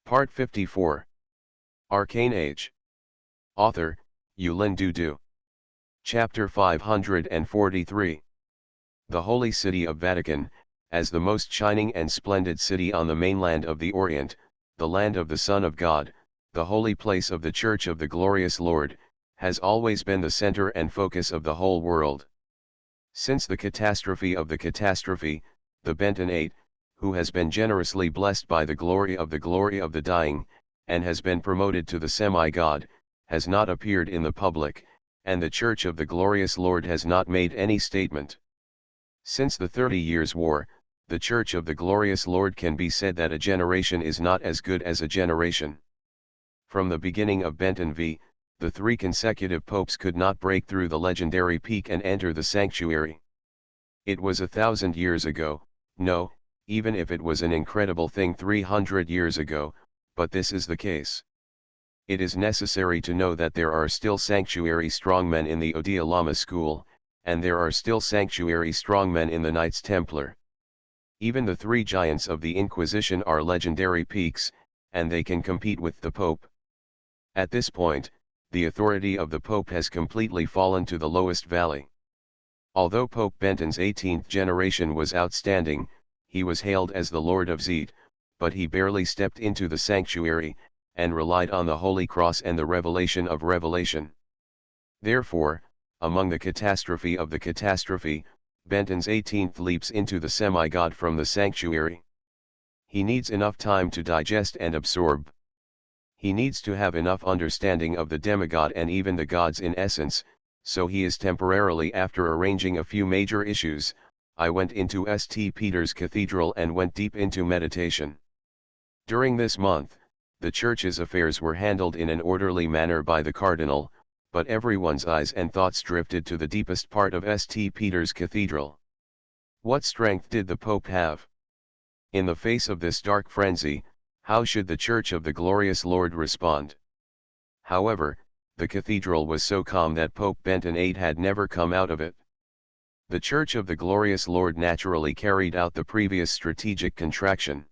Part 54. Arcane Age. Author, Yulin Dudu. Chapter 543. The Holy City of Vatican, as the most shining and splendid city on the mainland of the Orient, the land of the Son of God, the holy place of the Church of the Glorious Lord, has always been the center and focus of the whole world. Since the catastrophe of the Benton 8, who has been generously blessed by the glory of the dying, and has been promoted to the semi-God, has not appeared in the public, and the Church of the Glorious Lord has not made any statement. Since the 30 Years' War, the Church of the Glorious Lord can be said that a generation is not as good as a generation. From the beginning of Benton v, the 3 consecutive popes could not break through the legendary peak and enter the sanctuary. It was 1,000 years ago, no, even if it was an incredible thing 300 years ago, but this is the case. It is necessary to know that there are still sanctuary strongmen in the Odia Lama school, and there are still sanctuary strongmen in the Knights Templar. Even the 3 giants of the Inquisition are legendary peaks, and they can compete with the Pope. At this point, the authority of the Pope has completely fallen to the lowest valley. Although Pope Benton's 18th generation was outstanding, he was hailed as the Lord of Zete, but he barely stepped into the sanctuary, and relied on the Holy Cross and the revelation of revelation. Therefore, among the catastrophe of the catastrophe, Benton's 18th leaps into the semi-God from the sanctuary. He needs enough time to digest and absorb. He needs to have enough understanding of the demigod and even the gods in essence, so he is temporarily, after arranging a few major issues, I went into St. Peter's Cathedral and went deep into meditation. During this month, the Church's affairs were handled in an orderly manner by the Cardinal, but everyone's eyes and thoughts drifted to the deepest part of St. Peter's Cathedral. What strength did the Pope have? In the face of this dark frenzy, how should the Church of the Glorious Lord respond? However, the cathedral was so calm that Pope Benton VIII had never come out of it. The Church of the Glorious Lord naturally carried out the previous strategic contraction.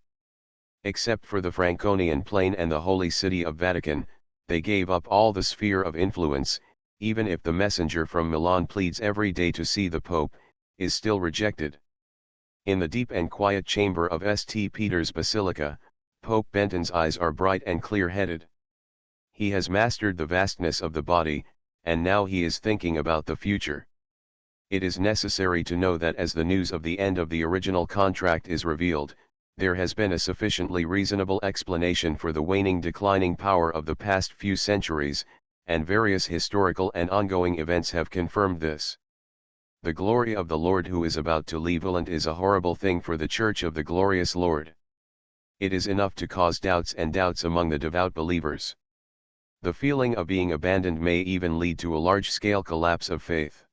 Except for the Franconian Plain and the Holy City of Vatican, they gave up all the sphere of influence, even if the messenger from Milan pleads every day to see the Pope, is still rejected. In the deep and quiet chamber of St. Peter's Basilica, Pope Benton's eyes are bright and clear-headed. He has mastered the vastness of the body, and now he is thinking about the future. It is necessary to know that as the news of the end of the original contract is revealed, there has been a sufficiently reasonable explanation for the waning declining power of the past few centuries, and various historical and ongoing events have confirmed this. The glory of the Lord who is about to leave Ireland is a horrible thing for the Church of the Glorious Lord. It is enough to cause doubts and doubts among the devout believers. The feeling of being abandoned may even lead to a large-scale collapse of faith.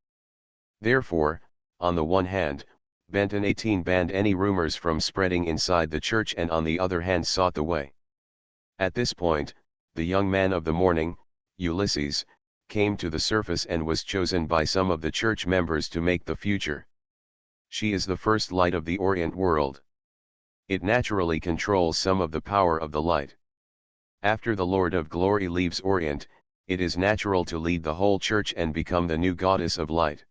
Therefore, on the one hand, Benton 18 banned any rumors from spreading inside the church and on the other hand sought the way. At this point, the young man of the morning, Ulysses, came to the surface and was chosen by some of the church members to make the future. She is the first light of the Orient world. It naturally controls some of the power of the light. After the Lord of Glory leaves Orient, it is natural to lead the whole church and become the new goddess of light.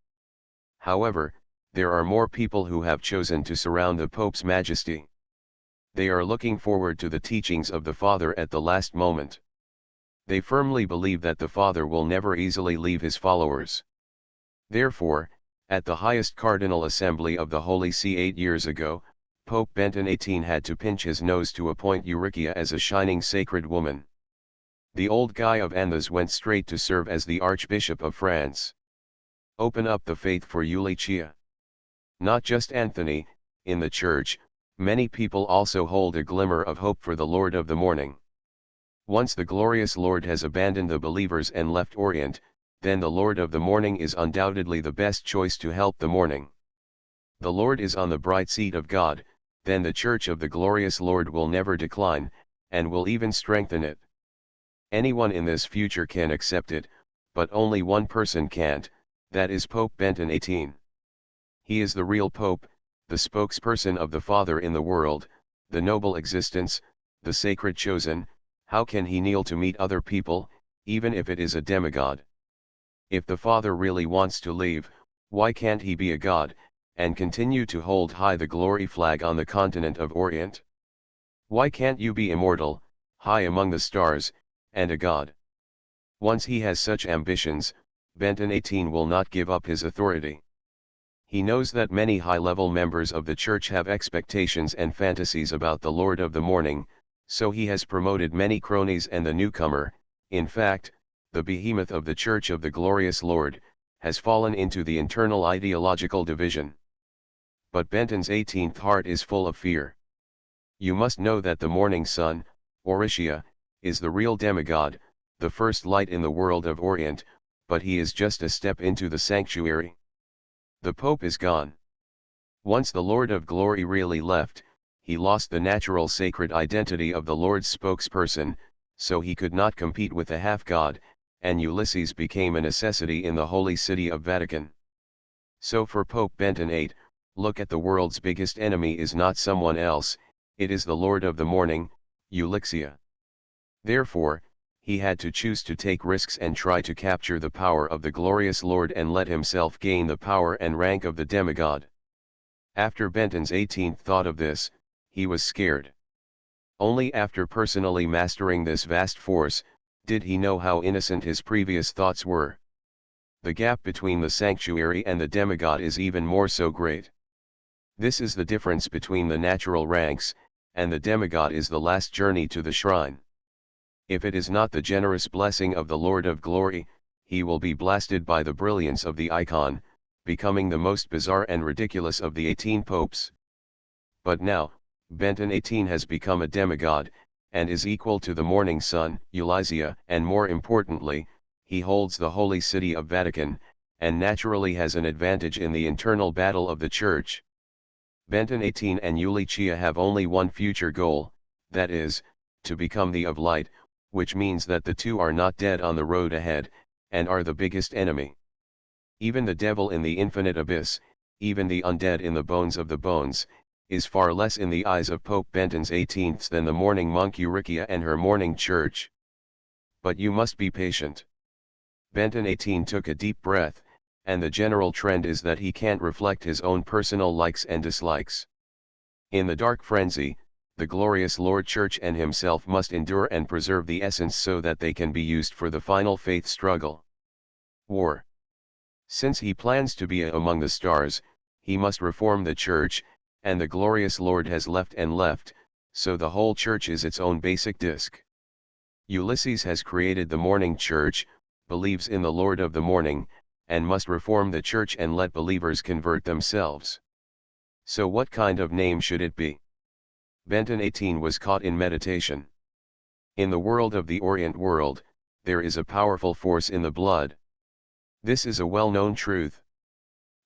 However, there are more people who have chosen to surround the Pope's Majesty. They are looking forward to the teachings of the Father at the last moment. They firmly believe that the Father will never easily leave his followers. Therefore, at the highest cardinal assembly of the Holy See 8 years ago, Pope Benton 18 had to pinch his nose to appoint Eurychia as a shining sacred woman. The old Guy of Anthos went straight to serve as the Archbishop of France. Open up the faith for Eulychia. Not just Anthony, in the church, many people also hold a glimmer of hope for the Lord of the Morning. Once the glorious Lord has abandoned the believers and left Orient, then the Lord of the Morning is undoubtedly the best choice to help the morning. The Lord is on the bright seat of God, then the Church of the Glorious Lord will never decline, and will even strengthen it. Anyone in this future can accept it, but only one person can't, that is Pope Benton 18. He is the real Pope, the spokesperson of the Father in the world, the noble existence, the sacred chosen, how can he kneel to meet other people, even if it is a demigod? If the Father really wants to leave, why can't he be a god, and continue to hold high the glory flag on the continent of Orient? Why can't you be immortal, high among the stars, and a god? Once he has such ambitions, Benton 18 will not give up his authority. He knows that many high-level members of the church have expectations and fantasies about the Lord of the Morning, so he has promoted many cronies and the newcomer, in fact, the behemoth of the Church of the Glorious Lord, has fallen into the internal ideological division. But Benton's 18th heart is full of fear. You must know that the morning sun, Orishia, is the real demigod, the first light in the world of Orient, but he is just a step into the sanctuary. The Pope is gone. Once the Lord of Glory really left, he lost the natural sacred identity of the Lord's spokesperson, so he could not compete with the half-god, and Ulysses became a necessity in the holy city of Vatican. So for Pope Benton VIII, look at the world's biggest enemy is not someone else, it is the Lord of the Morning, Ulixia. Therefore, he had to choose to take risks and try to capture the power of the glorious Lord and let himself gain the power and rank of the demigod. After Benton's 18th thought of this, he was scared. Only after personally mastering this vast force, did he know how innocent his previous thoughts were. The gap between the sanctuary and the demigod is even more so great. This is the difference between the natural ranks, and the demigod is the last journey to the shrine. If it is not the generous blessing of the Lord of Glory, he will be blasted by the brilliance of the icon, becoming the most bizarre and ridiculous of the 18 popes. But now, Benton 18 has become a demigod, and is equal to the morning sun, Ulyssia, and more importantly, he holds the holy city of Vatican, and naturally has an advantage in the internal battle of the Church. Benton 18 and Ulyssia have only one future goal, that is, to become the of light, which means that the two are not dead on the road ahead, and are the biggest enemy. Even the devil in the infinite abyss, even the undead in the bones of the bones, is far less in the eyes of Pope Benton's 18th than the morning monk Eurychia and her morning church. But you must be patient. Benton 18 took a deep breath, and the general trend is that he can't reflect his own personal likes and dislikes. In the dark frenzy, the glorious Lord Church and himself must endure and preserve the essence so that they can be used for the final faith struggle. War. Since he plans to be among the stars, he must reform the Church, and the glorious Lord has left, so the whole Church is its own basic disk. Ulysses has created the morning Church, believes in the Lord of the Morning, and must reform the Church and let believers convert themselves. So what kind of name should it be? Benton 18 was caught in meditation. In the world of the Orient world, there is a powerful force in the blood. This is a well-known truth.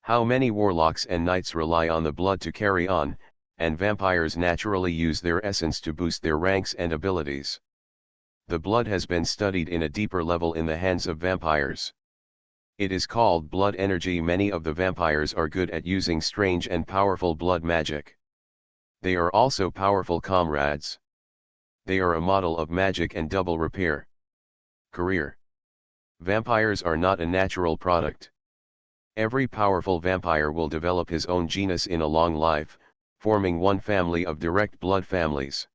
How many warlocks and knights rely on the blood to carry on, and vampires naturally use their essence to boost their ranks and abilities. The blood has been studied in a deeper level in the hands of vampires. It is called blood energy. Many of the vampires are good at using strange and powerful blood magic. They are also powerful comrades. They are a model of magic and double repair. Career. Vampires are not a natural product. Every powerful vampire will develop his own genus in a long life, forming one family of direct blood families.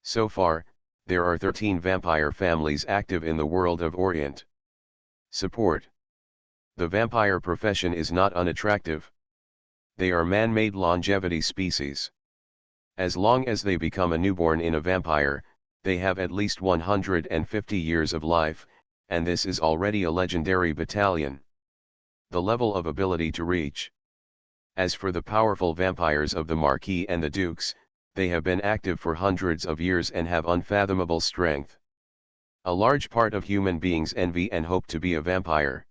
So far, there are 13 vampire families active in the world of Orient. Support. The vampire profession is not unattractive. They are man-made longevity species. As long as they become a newborn in a vampire, they have at least 150 years of life, and this is already a legendary battalion. The level of ability to reach. As for the powerful vampires of the Marquis and the Dukes, they have been active for hundreds of years and have unfathomable strength. A large part of human beings envy and hope to be a vampire.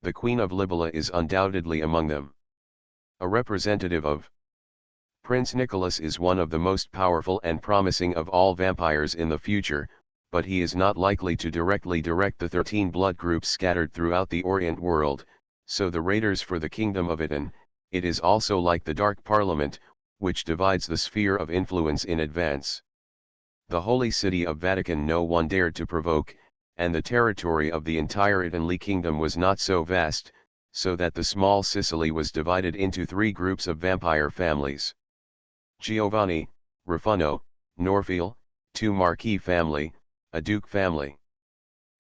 The Queen of Libella is undoubtedly among them. A representative of Prince Nicholas is one of the most powerful and promising of all vampires in the future, but he is not likely to directly direct the 13 blood groups scattered throughout the Orient world, so the raiders for the Kingdom of Itan. It is also like the Dark Parliament, which divides the sphere of influence in advance. The holy city of Vatican no one dared to provoke, and the territory of the entire Italy kingdom was not so vast, so that the small Sicily was divided into three groups of vampire families. Giovanni, Rufino, Norfil, two Marquis family, a Duke family.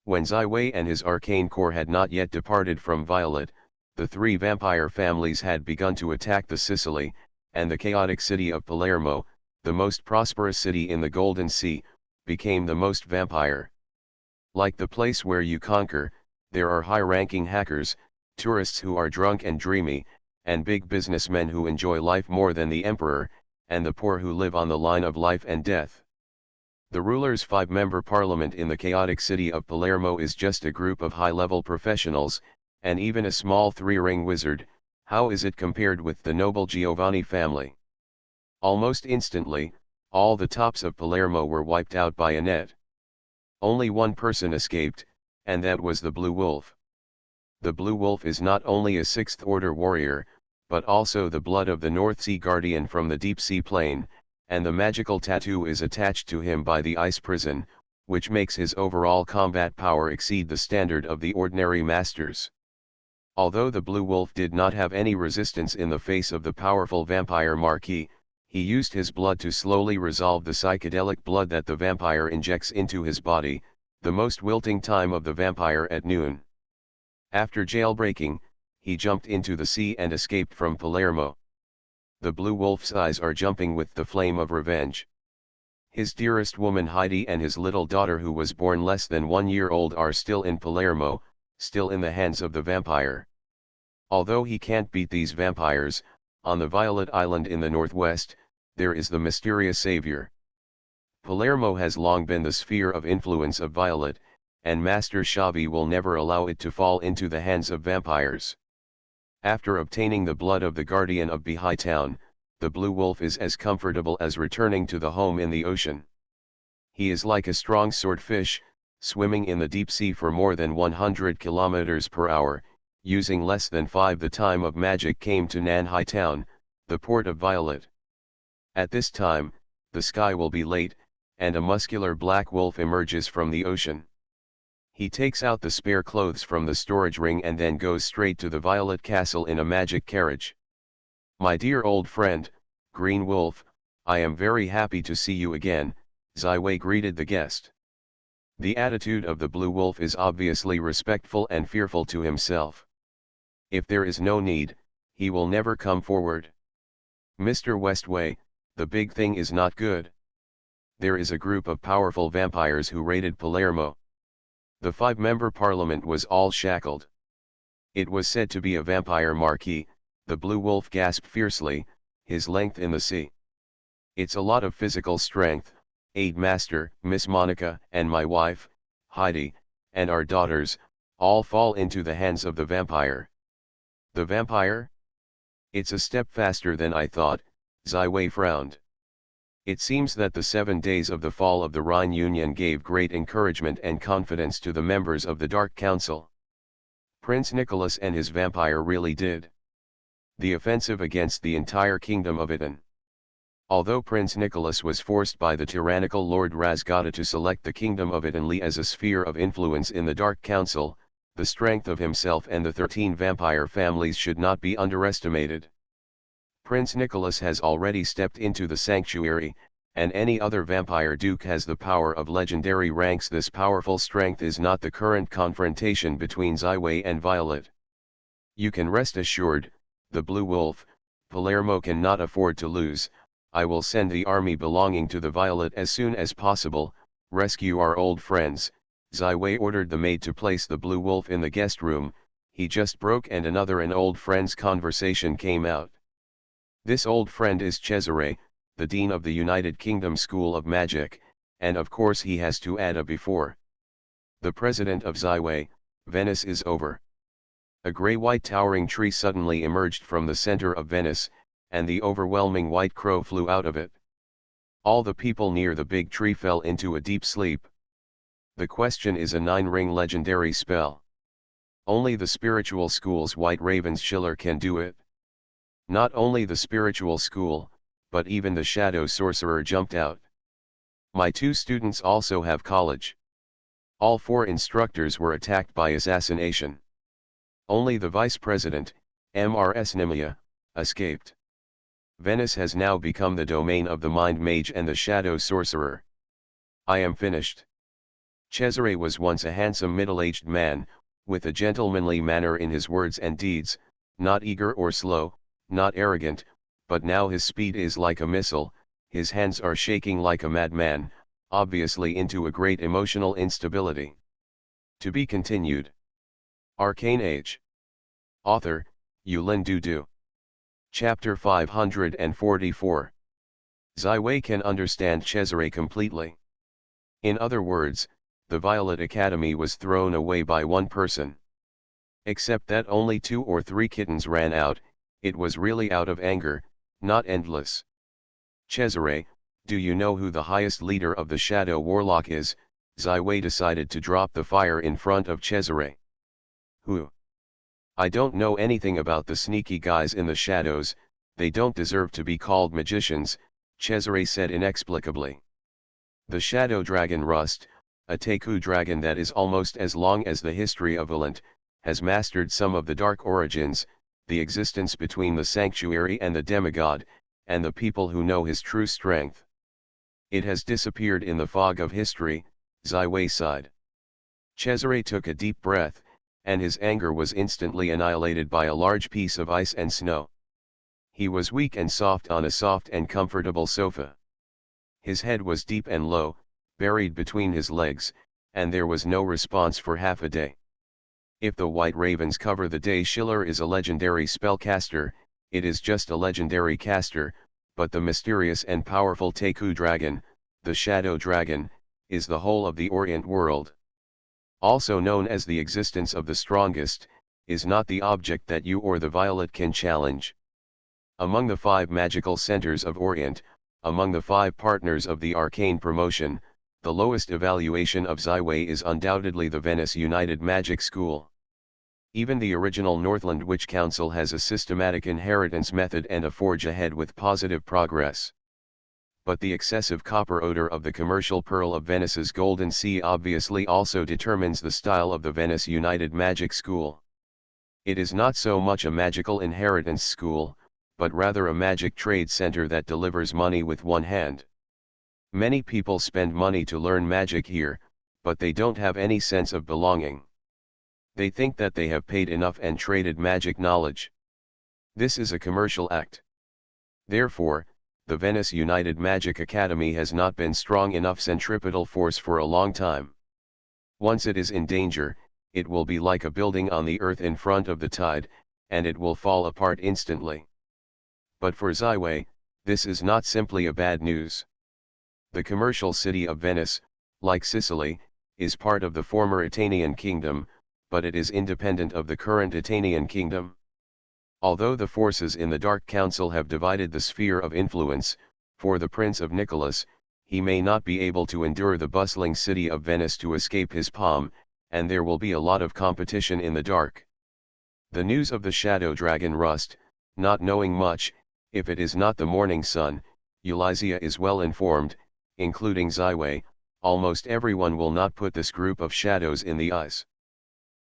When Ziwei and his arcane core had not yet departed from Violet, the three vampire families had begun to attack the Sicily, and the chaotic city of Palermo, the most prosperous city in the Golden Sea, became the most vampire. Like the place where you conquer, there are high-ranking hackers, tourists who are drunk and dreamy, and big businessmen who enjoy life more than the emperor, and the poor who live on the line of life and death. The ruler's five-member parliament in the chaotic city of Palermo is just a group of high-level professionals, and even a small three-ring wizard. How is it compared with the noble Giovanni family? Almost instantly, all the tops of Palermo were wiped out by a net. Only one person escaped, and that was the Blue Wolf. The Blue Wolf is not only a sixth-order warrior, but also the blood of the North Sea guardian from the deep sea plane, and the magical tattoo is attached to him by the ice prison, which makes his overall combat power exceed the standard of the ordinary masters. Although the Blue Wolf did not have any resistance in the face of the powerful vampire Marquis, he used his blood to slowly resolve the psychedelic blood that the vampire injects into his body, the most wilting time of the vampire at noon. After jailbreaking, he jumped into the sea and escaped from Palermo. The Blue Wolf's eyes are jumping with the flame of revenge. His dearest woman Heidi and his little daughter who was born less than 1 year old are still in Palermo, still in the hands of the vampire. Although he can't beat these vampires, on the Violet Island in the northwest, there is the mysterious savior. Palermo has long been the sphere of influence of Violet, and Master Xavi will never allow it to fall into the hands of vampires. After obtaining the blood of the guardian of Bahi Town, the Blue Wolf is as comfortable as returning to the home in the ocean. He is like a strong swordfish, swimming in the deep sea for more than 100 kilometers per hour, using less than 5 the time of magic came to Nanhai Town, the port of Violet. At this time, the sky will be late, and a muscular black wolf emerges from the ocean. He takes out the spare clothes from the storage ring and then goes straight to the Violet Castle in a magic carriage. "My dear old friend, Green Wolf, I am very happy to see you again," Ziwei greeted the guest. The attitude of the Blue Wolf is obviously respectful and fearful to himself. If there is no need, he will never come forward. "Mr. Westway, the big thing is not good. There is a group of powerful vampires who raided Palermo. The 5-member parliament was all shackled. It was said to be a vampire Marquis," the Blue Wolf gasped fiercely, his length in the sea. "It's a lot of physical strength, Aid Master, Miss Monica, and my wife, Heidi, and our daughters, all fall into the hands of the vampire." "The vampire? It's a step faster than I thought," Ziwei frowned. It seems that the 7 days of the fall of the Rhine Union gave great encouragement and confidence to the members of the Dark Council. Prince Nicholas and his vampire really did the offensive against the entire kingdom of Italy. Although Prince Nicholas was forced by the tyrannical Lord Razgada to select the kingdom of Italy as a sphere of influence in the Dark Council, the strength of himself and the 13 vampire families should not be underestimated. Prince Nicholas has already stepped into the sanctuary, and any other vampire duke has the power of legendary ranks. This powerful strength is not the current confrontation between Ziwei and Violet. You can rest assured, the Blue Wolf, Palermo cannot afford to lose. I will send the army belonging to the Violet as soon as possible, rescue our old friends. Ziwei ordered the maid to place the Blue Wolf in the guest room. He just broke and an old friend's conversation came out. This old friend is Cesare, the Dean of the United Kingdom School of Magic, and of course he has to add a before. The president of Ziwei, Venice is over. A grey-white towering tree suddenly emerged from the center of Venice, and the overwhelming white crow flew out of it. All the people near the big tree fell into a deep sleep. The question is a 9-ring legendary spell. Only the spiritual school's White Raven's Schiller can do it. Not only the spiritual school, but even the shadow sorcerer jumped out. My 2 students also have college. All 4 instructors were attacked by assassination. Only the vice president, Mrs. Nimia, escaped. Venice has now become the domain of the mind mage and the shadow sorcerer. I am finished. Cesare was once a handsome middle-aged man, with a gentlemanly manner in his words and deeds, not eager or slow, not arrogant, but now his speed is like a missile, his hands are shaking like a madman, obviously into a great emotional instability. To be continued. Arcane Age. Author, Yulin Dudu. Chapter 544. Ziwei can understand Cesare completely. In other words, the Violet Academy was thrown away by one person. Except that only 2 or 3 kittens ran out, it was really out of anger, not endless. Cesare, do you know who the highest leader of the Shadow Warlock is? Ziwei decided to drop the fire in front of Cesare. Who? I don't know anything about the sneaky guys in the shadows, they don't deserve to be called magicians, Cesare said inexplicably. The Shadow Dragon Rust, a Teku dragon that is almost as long as the history of Valant, has mastered some of the dark origins, the existence between the sanctuary and the demigod, and the people who know his true strength. It has disappeared in the fog of history, Ziwei sighed. Cesare took a deep breath, and his anger was instantly annihilated by a large piece of ice and snow. He was weak and soft on a soft and comfortable sofa. His head was deep and low, buried between his legs, and there was no response for half a day. If the White Ravens cover the day Schiller is a legendary spellcaster, it is just a legendary caster, but the mysterious and powerful Teku dragon, the Shadow Dragon, is the whole of the Orient world. Also known as the existence of the strongest, is not the object that you or the Violet can challenge. Among the 5 magical centers of Orient, among the 5 partners of the Arcane promotion, the lowest evaluation of Ziwei is undoubtedly the Venice United Magic School. Even the original Northland Witch Council has a systematic inheritance method and a forge ahead with positive progress. But the excessive copper odor of the commercial pearl of Venice's Golden Sea obviously also determines the style of the Venice United Magic School. It is not so much a magical inheritance school, but rather a magic trade center that delivers money with one hand. Many people spend money to learn magic here, but they don't have any sense of belonging. They think that they have paid enough and traded magic knowledge. This is a commercial act. Therefore, the Venice United Magic Academy has not been strong enough centripetal force for a long time. Once it is in danger, it will be like a building on the earth in front of the tide, and it will fall apart instantly. But for Ziwei, this is not simply a bad news. The commercial city of Venice, like Sicily, is part of the former Itanian kingdom, but it is independent of the current Itanian kingdom. Although the forces in the Dark Council have divided the sphere of influence, for the Prince of Nicholas, he may not be able to endure the bustling city of Venice to escape his palm, and there will be a lot of competition in the dark. The news of the Shadow Dragon Rust, not knowing much, if it is not the morning sun, Eulizia is well informed, including Ziwei, almost everyone will not put this group of shadows in the eyes.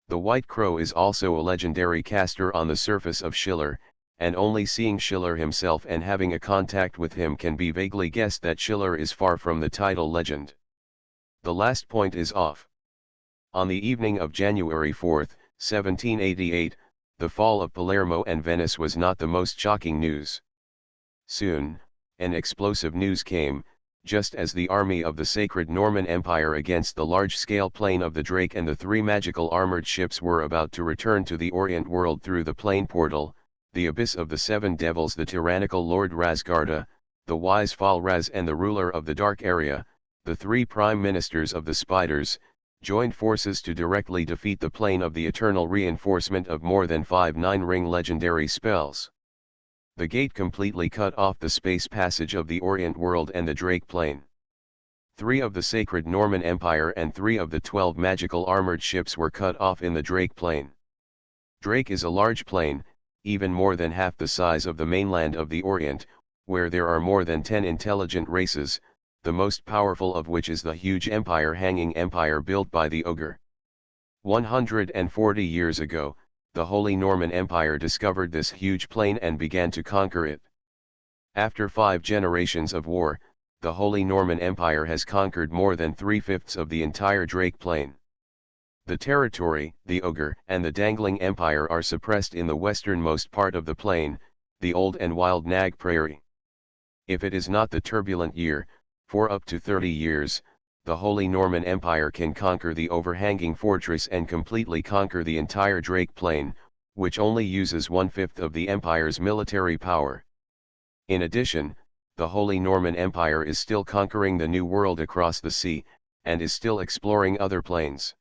The White Crow is also a legendary caster on the surface of Schiller, and only seeing Schiller himself and having a contact with him can be vaguely guessed that Schiller is far from the title legend. The last point is off. On the evening of January 4, 1788, the fall of Palermo and Venice was not the most shocking news. Soon, an explosive news came, just as the army of the sacred Norman Empire against the large-scale plane of the Drake and the 3 magical armored ships were about to return to the Orient world through the plane portal, the abyss of the 7 devils, the tyrannical Lord Razgarda, the wise Falraz and the ruler of the dark area, the 3 prime ministers of the spiders, joined forces to directly defeat the plane of the eternal reinforcement of more than 5 9-ring legendary spells. The gate completely cut off the space passage of the Orient world and the Drake plane. 3 of the sacred Norman Empire and 3 of the 12 magical armored ships were cut off in the Drake plane. Drake is a large plane, even more than half the size of the mainland of the Orient, where there are more than 10 intelligent races, the most powerful of which is the huge hanging empire built by the ogre. 140 years ago, the Holy Norman Empire discovered this huge plain and began to conquer it. After 5 generations of war, the Holy Norman Empire has conquered more than 3/5 of the entire Drake Plain. The territory, the ogre, and the dangling empire are suppressed in the westernmost part of the plain, the old and wild Nag Prairie. If it is not the turbulent year, for up to 30 years, the Holy Norman Empire can conquer the overhanging fortress and completely conquer the entire Drake Plain, which only uses 1/5 of the empire's military power. In addition, the Holy Norman Empire is still conquering the New World across the sea, and is still exploring other planes.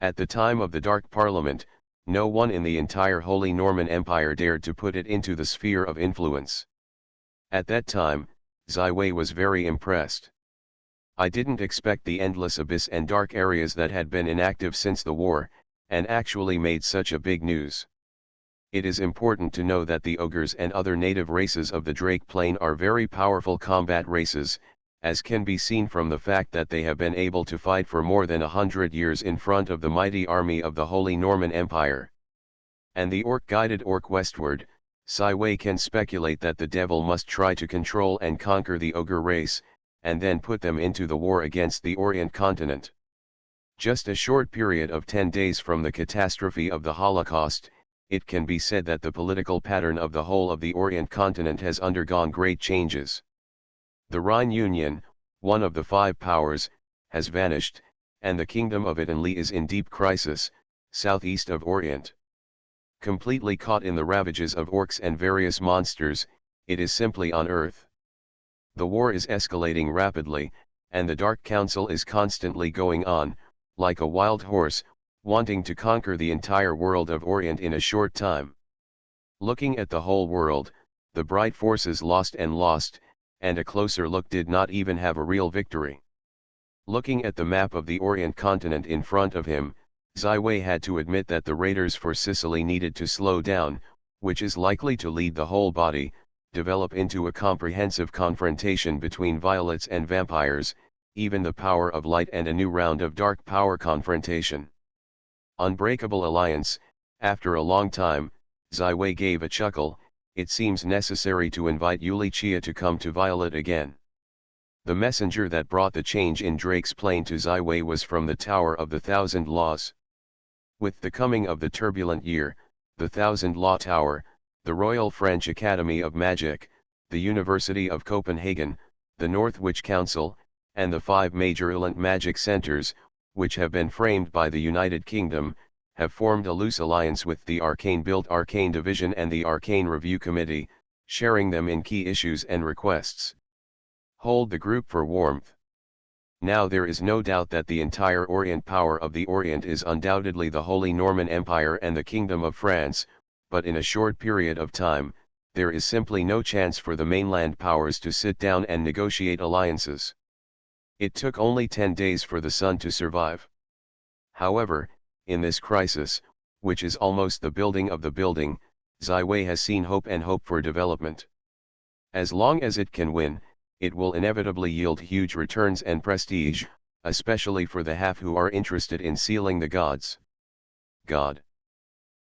At the time of the Dark Parliament, no one in the entire Holy Norman Empire dared to put it into the sphere of influence. At that time, Ziwei was very impressed. I didn't expect the endless abyss and dark areas that had been inactive since the war, and actually made such a big news. It is important to know that the ogres and other native races of the Drake Plain are very powerful combat races, as can be seen from the fact that they have been able to fight for more than 100 years in front of the mighty army of the Holy Norman Empire. And the orc guided orc westward, Ziwei can speculate that the devil must try to control and conquer the ogre race, and then put them into the war against the Orient continent. Just a short period of 10 days from the catastrophe of the Holocaust, it can be said that the political pattern of the whole of the Orient continent has undergone great changes. The Rhine Union, one of the 5 powers, has vanished, and the kingdom of Italy is in deep crisis, southeast of Orient. Completely caught in the ravages of orcs and various monsters, it is simply on earth. The war is escalating rapidly, and the Dark Council is constantly going on, like a wild horse, wanting to conquer the entire world of Orient in a short time. Looking at the whole world, the bright forces lost, and a closer look did not even have a real victory. Looking at the map of the Orient continent in front of him, Ziwei had to admit that the raiders for Sicily needed to slow down, which is likely to lead the whole body, develop into a comprehensive confrontation between violets and vampires, even the power of light, and a new round of dark power confrontation. Unbreakable alliance. After a long time, Ziwei gave a chuckle. It seems necessary to invite Yulichia to come to Violet again. The messenger that brought the change in Drake's Plain to Ziwei was from the Tower of the Thousand Laws. With the coming of the turbulent year, the Thousand Law Tower, the Royal French Academy of Magic, the University of Copenhagen, the North Witch Council, and the 5 major Elent magic centers, which have been framed by the United Kingdom, have formed a loose alliance with the Arcane-built Arcane Division and the Arcane Review Committee, sharing them in key issues and requests. Hold the group for warmth. Now there is no doubt that the entire Orient power of the Orient is undoubtedly the Holy Norman Empire and the Kingdom of France, but in a short period of time, there is simply no chance for the mainland powers to sit down and negotiate alliances. It took only 10 days for the sun to survive. However, in this crisis, which is almost the building of the building, Ziwei has seen hope and hope for development. As long as it can win, it will inevitably yield huge returns and prestige, especially for the half who are interested in sealing the gods. God.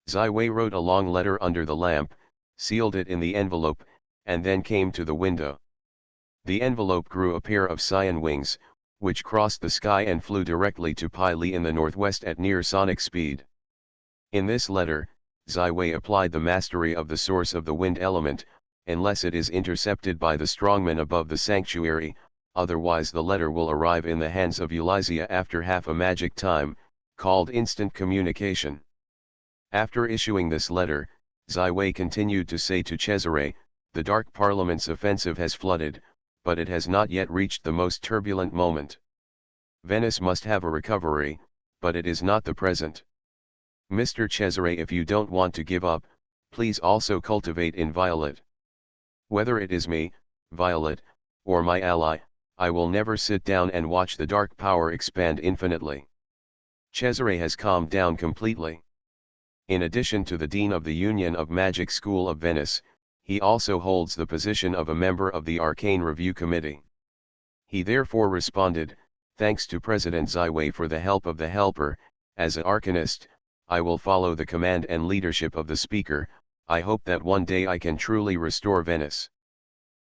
Ziwei wrote a long letter under the lamp, sealed it in the envelope, and then came to the window. The envelope grew a pair of cyan wings, which crossed the sky and flew directly to Pi Li in the northwest at near sonic speed. In this letter, Ziwei applied the mastery of the source of the wind element, unless it is intercepted by the strongmen above the sanctuary, otherwise the letter will arrive in the hands of Eulizia after half a magic time, called instant communication. After issuing this letter, Ziwei continued to say to Cesare, the Dark Parliament's offensive has flooded, but it has not yet reached the most turbulent moment. Venice must have a recovery, but it is not the present. Mr. Cesare, if you don't want to give up, please also cultivate in Violet. Whether it is me, Violet, or my ally, I will never sit down and watch the dark power expand infinitely. Cesare has calmed down completely. In addition to the Dean of the Union of Magic School of Venice, he also holds the position of a member of the Arcane Review Committee. He therefore responded, "Thanks to President Zaiwei for the help of the helper, as an arcanist, I will follow the command and leadership of the speaker. I hope that one day I can truly restore Venice."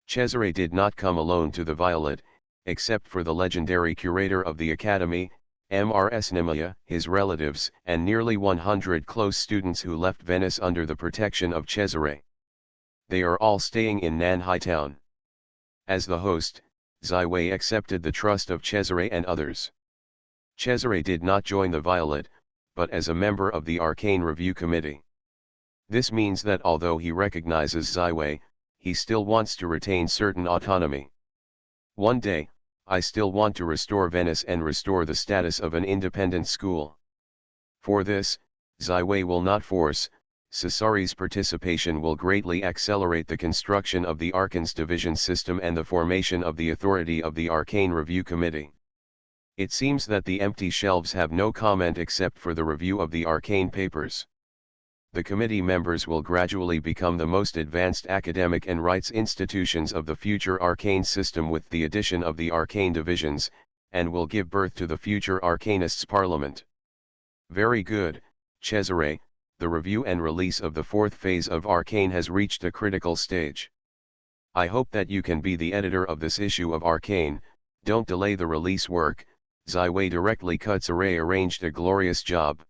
Cesare did not come alone to the Violet, except for the legendary curator of the Academy, Mrs. Nimia, his relatives, and nearly 100 close students who left Venice under the protection of Cesare. They are all staying in Nanhai town. As the host, Zaiwei accepted the trust of Cesare and others. Cesare did not join the Violet, but as a member of the Arcane Review Committee. This means that although he recognizes Zaiwei, he still wants to retain certain autonomy. "One day, I still want to restore Venice and restore the status of an independent school. For this, Zaiwei will not force. Cesari's participation will greatly accelerate the construction of the Arcane's division system and the formation of the authority of the Arcane Review Committee." It seems that the empty shelves have no comment except for the review of the arcane papers. The committee members will gradually become the most advanced academic and rights institutions of the future arcane system with the addition of the arcane divisions, and will give birth to the future arcanists' parliament. Very good, Cesare. The review and release of the fourth phase of Arcane has reached a critical stage. I hope that you can be the editor of this issue of Arcane. Don't delay the release work. Zaiwei directly Kutsure arranged a glorious job.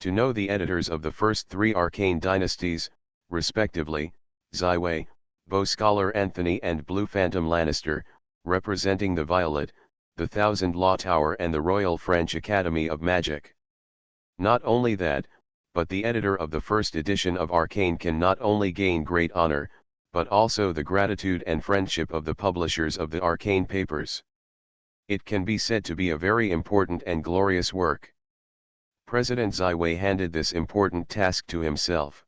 To know the editors of the first three Arcane dynasties, respectively, Zaiwei, Bow Scholar Anthony and Blue Phantom Lannister, representing the Violet, the Thousand Law Tower and the Royal French Academy of Magic. Not only that, but the editor of the first edition of Arcane can not only gain great honor, but also the gratitude and friendship of the publishers of the Arcane papers. It can be said to be a very important and glorious work. President Zaiwei handed this important task to himself.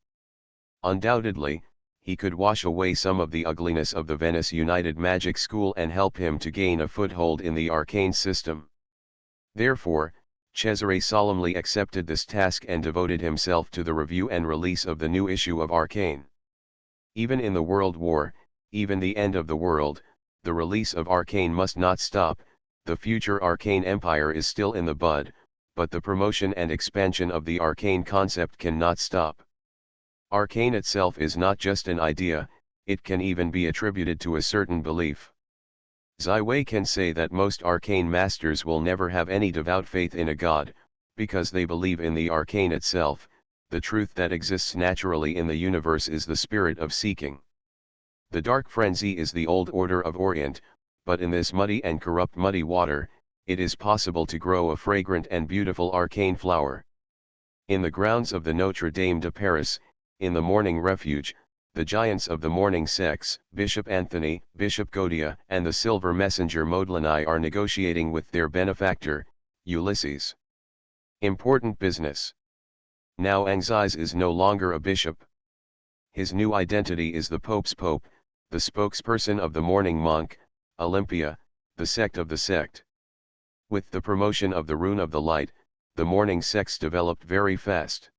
Undoubtedly, he could wash away some of the ugliness of the Venice United Magic School and help him to gain a foothold in the arcane system. Therefore, Cesare solemnly accepted this task and devoted himself to the review and release of the new issue of Arcane. Even in the World War, even the end of the world, the release of Arcane must not stop. The future Arcane Empire is still in the bud, but the promotion and expansion of the Arcane concept cannot stop. Arcane itself is not just an idea, it can even be attributed to a certain belief. Zaiwei can say that most arcane masters will never have any devout faith in a god, because they believe in the arcane itself. The truth that exists naturally in the universe is the spirit of seeking. The dark frenzy is the old order of Orient, but in this muddy and corrupt muddy water, it is possible to grow a fragrant and beautiful arcane flower. In the grounds of the Notre Dame de Paris, in the Morning Refuge, the giants of the morning sex, Bishop Anthony, Bishop Godia, and the silver messenger Modlani are negotiating with their benefactor, Ulysses. Important business. Now Anxize is no longer a bishop. His new identity is the Pope's Pope, the spokesperson of the morning monk, Olympia, the sect of the sect. With the promotion of the Rune of the Light, the morning sects developed very fast.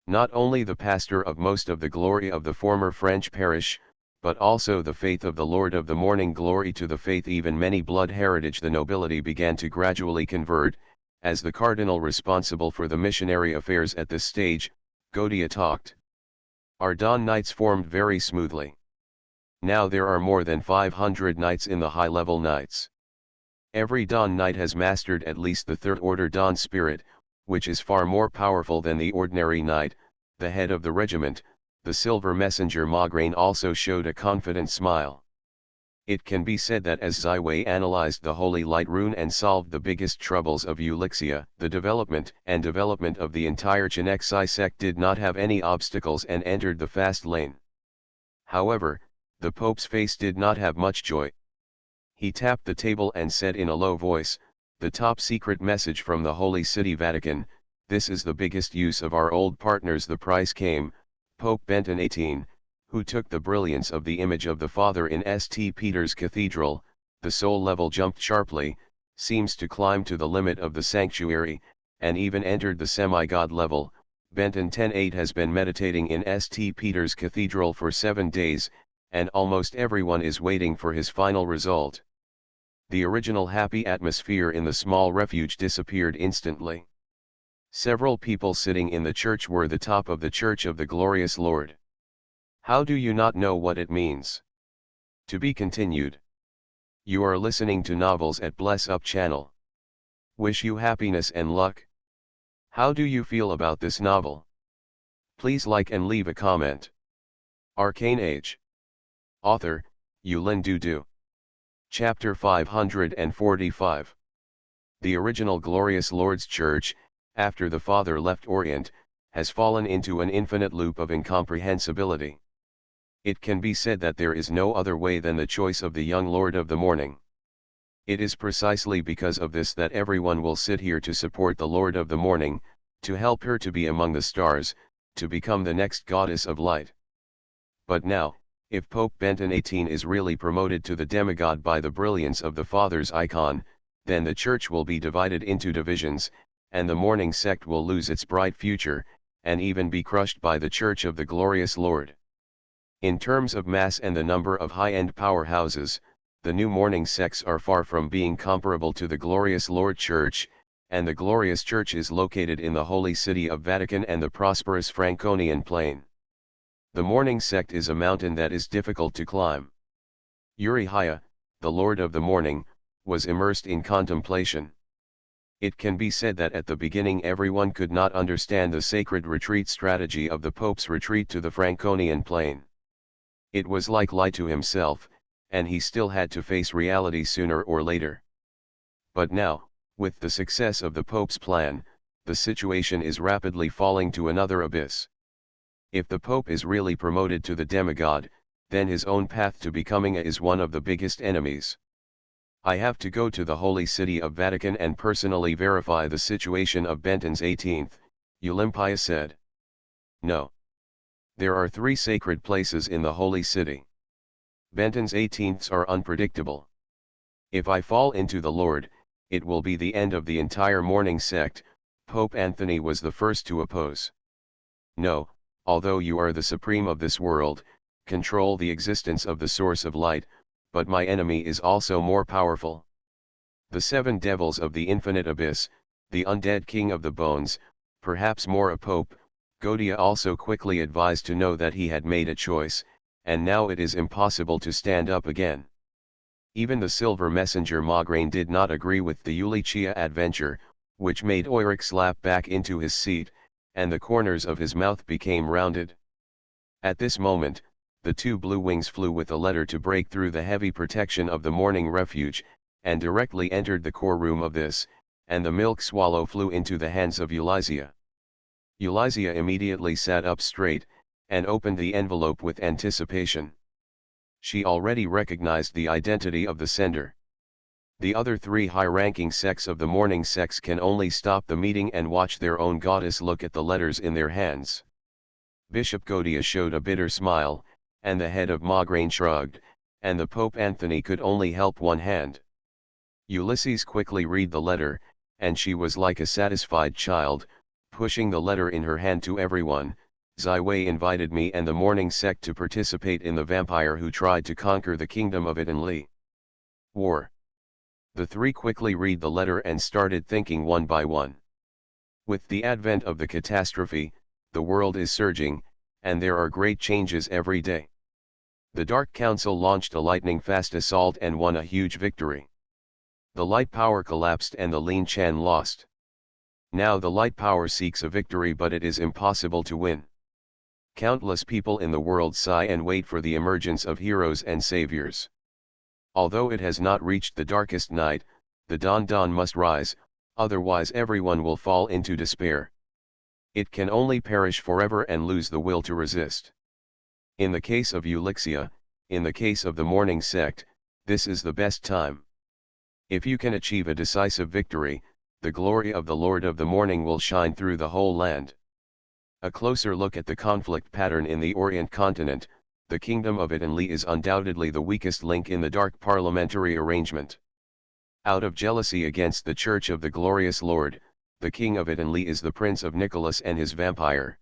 Not only the pastor of most of the glory of the former French parish, but also the faith of the Lord of the Morning Glory to the faith even many blood heritage the nobility began to gradually convert. As the cardinal responsible for the missionary affairs at this stage, Godia talked. Our dawn nights formed very smoothly. Now there are more than 500 knights in the high-level knights. Every dawn knight has mastered at least the third-order dawn spirit, which is far more powerful than the ordinary knight. The head of the regiment, the silver messenger Magraine, also showed a confident smile. It can be said that as Zaiwei analyzed the Holy Light rune and solved the biggest troubles of Ulixia, the development of the entire Chinexi sect did not have any obstacles and entered the fast lane. However, the Pope's face did not have much joy. He tapped the table and said in a low voice, "The top secret message from the Holy City Vatican, this is the biggest use of our old partners." The price came. Pope Benton XVIII, who took the brilliance of the image of the Father in St. Peter's Cathedral, the soul level jumped sharply, seems to climb to the limit of the sanctuary, and even entered the semi-god level. Benton X has been meditating in St. Peter's Cathedral for 7 days, and almost everyone is waiting for his final result. The original happy atmosphere in the small refuge disappeared instantly. Several people sitting in the church were the top of the Church of the Glorious Lord. How do you not know what it means? To be continued. You are listening to Novels at Bless Up channel. Wish you happiness and luck. How do you feel about this novel? Please like and leave a comment. Arcane Age. Author, Yulin Dudu. Chapter 545. The original Glorious Lord's Church, after the Father left Orient, has fallen into an infinite loop of incomprehensibility. It can be said that there is no other way than the choice of the young Lord of the Morning. It is precisely because of this that everyone will sit here to support the Lord of the Morning, to help her to be among the stars, to become the next goddess of light. But now, if Pope Benton XVIII is really promoted to the demigod by the brilliance of the Father's icon, then the Church will be divided into divisions, and the Morning sect will lose its bright future, and even be crushed by the Church of the Glorious Lord. In terms of mass and the number of high-end powerhouses, the new Morning sects are far from being comparable to the Glorious Lord Church, and the Glorious Church is located in the holy city of Vatican and the prosperous Franconian plain. The Morning sect is a mountain that is difficult to climb. Uriah, the Lord of the Morning, was immersed in contemplation. It can be said that at the beginning everyone could not understand the sacred retreat strategy of the Pope's retreat to the Franconian plain. It was like lie to himself, and he still had to face reality sooner or later. But now, with the success of the Pope's plan, the situation is rapidly falling to another abyss. If the Pope is really promoted to the demigod, then his own path to becoming is one of the biggest enemies. I have to go to the holy city of Vatican and personally verify the situation of Benton's 18th, Olympia said. No. There are 3 sacred places in the holy city. Benton's 18ths are unpredictable. If I fall into the Lord, it will be the end of the entire Morning sect, Pope Anthony was the first to oppose. No, although you are the supreme of this world, control the existence of the source of light, but my enemy is also more powerful. The 7 devils of the infinite abyss, the undead king of the bones, perhaps more a pope, Godia also quickly advised to know that he had made a choice, and now it is impossible to stand up again. Even the silver messenger Maugrain did not agree with the Ulicia adventure, which made Oiric slap back into his seat, and the corners of his mouth became rounded. At this moment, the 2 blue wings flew with a letter to break through the heavy protection of the Morning refuge, and directly entered the core room of this, and the milk swallow flew into the hands of Ulicia. Ulicia immediately sat up straight, and opened the envelope with anticipation. She already recognized the identity of the sender. The other 3 high-ranking sects of the Morning sects can only stop the meeting and watch their own goddess look at the letters in their hands. Bishop Godia showed a bitter smile, and the head of Maugrain shrugged, and the Pope Anthony could only help one hand. Ulysses quickly read the letter, and she was like a satisfied child, pushing the letter in her hand to everyone. Ziwei invited me and the Morning sect to participate in the vampire who tried to conquer the kingdom of Italy. War. The 3 quickly read the letter and started thinking one by one. With the advent of the catastrophe, the world is surging, and there are great changes every day. The Dark Council launched a lightning-fast assault and won a huge victory. The light power collapsed and the Lin Chan lost. Now the light power seeks a victory, but it is impossible to win. Countless people in the world sigh and wait for the emergence of heroes and saviors. Although it has not reached the darkest night, the dawn must rise, otherwise everyone will fall into despair. It can only perish forever and lose the will to resist. In the case of Ulicia, in the case of the Morning sect, this is the best time. If you can achieve a decisive victory, the glory of the Lord of the Morning will shine through the whole land. A closer look at the conflict pattern in the Orient continent, the Kingdom of Italy is undoubtedly the weakest link in the dark parliamentary arrangement. Out of jealousy against the Church of the Glorious Lord, the King of Italy is the Prince of Nicholas and his vampire.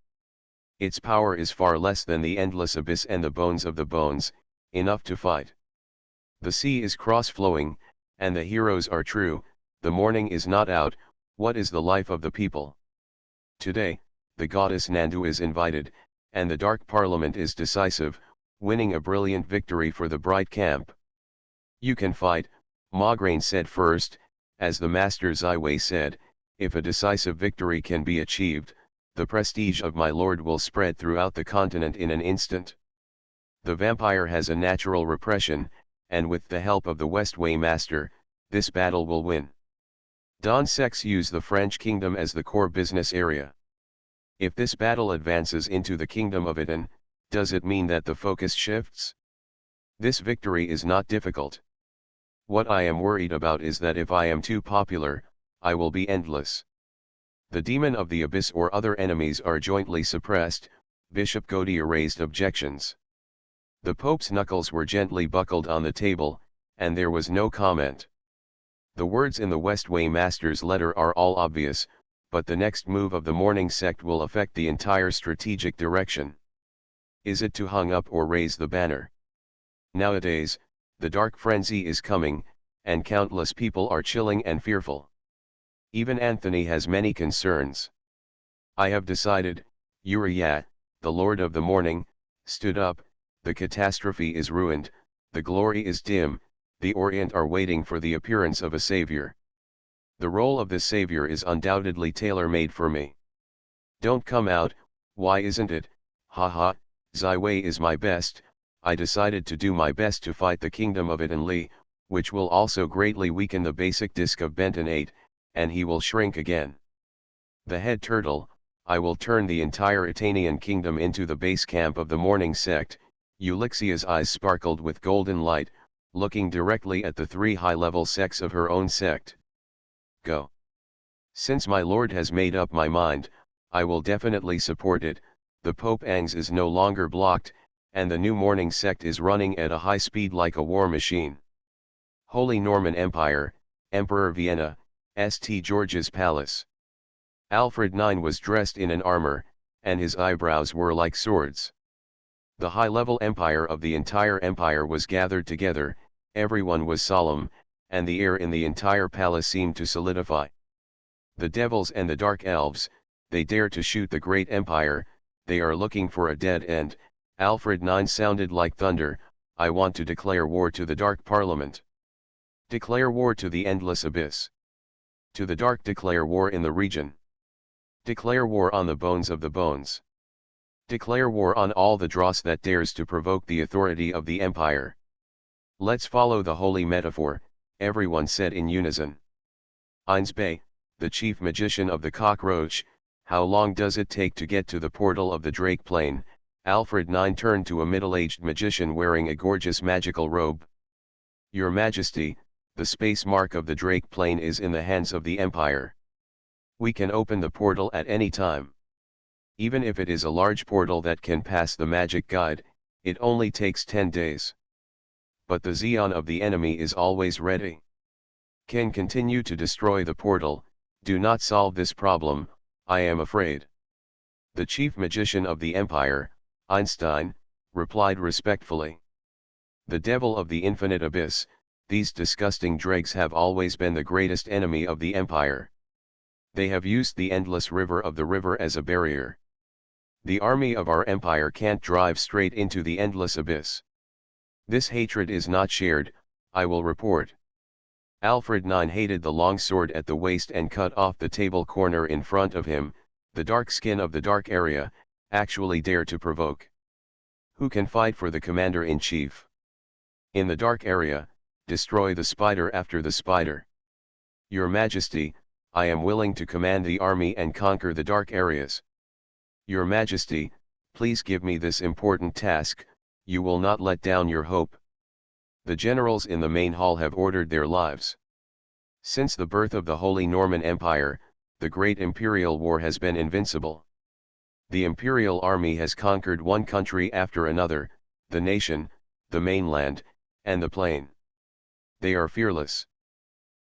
Its power is far less than the endless abyss and the bones of the bones, enough to fight. The sea is cross-flowing, and the heroes are true, the morning is not out, what is the life of the people? Today, the goddess Nandu is invited, and the dark parliament is decisive, winning a brilliant victory for the bright camp. You can fight, Mograine said first, as the master Zaiwei said, if a decisive victory can be achieved, the prestige of my lord will spread throughout the continent in an instant. The vampire has a natural repression, and with the help of the Westway master, this battle will win. Don Sex use the French kingdom as the core business area. If this battle advances into the kingdom of Iton, does it mean that the focus shifts? This victory is not difficult. What I am worried about is that if I am too popular, I will be endless. The demon of the abyss or other enemies are jointly suppressed, Bishop Gaudier raised objections. The Pope's knuckles were gently buckled on the table, and there was no comment. The words in the Westway Master's letter are all obvious, but the next move of the Morning sect will affect the entire strategic direction. Is it to hang up or raise the banner? Nowadays, the dark frenzy is coming, and countless people are chilling and fearful. Even Anthony has many concerns. I have decided, Uriah, the Lord of the Morning, stood up, the catastrophe is ruined, the glory is dim, the Orient are waiting for the appearance of a savior. The role of this savior is undoubtedly tailor-made for me. Don't come out, why isn't it, haha, Zaiwei is my best, I decided to do my best to fight the kingdom of Iton Li, which will also greatly weaken the basic disc of Benton 8, and he will shrink again. The head turtle, I will turn the entire Itanian kingdom into the base camp of the Morning sect. Eulixia's eyes sparkled with golden light, looking directly at the three high-level sects of her own sect. Go. Since my lord has made up my mind, I will definitely support it, the Pope Angs is no longer blocked, and the new Morning sect is running at a high speed like a war machine. Holy Norman Empire, Emperor Vienna, St. George's Palace. Alfred IX was dressed in an armor, and his eyebrows were like swords. The high-level empire of the entire empire was gathered together, everyone was solemn, and the air in the entire palace seemed to solidify. The devils and the dark elves, they dare to shoot the great empire, they are looking for a dead end. Alfred IX sounded like thunder, I want to declare war to the dark parliament. Declare war to the endless abyss. To the dark declare war in the region. Declare war on the bones of the bones. Declare war on all the dross that dares to provoke the authority of the empire. Let's follow the holy metaphor, everyone said in unison. Eins Bay, the chief magician of the cockroach, how long does it take to get to the portal of the Drake Plane? Alfred IX turned to a middle-aged magician wearing a gorgeous magical robe. Your Majesty, the space mark of the Drake Plane is in the hands of the Empire. We can open the portal at any time. Even if it is a large portal that can pass the magic guide, it only takes 10 days. But the Xeon of the enemy is always ready. Can continue to destroy the portal, do not solve this problem, I am afraid. The chief magician of the Empire, Einstein, replied respectfully. The devil of the infinite abyss, these disgusting dregs have always been the greatest enemy of the Empire. They have used the endless river of the river as a barrier. The army of our Empire can't drive straight into the endless abyss. This hatred is not shared, I will report. Alfred IX hated the long sword at the waist and cut off the table corner in front of him, the dark skin of the dark area, actually dare to provoke. Who can fight for the commander-in-chief? In the dark area, destroy the spider after the spider. Your Majesty, I am willing to command the army and conquer the dark areas. Your Majesty, please give me this important task, you will not let down your hope. The generals in the main hall have ordered their lives. Since the birth of the Holy Norman Empire, the great imperial war has been invincible. The imperial army has conquered one country after another, the nation, the mainland, and the plain. They are fearless.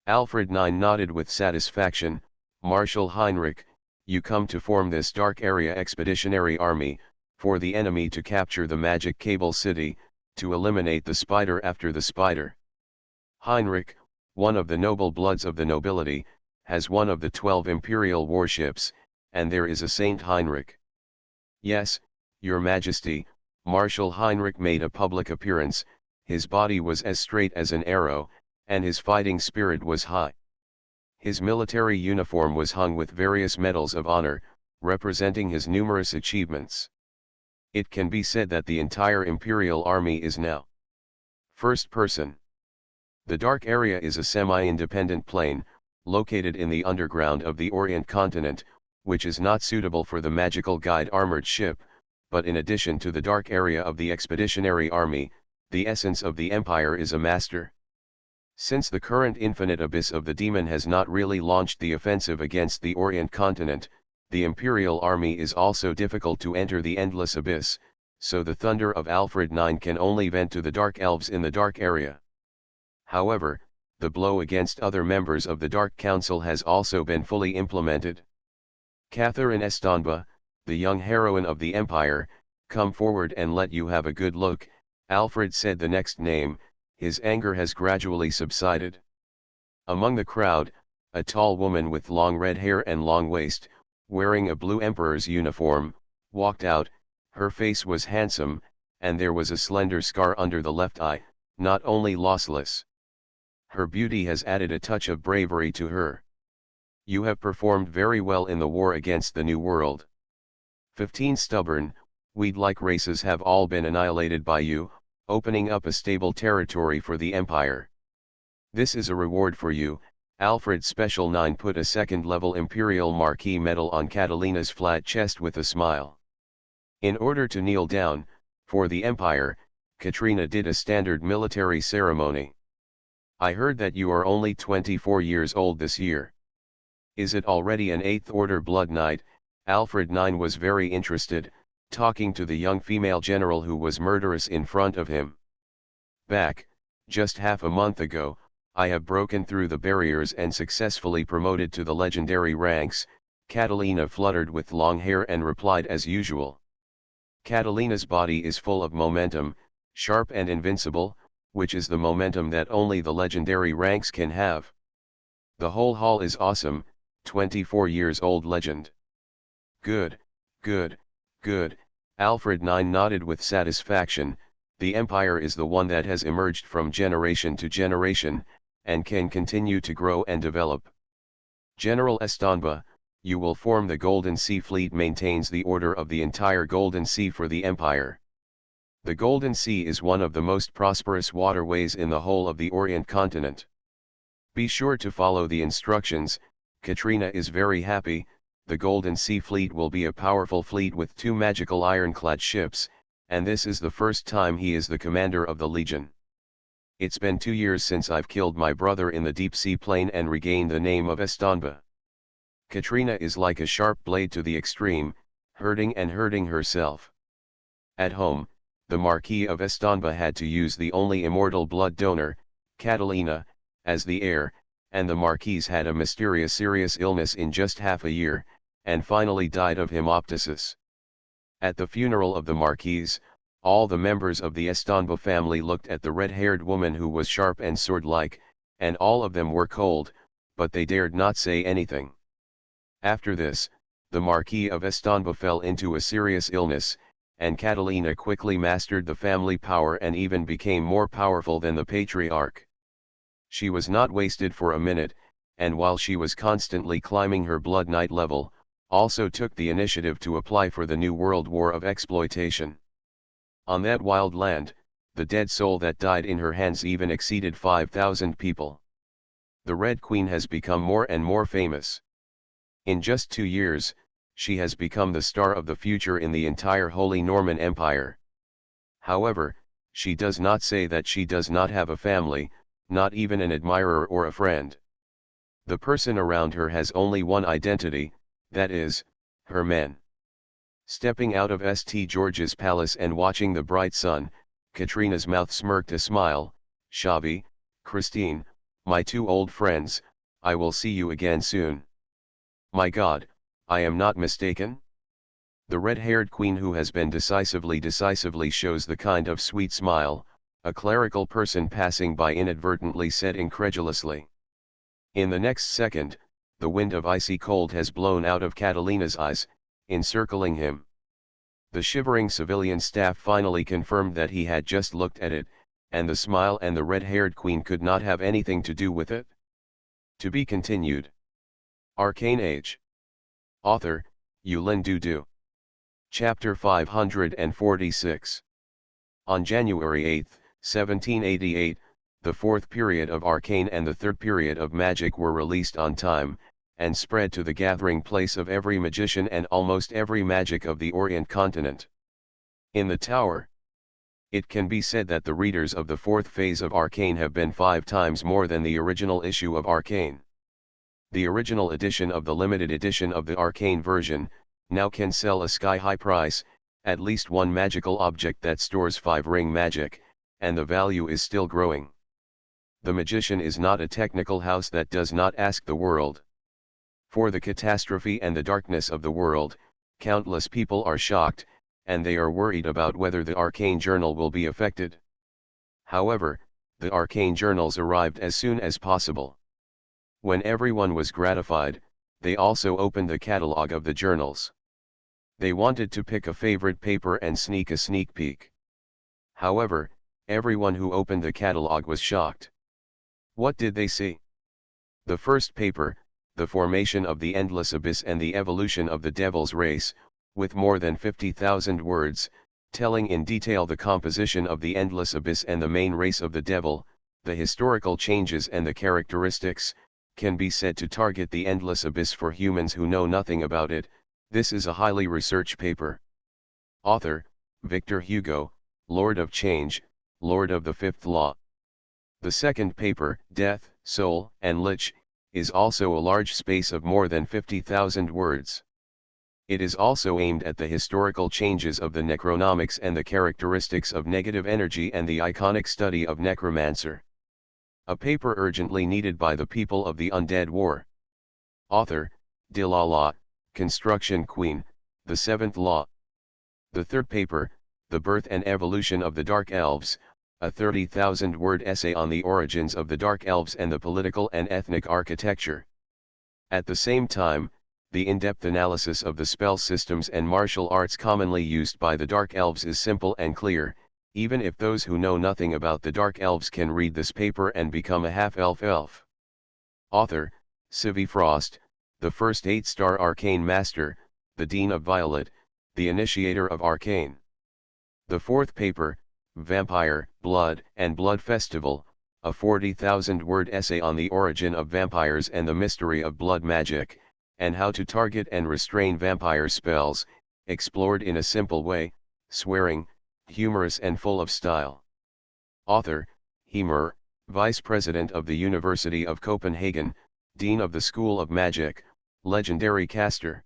Alfred IX nodded with satisfaction, Marshal Heinrich, you come to form this dark area expeditionary army, for the enemy to capture the magic cable city, to eliminate the spider after the spider. Heinrich, one of the noble bloods of the nobility, has one of the 12 imperial warships, and there is a Saint Heinrich. Yes, your majesty, Marshal Heinrich made a public appearance, his body was as straight as an arrow, and his fighting spirit was high. His military uniform was hung with various medals of honor, representing his numerous achievements. It can be said that the entire imperial army is now first person. The dark area is a semi-independent plane, located in the underground of the Orient continent, which is not suitable for the magical guide armored ship, but in addition to the dark area of the expeditionary army, the essence of the empire is a master. Since the current infinite abyss of the demon has not really launched the offensive against the Orient continent, the imperial army is also difficult to enter the endless abyss, so the thunder of Alfred IX can only vent to the dark elves in the dark area. However, the blow against other members of the Dark Council has also been fully implemented. Catherine Estanba, the young heroine of the Empire, come forward and let you have a good look. Alfred said the next name, his anger has gradually subsided. Among the crowd, a tall woman with long red hair and long waist, wearing a blue emperor's uniform, walked out. Her face was handsome, and there was a slender scar under the left eye, not only lossless. Her beauty has added a touch of bravery to her. You have performed very well in the war against the New World. 15 stubborn, weed-like races have all been annihilated by you, opening up a stable territory for the Empire. This is a reward for you. Alfred Special 9 put a second-level Imperial Marquis medal on Catalina's flat chest with a smile. In order to kneel down, for the Empire, Katrina did a standard military ceremony. I heard that you are only 24 years old this year. Is it already an 8th Order Blood Knight? Alfred IX was very interested, talking to the young female general who was murderous in front of him. Just half a month ago, I have broken through the barriers and successfully promoted to the legendary ranks. Catalina fluttered with long hair and replied as usual. Catalina's body is full of momentum, sharp and invincible, which is the momentum that only the legendary ranks can have. The whole hall is awesome. 24 years old legend. Good, good, good. Alfred IX nodded with satisfaction. The Empire is the one that has emerged from generation to generation, and can continue to grow and develop. General Estanba, you will form the Golden Sea Fleet, maintains the order of the entire Golden Sea for the Empire. The Golden Sea is one of the most prosperous waterways in the whole of the Orient continent. Be sure to follow the instructions. Katrina is very happy. The Golden Sea Fleet will be a powerful fleet with 2 magical ironclad ships, and this is the first time he is the commander of the Legion. It's been 2 years since I've killed my brother in the deep sea plane and regained the name of Estanba. Katrina is like a sharp blade to the extreme, hurting and hurting herself. At home, the Marquis of Estanba had to use the only immortal blood donor, Catalina, as the heir, and the Marquise had a mysterious serious illness in just half a year, and finally died of hemoptysis. At the funeral of the Marquise, all the members of the Estanba family looked at the red-haired woman who was sharp and sword-like, and all of them were cold, but they dared not say anything. After this, the Marquis of Estanba fell into a serious illness, and Catalina quickly mastered the family power and even became more powerful than the patriarch. She was not wasted for a minute, and while she was constantly climbing her Blood Knight level, also took the initiative to apply for the New World War of exploitation. On that wild land, the dead soul that died in her hands even exceeded 5,000 people. The Red Queen has become more and more famous. In just 2 years, she has become the star of the future in the entire Holy Norman Empire. However, she does not say that she does not have a family, not even an admirer or a friend. The person around her has only one identity, that is, her men. Stepping out of St. George's Palace and watching the bright sun, Katrina's mouth smirked a smile. Xavi, Christine, my 2 old friends, I will see you again soon. My God, I am not mistaken? The red-haired queen who has been decisively shows the kind of sweet smile. a clerical person passing by inadvertently said incredulously. In the next second, the wind of icy cold has blown out of Catalina's eyes, encircling him. The shivering civilian staff finally confirmed that he had just looked at it, and the smile and the red-haired queen could not have anything to do with it. To be continued. Arcane Age. Author, Yulin Dudu. Chapter 546. On January 8, 1788, the fourth period of Arcane and the third period of Magic were released on time, and spread to the gathering place of every magician and almost every magic of the Orient continent. In the Tower. It can be said that the readers of the fourth phase of Arcane have been 5 times more than the original issue of Arcane. The original edition of the limited edition of the Arcane version, now can sell a sky-high price, at least one magical object that stores 5 ring magic, and the value is still growing. The magician is not a technical house that does not ask the world. For the catastrophe and the darkness of the world, countless people are shocked, and they are worried about whether the Arcane Journal will be affected. However, the Arcane Journals arrived as soon as possible. When everyone was gratified, they also opened the catalog of the journals. They wanted to pick a favorite paper and sneak a sneak peek. However, everyone who opened the catalog was shocked. What did they see? The first paper, The Formation of the Endless Abyss and the Evolution of the Devil's Race, with more than 50,000 words, telling in detail the composition of the Endless Abyss and the main race of the Devil, the historical changes and the characteristics, can be said to target the Endless Abyss for humans who know nothing about it. This is a highly researched paper. Author, Victor Hugo, Lord of Change, Lord of the Fifth Law. The second paper, Death, Soul, and Lich, is also a large space of more than 50,000 words. It is also aimed at the historical changes of the necronomics and the characteristics of negative energy and the iconic study of necromancer. A paper urgently needed by the people of the Undead War. Author, Delilah, Construction Queen, The Seventh Law. The third paper, The Birth and Evolution of the Dark Elves, a 30,000-word essay on the origins of the Dark Elves and the political and ethnic architecture. At the same time, the in-depth analysis of the spell systems and martial arts commonly used by the Dark Elves is simple and clear, even if those who know nothing about the Dark Elves can read this paper and become a half-elf elf. Author, Civi Frost, the first 8-star Arcane Master, the Dean of Violet, the initiator of Arcane. The fourth paper, Vampire, Blood, and Blood Festival, a 40,000-word essay on the origin of vampires and the mystery of blood magic, and how to target and restrain vampire spells, explored in a simple way, swearing, humorous and full of style. Author, Heimer, Vice President of the University of Copenhagen, Dean of the School of Magic, legendary caster.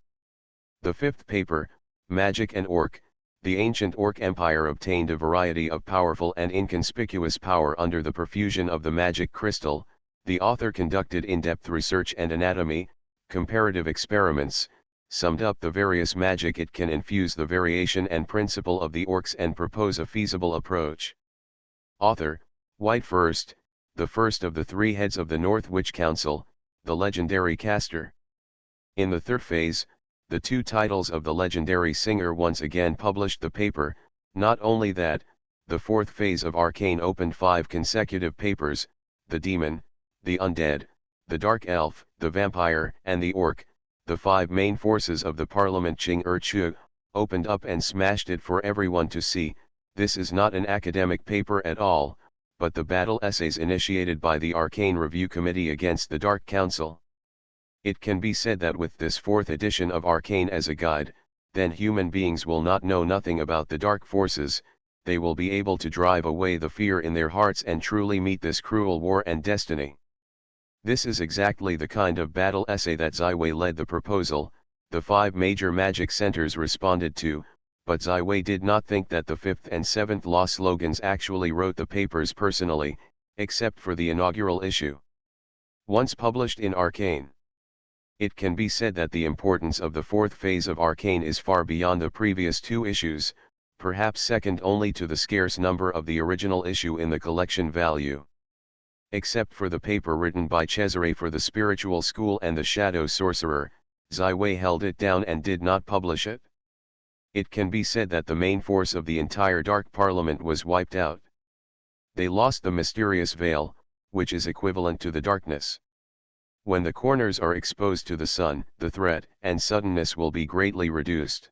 The fifth paper, Magic and Orc, the ancient Orc Empire obtained a variety of powerful and inconspicuous power under the perfusion of the magic crystal. The author conducted in-depth research and anatomy, comparative experiments, summed up the various magic it can infuse the variation and principle of the orcs and propose a feasible approach. Author, White First, the first of the 3 heads of the North Witch Council, the legendary caster. In the third phase, the 2 titles of the legendary singer once again published the paper. Not only that, the fourth phase of Arcane opened 5 consecutive papers, the Demon, the Undead, the Dark Elf, the Vampire, and the Orc, the 5 main forces of the Parliament Ching opened up and smashed it for everyone to see. This is not an academic paper at all, but the battle essays initiated by the Arcane Review Committee against the Dark Council. It can be said that with this 4th edition of Arcane as a guide, then human beings will not know nothing about the dark forces, they will be able to drive away the fear in their hearts and truly meet this cruel war and destiny. This is exactly the kind of battle essay that Ziwei led the proposal, the 5 major magic centers responded to, but Ziwei did not think that the 5th and 7th law slogans actually wrote the papers personally, except for the inaugural issue. Once published in Arcane. It can be said that the importance of the 4th phase of Arcane is far beyond the previous 2 issues, perhaps second only to the scarce number of the original issue in the collection value. Except for the paper written by Cesare for the Spiritual School and the Shadow Sorcerer, Ziwei held it down and did not publish it. It can be said that the main force of the entire Dark Parliament was wiped out. They lost the mysterious veil, which is equivalent to the darkness. When the corners are exposed to the sun, the threat and suddenness will be greatly reduced.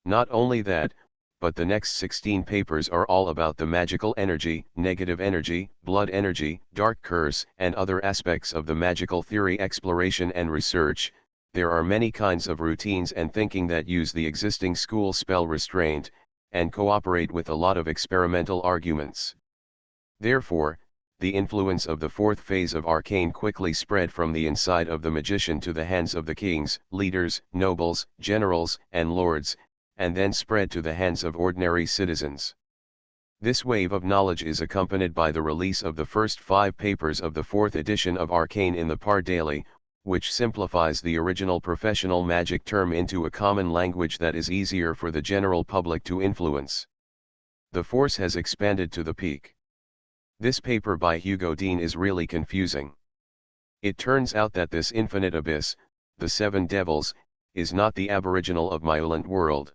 Not only that, but the next 16 papers are all about the magical energy, negative energy, blood energy, dark curse, and other aspects of the magical theory exploration and research. There are many kinds of routines and thinking that use the existing school spell restraint, and cooperate with a lot of experimental arguments. Therefore, the influence of the fourth phase of arcane quickly spread from the inside of the magician to the hands of the kings, leaders, nobles, generals, and lords, and then spread to the hands of ordinary citizens. This wave of knowledge is accompanied by the release of the first 5 papers of the 4th edition of Arcane in the Par Daily, which simplifies the original professional magic term into a common language that is easier for the general public to influence. The force has expanded to the peak. This paper by Hugo Dean is really confusing. It turns out that this infinite abyss, the 7 devils, is not the aboriginal of Myolant world.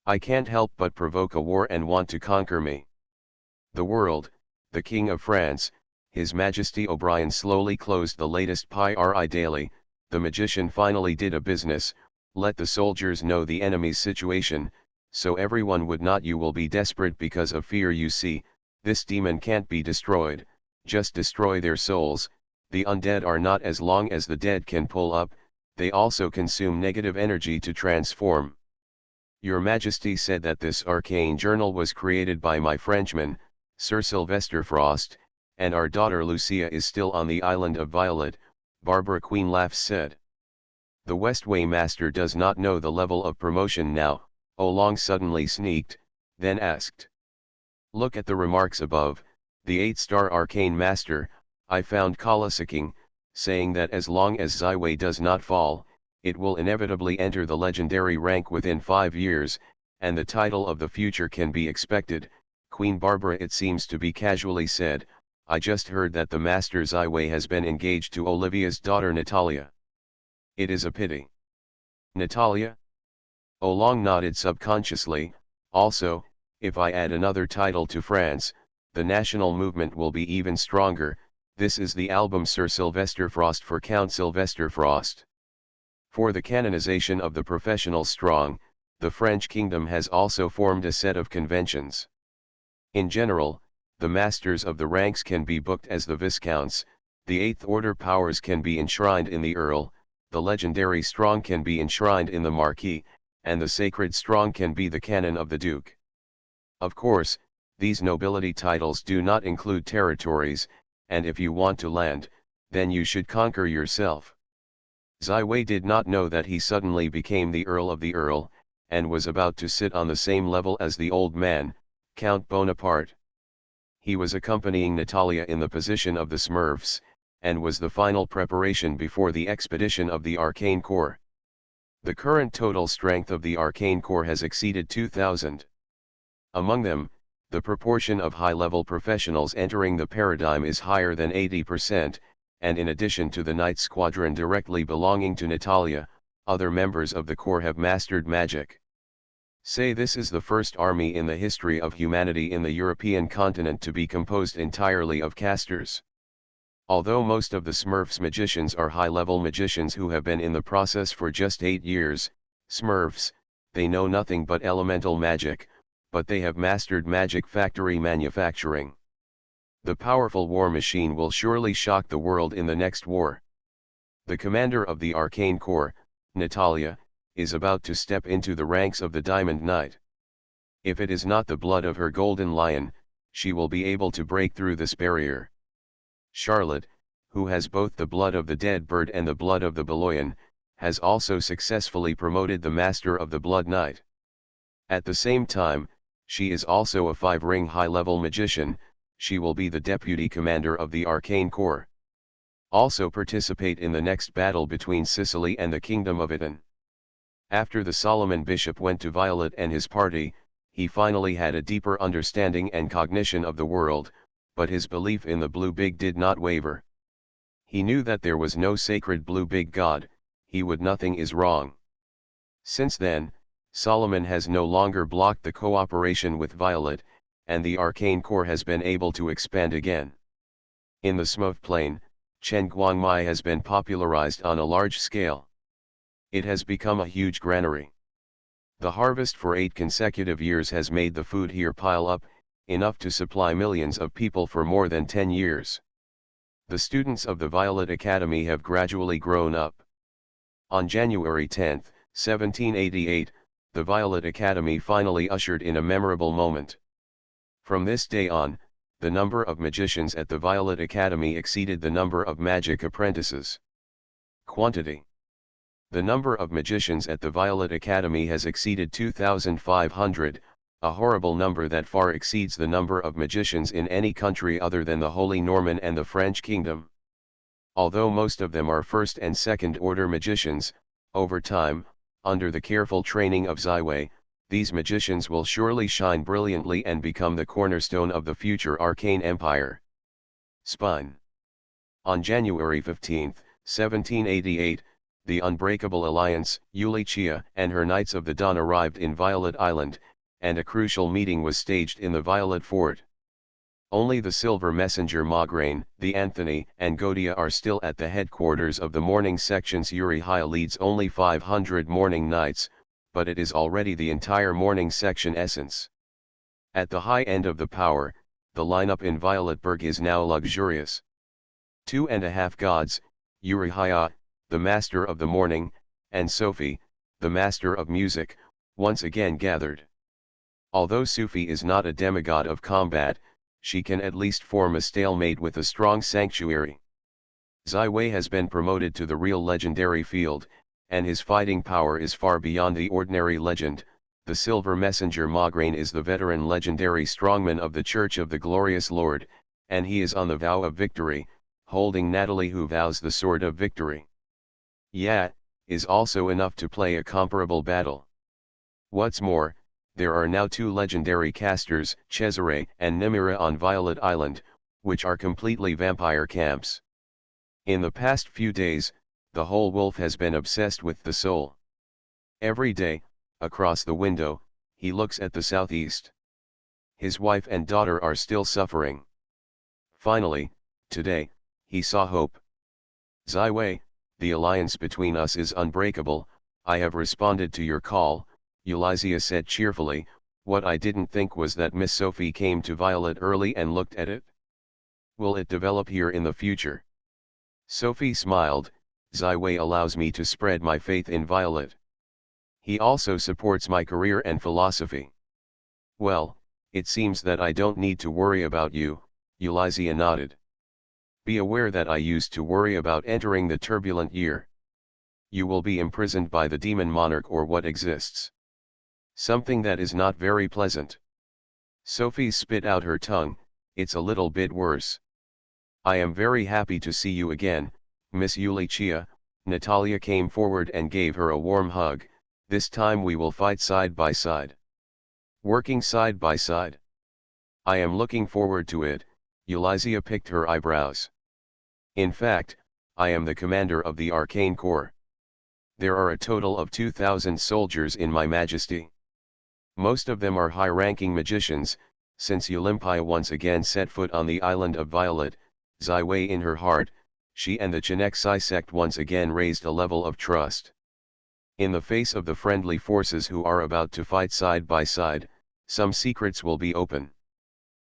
I can't help but provoke a war and want to conquer me. The world, the King of France, His Majesty O'Brien slowly closed the latest PRI Daily. The magician finally did a business, let the soldiers know the enemy's situation, so everyone would not. You will be desperate because of fear. You see, this demon can't be destroyed, just destroy their souls. The undead are not as long as the dead can pull up, they also consume negative energy to transform. Your Majesty said that this arcane journal was created by my Frenchman, Sir Sylvester Frost, and our daughter Lucia is still on the island of Violet. Barbara Queen laughs said. The Westway Master does not know the level of promotion now. Oolong suddenly sneaked, then asked. Look at the remarks above. The 8-star Arcane Master, I found Kalasicking, saying that as long as Ziwei does not fall, it will inevitably enter the legendary rank within 5 years, and the title of the future can be expected. Queen Barbara, it seems to be casually said, I just heard that the Master Ziwei has been engaged to Olivia's daughter Natalia. It is a pity. Natalia? Oolong nodded subconsciously. Also, if I add another title to France, the national movement will be even stronger. This is the album Sir Sylvester Frost for Count Sylvester Frost. For the canonization of the professional strong, the French kingdom has also formed a set of conventions. In general, the masters of the ranks can be booked as the viscounts, the 8th order powers can be enshrined in the earl, the legendary strong can be enshrined in the marquis, and the sacred strong can be the canon of the duke. Of course, these nobility titles do not include territories, and if you want to land, then you should conquer yourself. Ziwei did not know that he suddenly became the Earl of the Earl, and was about to sit on the same level as the old man, Count Bonaparte. He was accompanying Natalia in the position of the Smurfs, and was the final preparation before the expedition of the Arcane Corps. The current total strength of the Arcane Corps has exceeded 2,000. Among them, the proportion of high-level professionals entering the paradigm is higher than 80%, and in addition to the Knight Squadron directly belonging to Natalia, other members of the Corps have mastered magic. Say this is the first army in the history of humanity in the European continent to be composed entirely of casters. Although most of the Smurfs magicians are high-level magicians who have been in the process for just 8 years, Smurfs, they know nothing but elemental magic, but they have mastered magic factory manufacturing. The powerful war machine will surely shock the world in the next war. The commander of the Arcane Corps, Natalia, is about to step into the ranks of the Diamond Knight. If it is not the blood of her golden lion, she will be able to break through this barrier. Charlotte, who has both the blood of the dead bird and the blood of the Beloyan, has also successfully promoted the Master of the Blood Knight. At the same time, she is also a 5-ring high-level magician. She will be the deputy commander of the Arcane Corps. Also participate in the next battle between Sicily and the Kingdom of Iton. After the Solomon Bishop went to Violet and his party, he finally had a deeper understanding and cognition of the world, but his belief in the Blue Big did not waver. He knew that there was no sacred Blue Big God, he would nothing is wrong. Since then, Solomon has no longer blocked the cooperation with Violet, and the Arcane Core has been able to expand again. In the Smoth Plain, Chen Guangmai has been popularized on a large scale. It has become a huge granary. The harvest for 8 consecutive years has made the food here pile up, enough to supply millions of people for more than 10 years. The students of the Violet Academy have gradually grown up. On January 10, 1788, the Violet Academy finally ushered in a memorable moment. From this day on, the number of magicians at the Violet Academy exceeded the number of magic apprentices. Quantity. The number of magicians at the Violet Academy has exceeded 2,500, a horrible number that far exceeds the number of magicians in any country other than the Holy Norman and the French Kingdom. Although most of them are first and second order magicians, over time, under the careful training of Ziwei, these magicians will surely shine brilliantly and become the cornerstone of the future Arcane Empire. Spine. On January 15, 1788, the Unbreakable Alliance, Yulichia and her Knights of the Dawn arrived in Violet Island, and a crucial meeting was staged in the Violet Fort. Only the Silver Messenger Mograine, the Anthony and Godia are still at the headquarters of the morning sections. Urihiya leads only 500 morning knights, but it is already the entire morning section essence. At the high end of the power, the lineup in Violetburg is now luxurious. 2.5 gods, Urihiya, the master of the morning, and Sophie, the master of music, once again gathered. Although Sophie is not a demigod of combat, she can at least form a stalemate with a strong sanctuary. Ziwei has been promoted to the real legendary field, and his fighting power is far beyond the ordinary legend. The Silver Messenger Mograine is the veteran legendary strongman of the Church of the Glorious Lord, and he is on the vow of victory, holding Natalie who vows the sword of victory. Yeah, is also enough to play a comparable battle. What's more, there are now 2 legendary casters, Cesare and Nimira on Violet Island, which are completely vampire camps. In the past few days, the whole wolf has been obsessed with the soul. Every day, across the window, he looks at the southeast. His wife and daughter are still suffering. Finally, today, he saw hope. Ziwei, the alliance between us is unbreakable. I have responded to your call, Eulizia said cheerfully. What I didn't think was that Miss Sophie came to Violet early and looked at it. Will it develop here in the future? Sophie smiled. Ziwei allows me to spread my faith in Violet. He also supports my career and philosophy. Well, it seems that I don't need to worry about you, Eulizia nodded. Be aware that I used to worry about entering the turbulent year. You will be imprisoned by the demon monarch or what exists. Something that is not very pleasant. Sophie spit out her tongue. It's a little bit worse. I am very happy to see you again, Miss Yulichia. Natalia came forward and gave her a warm hug. This time we will fight side by side. Working side by side. I am looking forward to it. Eulizia picked her eyebrows. In fact, I am the commander of the Arcane Corps. There are a total of 2,000 soldiers in my majesty. Most of them are high-ranking magicians. Since Eulimpia once again set foot on the island of Violet, Ziwei in her heart, she and the Chenexi sect once again raised a level of trust. In the face of the friendly forces who are about to fight side by side, some secrets will be open.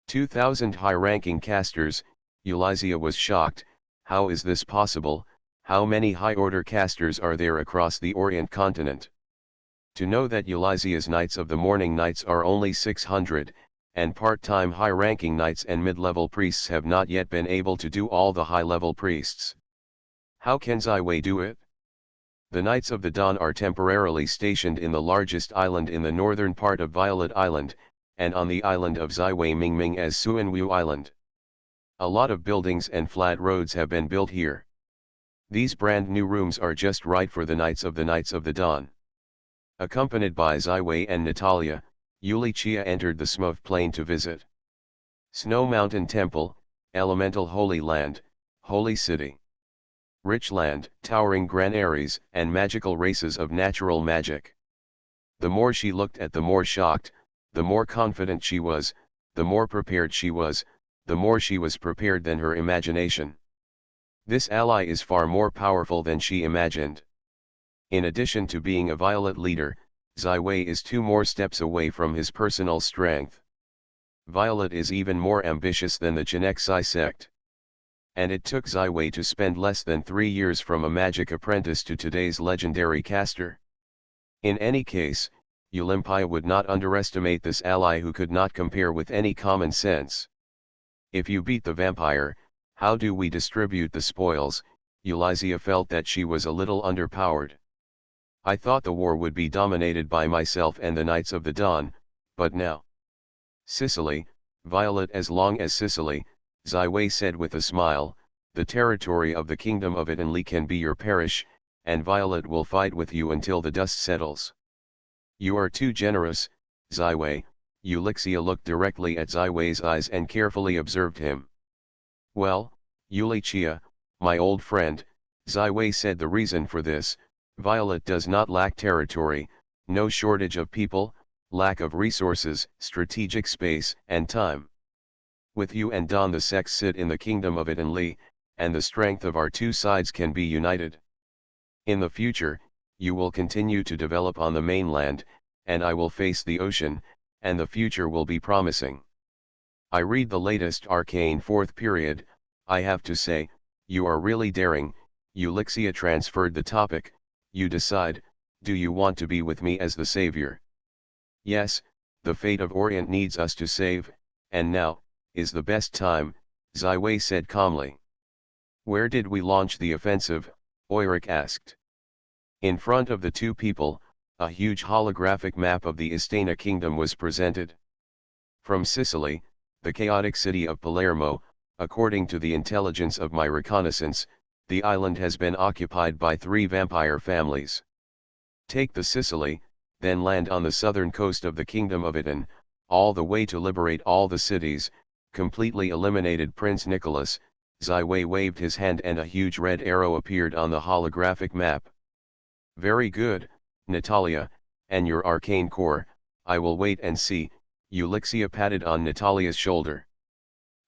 2,000 high-ranking casters, Eulizia was shocked. How is this possible? How many high-order casters are there across the Orient continent? To know that Eulizia's Knights of the Morning Knights are only 600, and part-time high-ranking knights and mid-level priests have not yet been able to do all the high-level priests. How can Ziwei do it? The Knights of the Dawn are temporarily stationed in the largest island in the northern part of Violet Island, and on the island of Ziwei Mingming as Suanwu Island. A lot of buildings and flat roads have been built here. These brand new rooms are just right for the Knights of the Dawn. Accompanied by Ziwei and Natalia, Yulichia entered the Smooth Plain to visit Snow Mountain Temple, Elemental Holy Land, Holy City. Rich land, towering granaries, and magical races of natural magic. The more she looked at the more shocked, the more confident she was, the more prepared she was, the more she was prepared than her imagination. This ally is far more powerful than she imagined. In addition to being a Violet leader, Ziwei is 2 more steps away from his personal strength. Violet is even more ambitious than the Chenexai sect. And it took Ziwei to spend less than 3 years from a magic apprentice to today's legendary caster. In any case, Olympia would not underestimate this ally who could not compare with any common sense. If you beat the vampire, how do we distribute the spoils? Eulizia felt that she was a little underpowered. I thought the war would be dominated by myself and the Knights of the Dawn, but now. Sicily, Violet, as long as Sicily, Ziwei said with a smile, the territory of the Kingdom of Italy can be your parish, and Violet will fight with you until the dust settles. You are too generous, Ziwei. Ulixia looked directly at Ziwei's eyes and carefully observed him. Well, Ulichia, my old friend, Ziwei said, the reason for this, Violet does not lack territory, no shortage of people, lack of resources, strategic space, and time. With you and Don, the sects sit in the Kingdom of Italy, and the strength of our 2 sides can be united. In the future, you will continue to develop on the mainland, and I will face the ocean, and the future will be promising. I read the latest Arcane 4th period, I have to say, you are really daring. Ulixia transferred the topic. You decide, do you want to be with me as the savior? Yes, the fate of Orient needs us to save, and now is the best time, Ziwei said calmly. Where did we launch the offensive? Oiric asked. In front of the 2 people, a huge holographic map of the Istana kingdom was presented. From Sicily, the chaotic city of Palermo, according to the intelligence of my reconnaissance, the island has been occupied by 3 vampire families. Take the Sicily, then land on the southern coast of the Kingdom of Iton, all the way to liberate all the cities, completely eliminated Prince Nicholas. Ziwei waved his hand and a huge red arrow appeared on the holographic map. Very good, Natalia, and your arcane core, I will wait and see. Ulixia patted on Natalia's shoulder.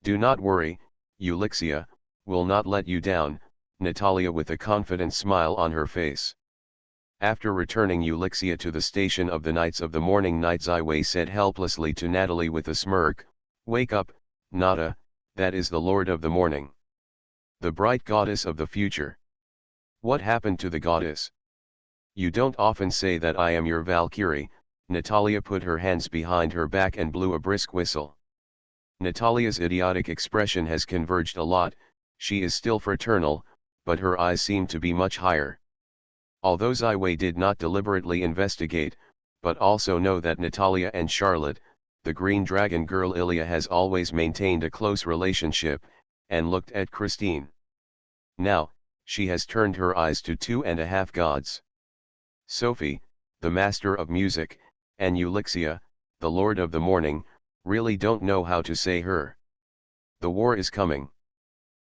Do not worry, Ulixia, will not let you down, Natalia with a confident smile on her face. After returning Ulixia to the station of the Knights of the Morning Night, Ziwei said helplessly to Natalie with a smirk, wake up, Nada, that is the Lord of the Morning. The bright goddess of the future. What happened to the goddess? You don't often say that I am your Valkyrie. Natalia put her hands behind her back and blew a brisk whistle. Natalia's idiotic expression has converged a lot. She is still fraternal, but her eyes seem to be much higher. Although Ziwei did not deliberately investigate, but also know that Natalia and Charlotte, the Green Dragon girl Ilya, has always maintained a close relationship, and looked at Christine. Now, she has turned her eyes to 2.5 gods. Sophie, the master of music, and Ulixia, the Lord of the Morning, really don't know how to say her. The war is coming.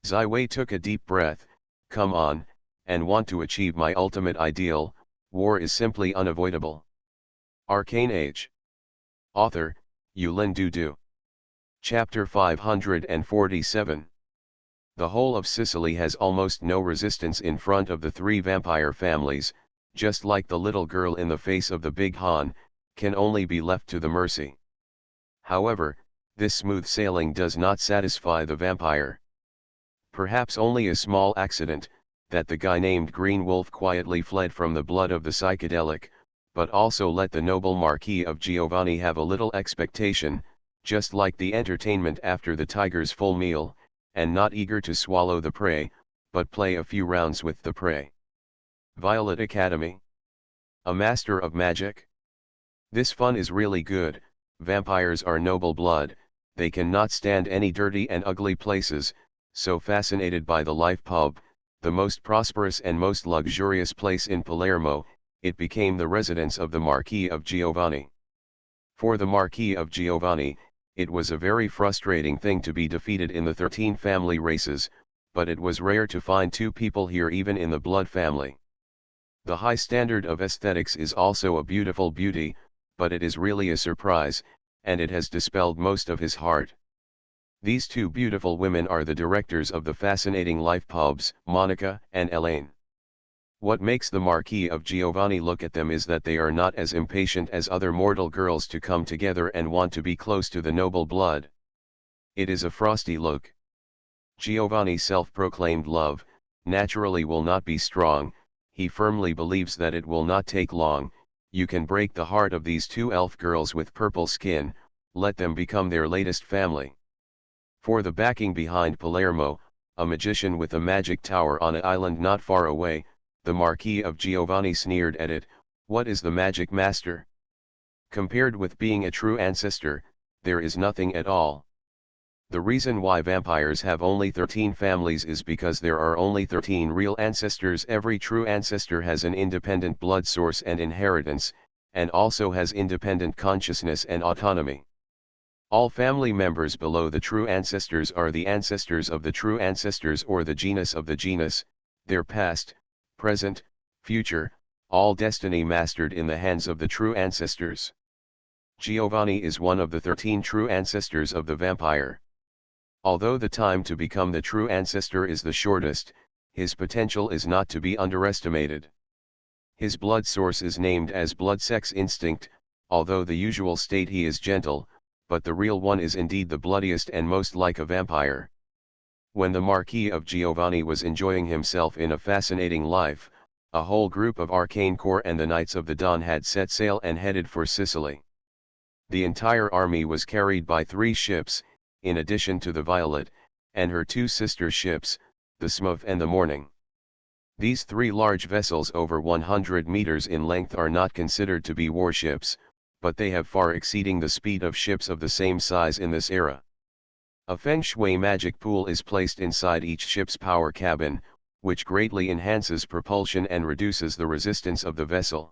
Ziwei took a deep breath. Come on, and want to achieve my ultimate ideal, war is simply unavoidable. Arcane Age. Author, Yulin Dudu. Chapter 547. The whole of Sicily has almost no resistance in front of the 3 vampire families, just like the little girl in the face of the big Han, can only be left to the mercy. However, this smooth sailing does not satisfy the vampire. Perhaps only a small accident, that the guy named Green Wolf quietly fled from the blood of the psychedelic, but also let the noble Marquis of Giovanni have a little expectation, just like the entertainment after the tiger's full meal, and not eager to swallow the prey, but play a few rounds with the prey. Violet Academy. A master of magic? This fun is really good. Vampires are noble blood, they cannot stand any dirty and ugly places, so fascinated by the Life Pub, the most prosperous and most luxurious place in Palermo, it became the residence of the Marquis of Giovanni. For the Marquis of Giovanni, it was a very frustrating thing to be defeated in the 13 family races, but it was rare to find two people here even in the blood family. The high standard of aesthetics is also a beautiful beauty, but it is really a surprise, and it has dispelled most of his heart. These two beautiful women are the directors of the fascinating life pubs, Monica and Elaine. What makes the Marquis of Giovanni look at them is that they are not as impatient as other mortal girls to come together and want to be close to the noble blood. It is a frosty look. Giovanni's self-proclaimed love, naturally will not be strong. He firmly believes that it will not take long. You can break the heart of these two elf girls with purple skin, let them become their latest family. For the backing behind Palermo, a magician with a magic tower on an island not far away, the Marquis of Giovanni sneered at it. What is the magic master? Compared with being a true ancestor, there is nothing at all. The reason why vampires have only 13 families is because there are only 13 real ancestors. Every true ancestor has an independent blood source and inheritance, and also has independent consciousness and autonomy. All family members below the true ancestors are the ancestors of the true ancestors or the genus of the genus, their past, present, future, all destiny mastered in the hands of the true ancestors. Giovanni is one of the 13 true ancestors of the vampire. Although the time to become the true ancestor is the shortest, his potential is not to be underestimated. His blood source is named as blood sex instinct, although the usual state he is gentle, but the real one is indeed the bloodiest and most like a vampire. When the Marquis of Giovanni was enjoying himself in a fascinating life, a whole group of Arcane Corps and the Knights of the Dawn had set sail and headed for Sicily. The entire army was carried by 3 ships, in addition to the Violet, and her 2 sister ships, the Smooth and the Morning. These 3 large vessels over 100 meters in length are not considered to be warships, but they have far exceeding the speed of ships of the same size in this era. A Feng Shui magic pool is placed inside each ship's power cabin, which greatly enhances propulsion and reduces the resistance of the vessel.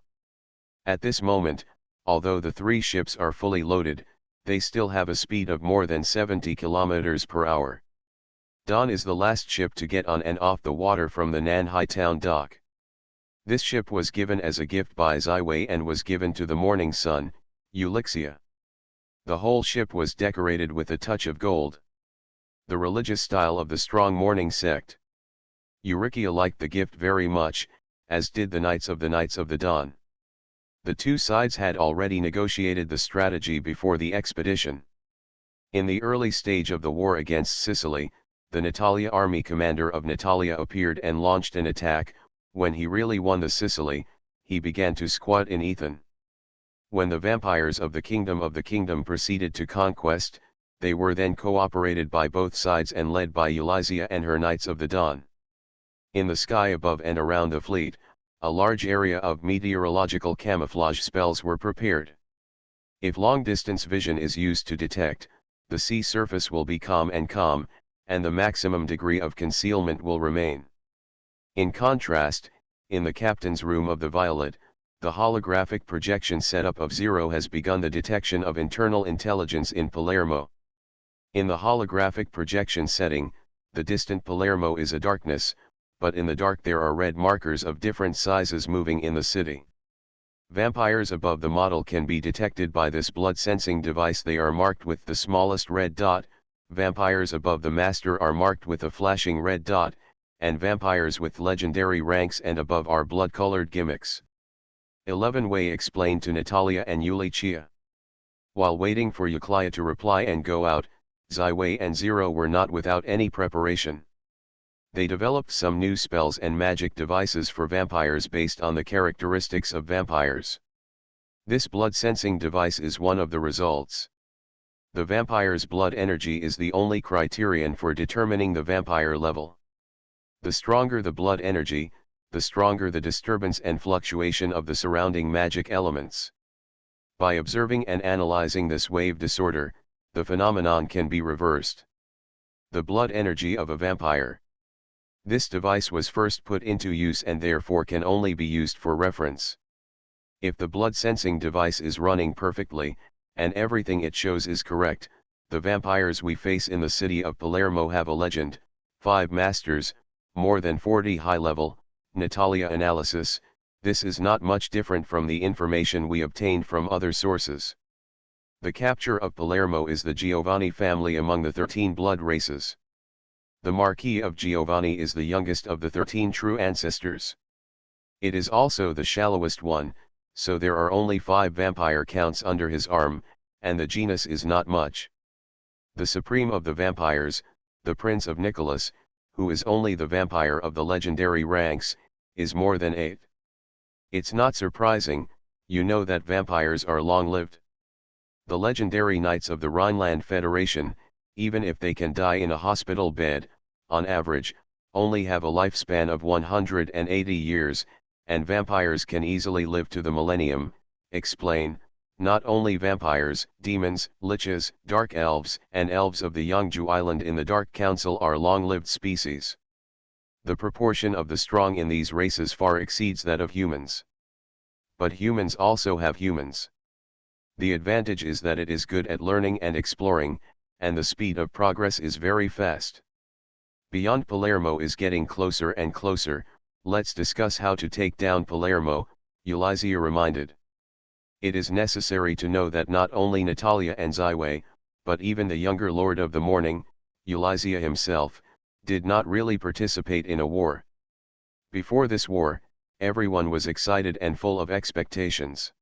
At this moment, although the 3 ships are fully loaded, they still have a speed of more than 70 km per hour. Dawn is the last ship to get on and off the water from the Nanhai town dock. This ship was given as a gift by Ziwei and was given to the morning sun, Ulixia. The whole ship was decorated with a touch of gold. The religious style of the strong morning sect. Eurykia liked the gift very much, as did the Knights of the Dawn. The 2 sides had already negotiated the strategy before the expedition. In the early stage of the war against Sicily, the Natalia army commander of Natalia appeared and launched an attack. When he really won the Sicily, he began to squat in Ethan. When the vampires of the kingdom proceeded to conquest, they were then cooperated by both sides and led by Ulyssia and her Knights of the Dawn. In the sky above and around the fleet, a large area of meteorological camouflage spells were prepared. If long-distance vision is used to detect, the sea surface will be calm, and the maximum degree of concealment will remain. In contrast, in the captain's room of the Violet, the holographic projection setup of Zero has begun the detection of internal intelligence in Palermo. In the holographic projection setting, the distant Palermo is a darkness, but in the dark there are red markers of different sizes moving in the city. Vampires above the model can be detected by this blood sensing device. They are marked with the smallest red dot. Vampires above the master are marked with a flashing red dot, and vampires with legendary ranks and above are blood-colored gimmicks. 11 Wei explained to Natalia and Ulyssia. While waiting for Euclia to reply and go out, Ziwei and Zero were not without any preparation. They developed some new spells and magic devices for vampires based on the characteristics of vampires. This blood-sensing device is one of the results. The vampire's blood energy is the only criterion for determining the vampire level. The stronger the blood energy, the stronger the disturbance and fluctuation of the surrounding magic elements. By observing and analyzing this wave disorder, the phenomenon can be reversed. The blood energy of a vampire. This device was first put into use and therefore can only be used for reference. If the blood sensing device is running perfectly, and everything it shows is correct. The vampires we face in the city of Palermo have a legend, 5 masters, more than 40 high-level, Natalia analysis. This is not much different from the information we obtained from other sources. The capture of Palermo is the Giovanni family among the 13 blood races. The Marquis of Giovanni is the youngest of the 13 true ancestors. It is also the shallowest one, so there are only 5 vampire counts under his arm, and the genus is not much. The supreme of the vampires, the Prince of Nicholas, who is only the vampire of the legendary ranks, is more than 8. It's not surprising, you know that vampires are long-lived. The legendary knights of the Rhineland Federation, even if they can die in a hospital bed, on average, only have a lifespan of 180 years, and vampires can easily live to the millennium. Explain, not only vampires, demons, liches, dark elves, and elves of the Yangju Island in the Dark Council are long-lived species. The proportion of the strong in these races far exceeds that of humans. But humans also have humans. The advantage is that it is good at learning and exploring, and the speed of progress is very fast. Beyond Palermo is getting closer and closer. Let's discuss how to take down Palermo, Eulizia reminded. It is necessary to know that not only Natalia and Ziwei, but even the younger Lord of the Morning, Eulizia himself, did not really participate in a war. Before this war, everyone was excited and full of expectations.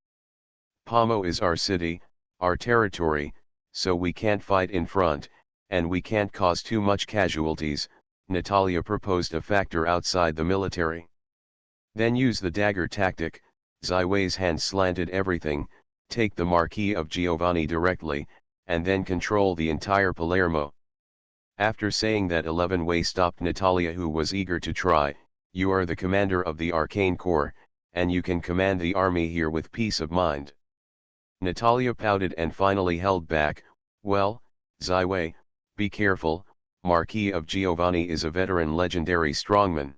Pamo is our city, our territory, so we can't fight in front, and we can't cause too much casualties. Natalia proposed a factor outside the military. Then use the dagger tactic. Ziwei's hand slanted everything, take the Marquis of Giovanni directly, and then control the entire Palermo. After saying that 11 Wei stopped Natalia, who was eager to try. You are the commander of the Arcane Corps, and you can command the army here with peace of mind. Natalia pouted and finally held back. Well, Ziwei, be careful, Marquis of Giovanni is a veteran legendary strongman.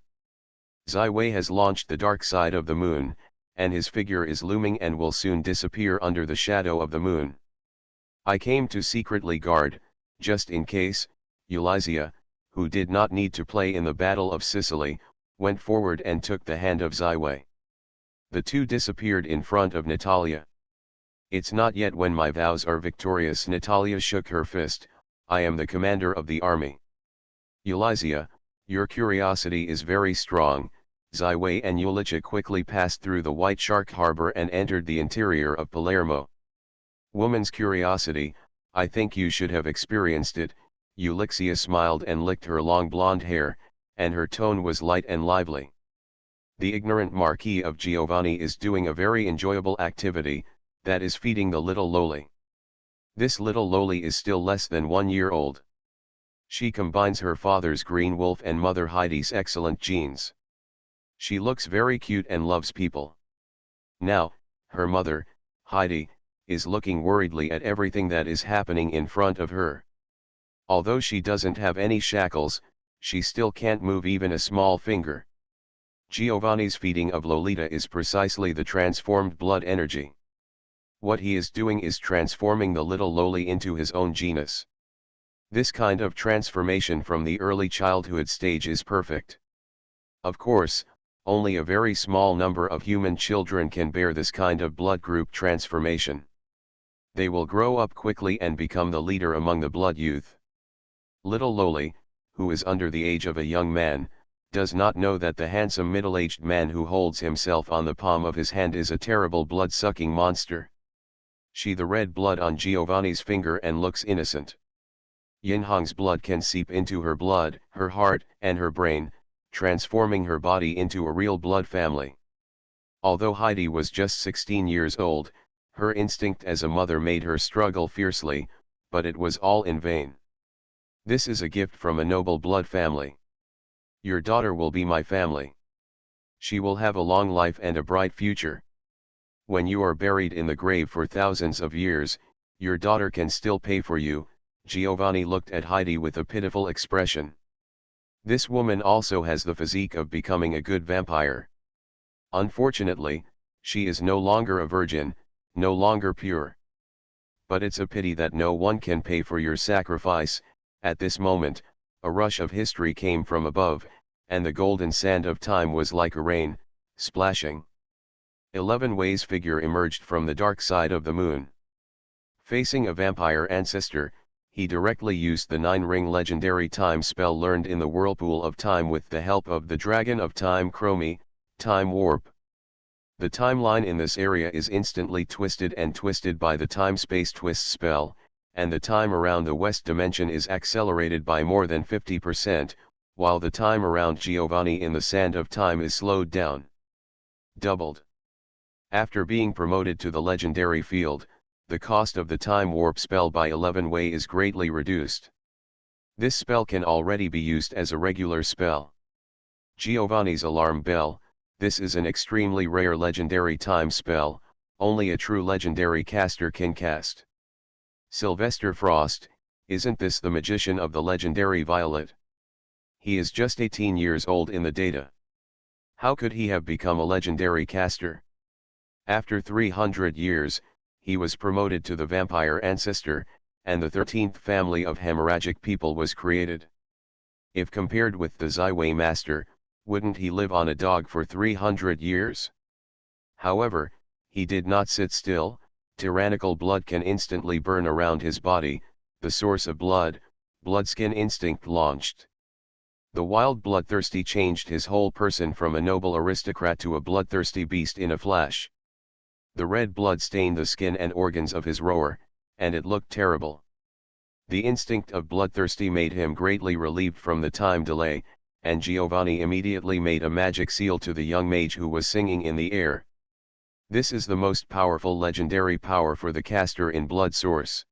Ziwei has launched the dark side of the moon, and his figure is looming and will soon disappear under the shadow of the moon. I came to secretly guard, just in case. Eulizia, who did not need to play in the Battle of Sicily, went forward and took the hand of Ziwei. The two disappeared in front of Natalia. It's not yet when my vows are victorious. Natalia shook her fist. I am the commander of the army. Eulizia, your curiosity is very strong. Ziwei and Ulicha quickly passed through the White Shark Harbor and entered the interior of Palermo. Woman's curiosity, I think you should have experienced it. Ulixia smiled and licked her long blonde hair, and her tone was light and lively. The ignorant Marquis of Giovanni is doing a very enjoyable activity, that is feeding the little loli. This little loli is still less than 1 year old. She combines her father's green wolf and mother Heidi's excellent genes. She looks very cute and loves people. Now, her mother, Heidi, is looking worriedly at everything that is happening in front of her. Although she doesn't have any shackles, she still can't move even a small finger. Giovanni's feeding of Lolita is precisely the transformed blood energy. What he is doing is transforming the little loli into his own genus. This kind of transformation from the early childhood stage is perfect. Of course, only a very small number of human children can bear this kind of blood group transformation. They will grow up quickly and become the leader among the blood youth. Little Loli, who is under the age of a young man, does not know that the handsome middle-aged man who holds himself on the palm of his hand is a terrible blood-sucking monster. She the red blood on Giovanni's finger and looks innocent. Yinhong's blood can seep into her blood, her heart, and her brain, transforming her body into a real blood family. Although Heidi was just 16 years old, her instinct as a mother made her struggle fiercely, but it was all in vain. This is a gift from a noble blood family. Your daughter will be my family. She will have a long life and a bright future. When you are buried in the grave for thousands of years, your daughter can still pay for you. Giovanni looked at Heidi with a pitiful expression. This woman also has the physique of becoming a good vampire. Unfortunately, she is no longer a virgin, no longer pure. But it's a pity that no one can pay for your sacrifice. At this moment, a rush of history came from above, and the golden sand of time was like a rain, splashing. 11 Wei's figure emerged from the dark side of the moon. Facing a vampire ancestor, he directly used the 9-ring legendary time spell learned in the whirlpool of time with the help of the Dragon of Time Chromie, Time Warp. The timeline in this area is instantly twisted by the time-space twist spell, and the time around the west dimension is accelerated by more than 50%, while the time around Giovanni in the sand of time is slowed down. Doubled. After being promoted to the legendary field, the cost of the time warp spell by 11 Wei is greatly reduced. This spell can already be used as a regular spell. Giovanni's Alarm Bell. This is an extremely rare legendary time spell, only a true legendary caster can cast. Sylvester Frost, isn't this the magician of the legendary Violet? He is just 18 years old in the data. How could he have become a legendary caster? After 300 years, he was promoted to the vampire ancestor, and the 13th family of hemorrhagic people was created. If compared with the Zyway master, wouldn't he live on a dog for 300 years? However, he did not sit still. Tyrannical blood can instantly burn around his body, the source of bloodskin instinct launched. The wild bloodthirsty changed his whole person from a noble aristocrat to a bloodthirsty beast in a flash. The red blood stained the skin and organs of his roar, and it looked terrible. The instinct of bloodthirsty made him greatly relieved from the time delay, and Giovanni immediately made a magic seal to the young mage who was singing in the air. This is the most powerful legendary power for the caster in Blood Source.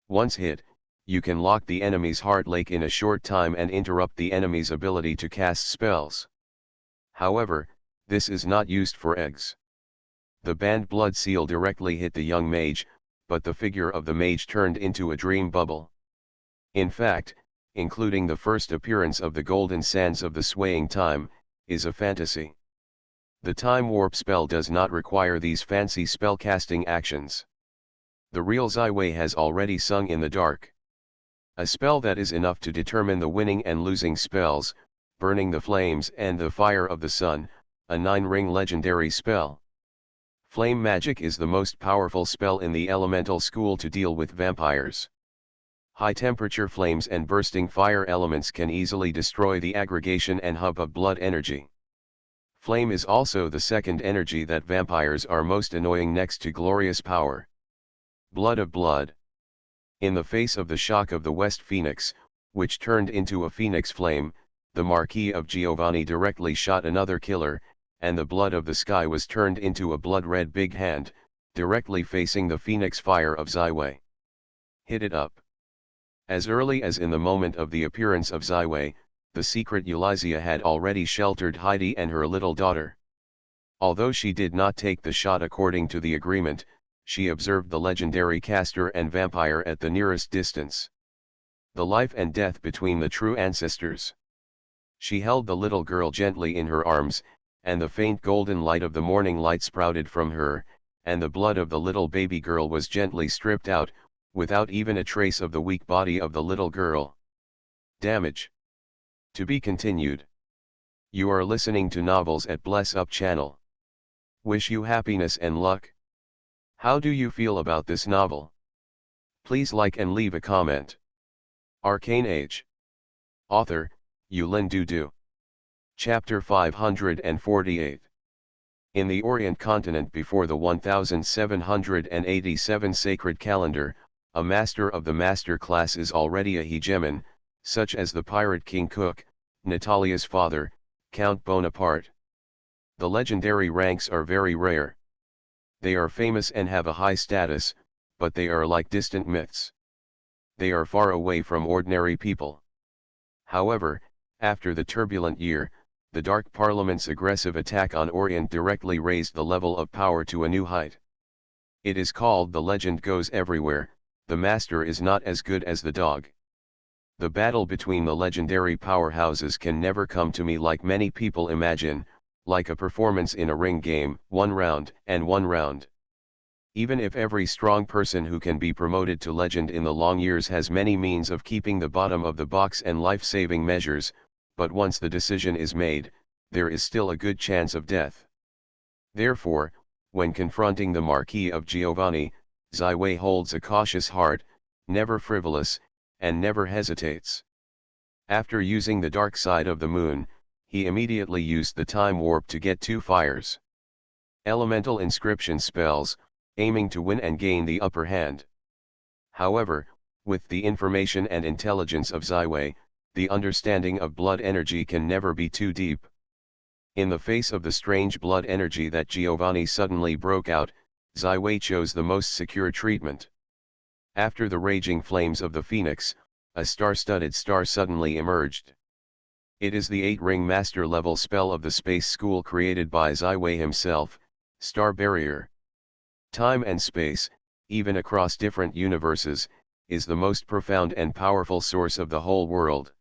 Once hit, you can lock the enemy's heart lake in a short time and interrupt the enemy's ability to cast spells. However, this is not used for eggs. The banned blood seal directly hit the young mage, but the figure of the mage turned into a dream bubble. In fact, including the first appearance of the golden sands of the swaying time, is a fantasy. The time warp spell does not require these fancy spellcasting actions. The real Zyway has already sung in the dark. A spell that is enough to determine the winning and losing spells, burning the flames and the fire of the sun, a 9-ring legendary spell. Flame magic is the most powerful spell in the elemental school to deal with vampires. High-temperature flames and bursting fire elements can easily destroy the aggregation and hub of blood energy. Flame is also the second energy that vampires are most annoying next to glorious power. Blood of blood. In the face of the shock of the West Phoenix, which turned into a phoenix flame, the Marquis of Giovanni directly shot another killer, and the blood of the sky was turned into a blood-red big hand, directly facing the phoenix fire of Zyway. Hit it up. As early as in the moment of the appearance of Zyway, the secret Elysia had already sheltered Heidi and her little daughter. Although she did not take the shot according to the agreement, she observed the legendary caster and vampire at the nearest distance. The life and death between the true ancestors. She held the little girl gently in her arms, and the faint golden light of the morning light sprouted from her, and the blood of the little baby girl was gently stripped out, without even a trace of the weak body of the little girl. Damage. To be continued. You are listening to Novels at Bless Up channel. Wish you happiness and luck. How do you feel about this novel? Please like and leave a comment. Arcane Age. Author, Yulin Dudu. Chapter 548. In the Orient continent before the 1787 sacred calendar, a master of the master class is already a hegemon, such as the pirate King Cook, Natalia's father, Count Bonaparte. The legendary ranks are very rare. They are famous and have a high status, but they are like distant myths. They are far away from ordinary people. However, after the turbulent year, the Dark Parliament's aggressive attack on Orient directly raised the level of power to a new height. It is called The Legend Goes Everywhere, the master is not as good as the dog. The battle between the legendary powerhouses can never come to me like many people imagine, like a performance in a ring game, one round and one round. Even if every strong person who can be promoted to legend in the long years has many means of keeping the bottom of the box and life-saving measures, but once the decision is made, there is still a good chance of death. Therefore, when confronting the Marquis of Giovanni, Ziwei holds a cautious heart, never frivolous, and never hesitates. After using the dark side of the moon, he immediately used the time warp to get 2 fires. Elemental inscription spells, aiming to win and gain the upper hand. However, with the information and intelligence of Ziwei, the understanding of blood energy can never be too deep. In the face of the strange blood energy that Giovanni suddenly broke out, Ziwei chose the most secure treatment. After the raging flames of the phoenix, a star-studded star suddenly emerged. It is the 8-ring master level spell of the space school created by Ziwei himself, Star Barrier. Time and space, even across different universes, is the most profound and powerful source of the whole world.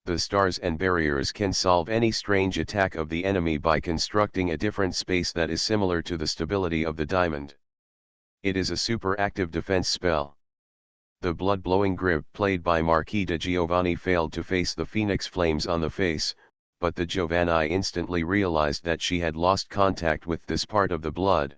The stars and barriers can solve any strange attack of the enemy by constructing a different space that is similar to the stability of the diamond. It is a super active defense spell. The blood-blowing grip played by Marquis de Giovanni failed to face the phoenix flames on the face, but the Giovanni instantly realized that she had lost contact with this part of the blood.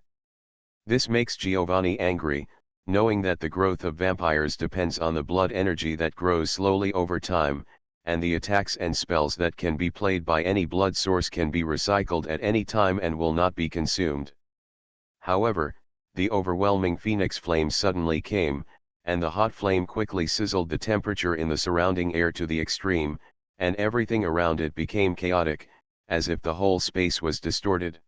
This makes Giovanni angry, knowing that the growth of vampires depends on the blood energy that grows slowly over time, and the attacks and spells that can be played by any blood source can be recycled at any time and will not be consumed. However, the overwhelming phoenix flame suddenly came, and the hot flame quickly sizzled the temperature in the surrounding air to the extreme, and everything around it became chaotic, as if the whole space was distorted.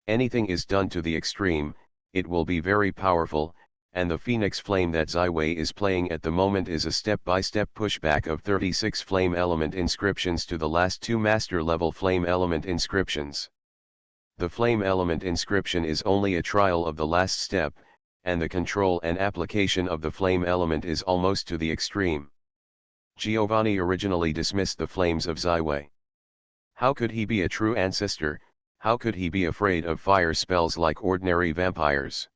Anything is done to the extreme, it will be very powerful, and the phoenix flame that Ziwei is playing at the moment is a step-by-step pushback of 36 flame element inscriptions to the last 2 master-level flame element inscriptions. The flame element inscription is only a trial of the last step, and the control and application of the flame element is almost to the extreme. Giovanni originally dismissed the flames of Ziwei. How could he be a true ancestor? How could he be afraid of fire spells like ordinary vampires?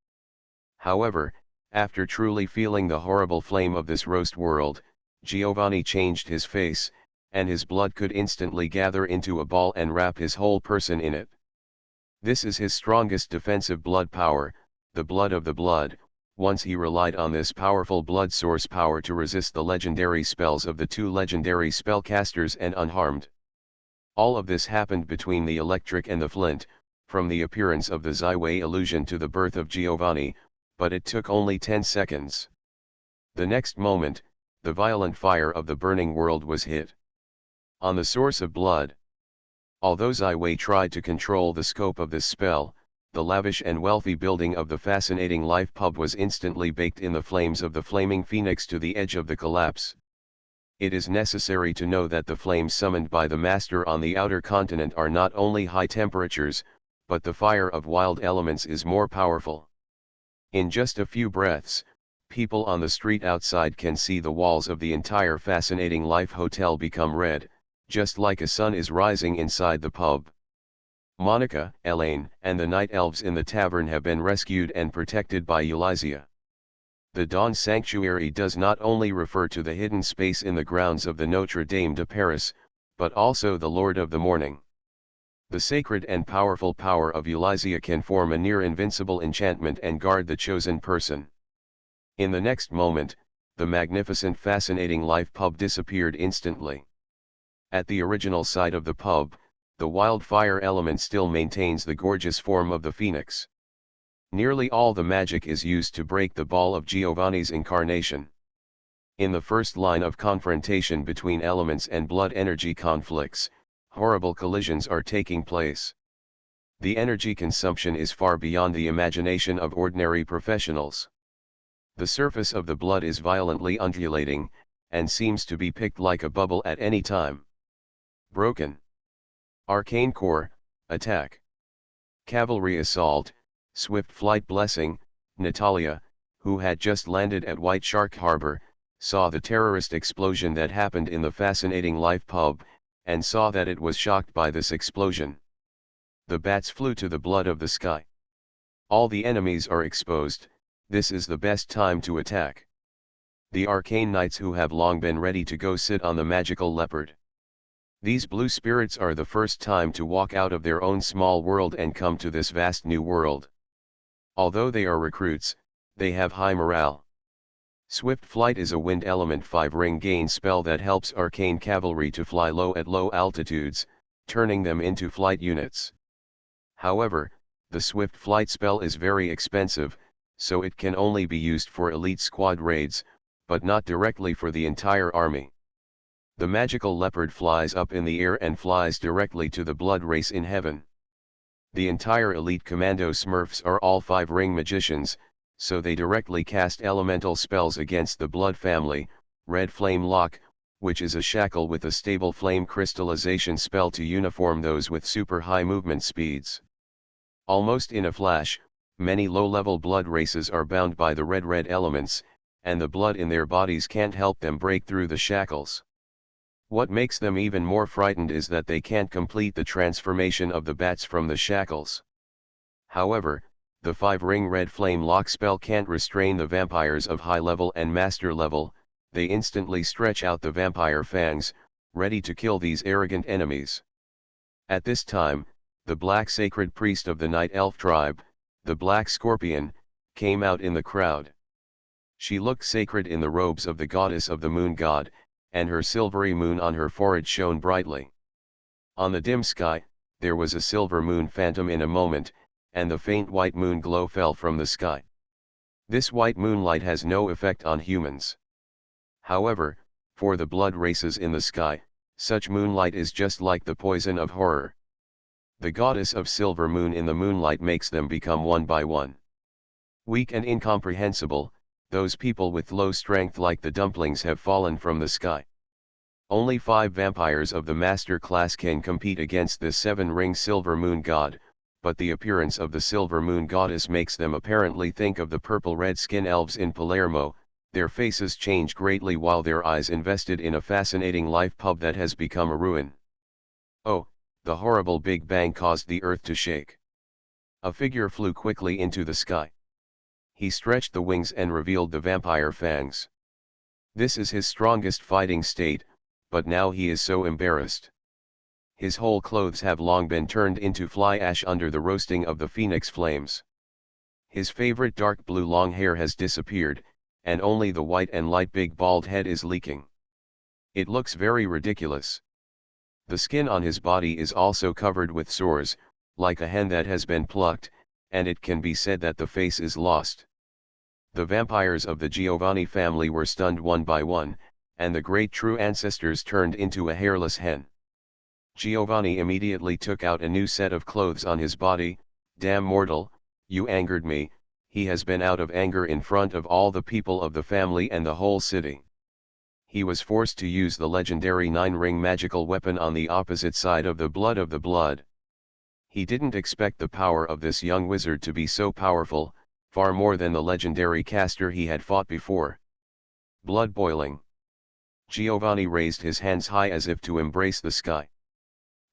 However, after truly feeling the horrible flame of this roast world, Giovanni changed his face, and his blood could instantly gather into a ball and wrap his whole person in it. This is his strongest defensive blood power, the blood of the blood. Once he relied on this powerful blood source power to resist the legendary spells of the 2 legendary spellcasters and unharmed. All of this happened between the electric and the flint, from the appearance of the Ziwei illusion to the birth of Giovanni, but it took only 10 seconds. The next moment, the violent fire of the burning world was hit on the source of blood. Although Ziwei tried to control the scope of this spell, the lavish and wealthy building of the fascinating life pub was instantly baked in the flames of the flaming phoenix to the edge of the collapse. It is necessary to know that the flames summoned by the master on the outer continent are not only high temperatures, but the fire of wild elements is more powerful. In just a few breaths, people on the street outside can see the walls of the entire fascinating life hotel become red, just like a sun is rising inside the pub. Monica, Elaine, and the night elves in the tavern have been rescued and protected by Eulizia. The Dawn Sanctuary does not only refer to the hidden space in the grounds of the Notre Dame de Paris, but also the Lord of the Morning. The sacred and powerful power of Eulizia can form a near-invincible enchantment and guard the chosen person. In the next moment, the magnificent fascinating life pub disappeared instantly. At the original site of the pub, the wildfire element still maintains the gorgeous form of the phoenix. Nearly all the magic is used to break the ball of Giovanni's incarnation. In the first line of confrontation between elements and blood energy conflicts, horrible collisions are taking place. The energy consumption is far beyond the imagination of ordinary professionals. The surface of the blood is violently undulating, and seems to be picked like a bubble at any time. Broken. Arcane Core, Attack. Cavalry Assault, Swift Flight Blessing. Natalia, who had just landed at White Shark Harbor, saw the terrorist explosion that happened in the fascinating life pub, and saw that it was shocked by this explosion. The bats flew to the blood of the sky. All the enemies are exposed, this is the best time to attack. The arcane knights who have long been ready to go sit on the magical leopard. These blue spirits are the first time to walk out of their own small world and come to this vast new world. Although they are recruits, they have high morale. Swift Flight is a wind element 5-ring gain spell that helps arcane cavalry to fly low at low altitudes, turning them into flight units. However, the Swift Flight spell is very expensive, so it can only be used for elite squad raids, but not directly for the entire army. The magical leopard flies up in the air and flies directly to the blood race in heaven. The entire elite commando smurfs are all 5-ring magicians, so they directly cast elemental spells against the blood family. Red Flame Lock, which is a shackle with a stable flame crystallization spell to uniform those with super high movement speeds. Almost in a flash, many low-level blood races are bound by the red elements, and the blood in their bodies can't help them break through the shackles. What makes them even more frightened is that they can't complete the transformation of the bats from the shackles. However, the 5-ring Red Flame Lock spell can't restrain the vampires of high level and master level, they instantly stretch out the vampire fangs, ready to kill these arrogant enemies. At this time, the black sacred priest of the night elf tribe, the Black Scorpion, came out in the crowd. She looked sacred in the robes of the goddess of the moon god, and her silvery moon on her forehead shone brightly. On the dim sky, there was a silver moon phantom in a moment, and the faint white moon glow fell from the sky. This white moonlight has no effect on humans. However, for the blood races in the sky, such moonlight is just like the poison of horror. The goddess of silver moon in the moonlight makes them become one by one. Weak and incomprehensible, those people with low strength like the dumplings have fallen from the sky. Only 5 vampires of the master class can compete against this 7-ring silver moon god, but the appearance of the silver moon goddess makes them apparently think of the purple-red skin elves in Palermo. Their faces change greatly while their eyes invested in a fascinating life pub that has become a ruin. Oh, the horrible Big Bang caused the earth to shake. A figure flew quickly into the sky. He stretched the wings and revealed the vampire fangs. This is his strongest fighting state, but now he is so embarrassed. His whole clothes have long been turned into fly ash under the roasting of the phoenix flames. His favorite dark blue long hair has disappeared, and only the white and light big bald head is leaking. It looks very ridiculous. The skin on his body is also covered with sores, like a hen that has been plucked, and it can be said that the face is lost. The vampires of the Giovanni family were stunned one by one, and the great true ancestors turned into a hairless hen. Giovanni immediately took out a new set of clothes on his body. Damn mortal, you angered me. He has been out of anger in front of all the people of the family and the whole city. He was forced to use the legendary 9-ring magical weapon on the opposite side of the blood of the blood. He didn't expect the power of this young wizard to be so powerful, far more than the legendary caster he had fought before. Blood boiling. Giovanni raised his hands high as if to embrace the sky.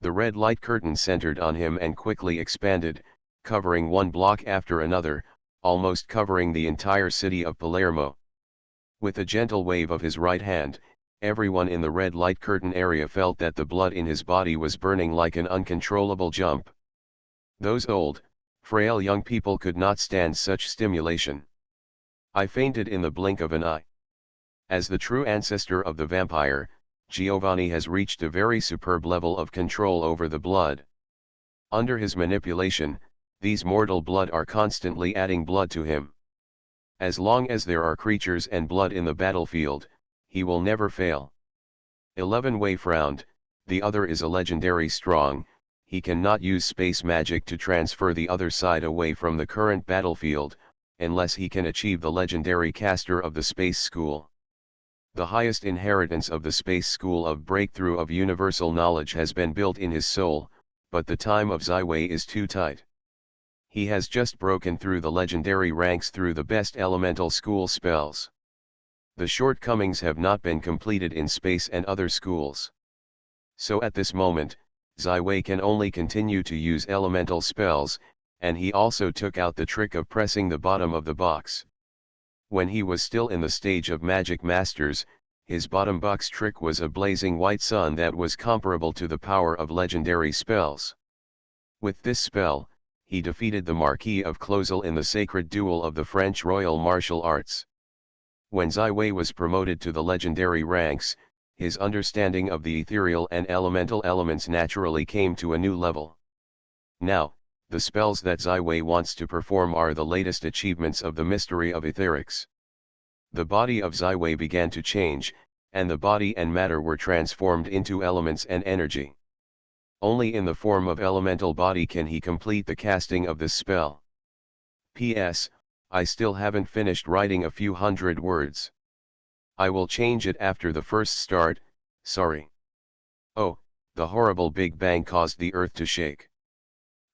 The red light curtain centered on him and quickly expanded, covering one block after another, almost covering the entire city of Palermo. With a gentle wave of his right hand, everyone in the red light curtain area felt that the blood in his body was burning like an uncontrollable jump. Those old, frail young people could not stand such stimulation. I fainted in the blink of an eye. As the true ancestor of the vampire, Giovanni has reached a very superb level of control over the blood. Under his manipulation, these mortal blood are constantly adding blood to him. As long as there are creatures and blood in the battlefield, he will never fail. 11-way frowned, the other is a legendary strong, he cannot use space magic to transfer the other side away from the current battlefield, unless he can achieve the legendary caster of the space school. The highest inheritance of the space school of breakthrough of universal knowledge has been built in his soul, but the time of Zyway is too tight. He has just broken through the legendary ranks through the best elemental school spells. The shortcomings have not been completed in space and other schools. So at this moment, Zyway can only continue to use elemental spells, and he also took out the trick of pressing the bottom of the box. When he was still in the stage of Magic Masters, his bottom box trick was a blazing white sun that was comparable to the power of legendary spells. With this spell, he defeated the Marquis of Clozel in the sacred duel of the French Royal Martial Arts. When Zai Wei was promoted to the legendary ranks, his understanding of the ethereal and elemental elements naturally came to a new level. Now, the spells that Zai Wei wants to perform are the latest achievements of the mystery of etherics. The body of Zai Wei began to change, and the body and matter were transformed into elements and energy. Only in the form of elemental body can he complete the casting of this spell. P.S. I still haven't finished writing a few hundred words. I will change it after the first start, sorry. Oh, the horrible Big Bang caused the earth to shake.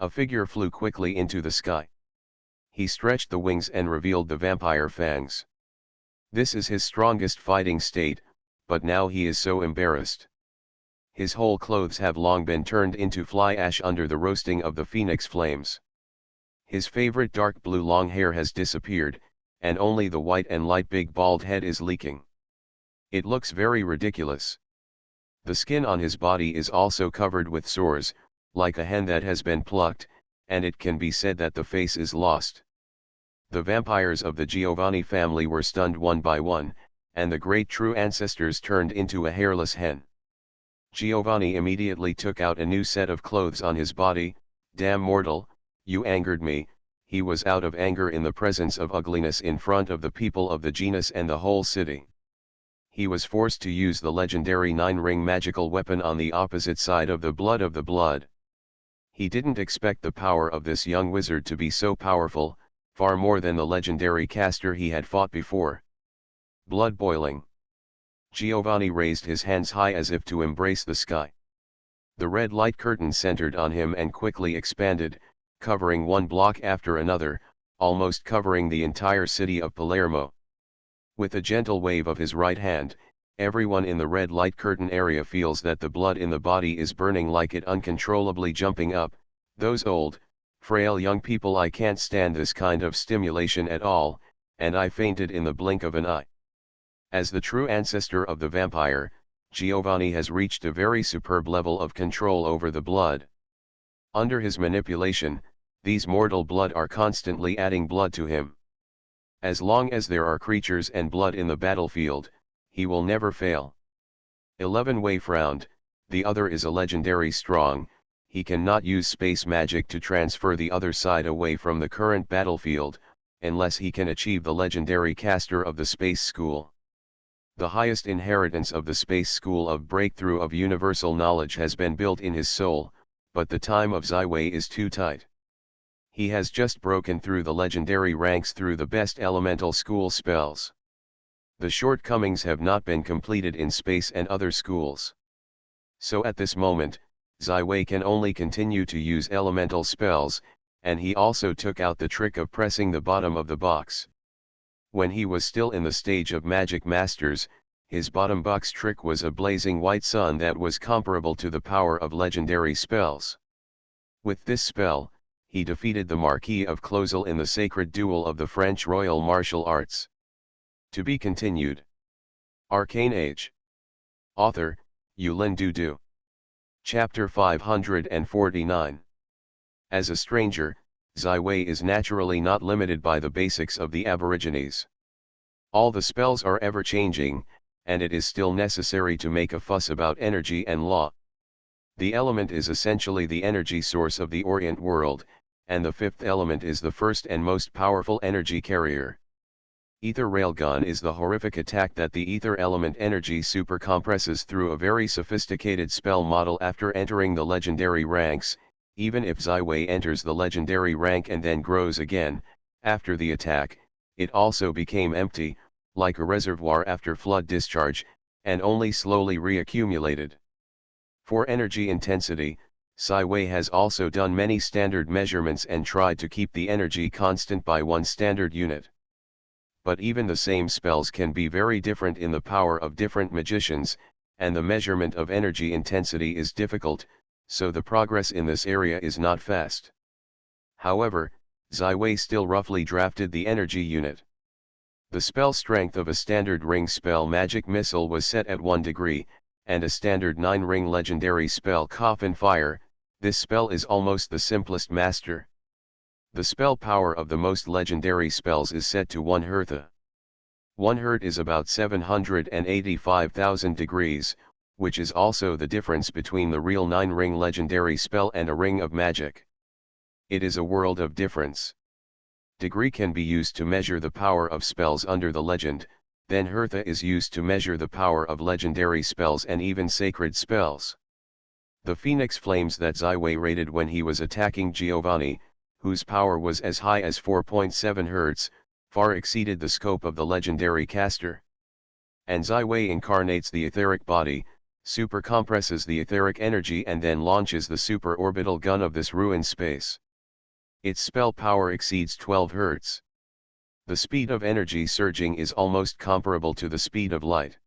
A figure flew quickly into the sky. He stretched the wings and revealed the vampire fangs. This is his strongest fighting state, but now he is so embarrassed. His whole clothes have long been turned into fly ash under the roasting of the phoenix flames. His favorite dark blue long hair has disappeared, and only the white and light big bald head is leaking. It looks very ridiculous. The skin on his body is also covered with sores, like a hen that has been plucked, and it can be said that the face is lost. The vampires of the Giovanni family were stunned one by one, and the great true ancestors turned into a hairless hen. Giovanni immediately took out a new set of clothes on his body. Damn mortal, you angered me. He was out of anger in the presence of ugliness in front of the people of the genus and the whole city. He was forced to use the legendary 9-ring magical weapon on the opposite side of the blood of the blood. He didn't expect the power of this young wizard to be so powerful, far more than the legendary caster he had fought before. Blood boiling. Giovanni raised his hands high as if to embrace the sky. The red light curtain centered on him and quickly expanded, covering one block after another, almost covering the entire city of Palermo. With a gentle wave of his right hand, everyone in the red light curtain area feels that the blood in the body is burning like it uncontrollably jumping up. Those old, frail young people, I can't stand this kind of stimulation at all, and I fainted in the blink of an eye. As the true ancestor of the vampire, Giovanni has reached a very superb level of control over the blood. Under his manipulation, these mortal blood are constantly adding blood to him. As long as there are creatures and blood in the battlefield, he will never fail. 11 Wei frowned. The other is a legendary strong. He cannot use space magic to transfer the other side away from the current battlefield, unless he can achieve the legendary caster of the space school. The highest inheritance of the space school of breakthrough of universal knowledge has been built in his soul, but the time of Zai Wei is too tight. He has just broken through the legendary ranks through the best elemental school spells. The shortcomings have not been completed in space and other schools. So at this moment, Zai Wei can only continue to use elemental spells, and he also took out the trick of pressing the bottom of the box. When he was still in the stage of Magic Masters, his bottom box trick was a blazing white sun that was comparable to the power of legendary spells. With this spell, he defeated the Marquis of Clozel in the sacred duel of the French Royal Martial Arts. To be continued. Arcane Age. Author, Yulin Dudu. Chapter 549. As a stranger, Zai Wei is naturally not limited by the basics of the Aborigines. All the spells are ever changing, and it is still necessary to make a fuss about energy and law. The element is essentially the energy source of the Orient world, and the fifth element is the first and most powerful energy carrier. Ether Railgun is the horrific attack that the ether element energy supercompresses through a very sophisticated spell model after entering the legendary ranks. Even if Zai Wei enters the legendary rank and then grows again, after the attack, it also became empty, like a reservoir after flood discharge, and only slowly reaccumulated. For energy intensity, Zai Wei has also done many standard measurements and tried to keep the energy constant by one standard unit. But even the same spells can be very different in the power of different magicians, and the measurement of energy intensity is difficult, so the progress in this area is not fast. However, Ziwei still roughly drafted the energy unit. The spell strength of a standard ring spell magic missile was set at 1 degree, and a standard 9-ring legendary spell Coffin Fire. This spell is almost the simplest master. The spell power of the most legendary spells is set to 1 Hertha. 1 Hert is about 785,000 degrees, which is also the difference between the real 9-ring legendary spell and a ring of magic. It is a world of difference. Degree can be used to measure the power of spells under the legend, then Hertha is used to measure the power of legendary spells and even sacred spells. The Phoenix Flames that Ziwei raided when he was attacking Giovanni, whose power was as high as 4.7 Hz, far exceeded the scope of the legendary caster. And Ziwei incarnates the etheric body, super compresses the etheric energy and then launches the super orbital gun of this ruined space. Its spell power exceeds 12 Hz. The speed of energy surging is almost comparable to the speed of light.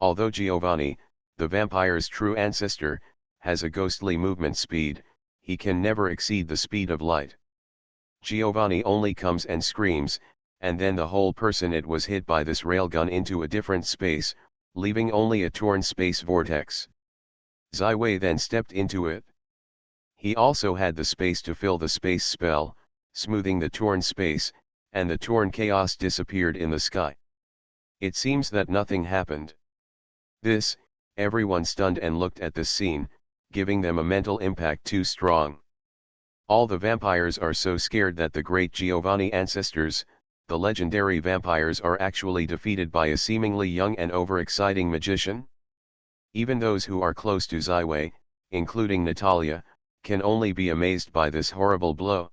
Although Giovanni, the vampire's true ancestor, has a ghostly movement speed, he can never exceed the speed of light. Giovanni only comes and screams, and then the whole person it was hit by this railgun into a different space, leaving only a torn space vortex. Ziwei then stepped into it. He also had the space to fill the space spell, smoothing the torn space, and the torn chaos disappeared in the sky. It seems that nothing happened. This, everyone stunned and looked at this scene, giving them a mental impact too strong. All the vampires are so scared that the great Giovanni ancestors, the legendary vampires, are actually defeated by a seemingly young and overexciting magician. Even those who are close to Ziwei, including Natalia, can only be amazed by this horrible blow.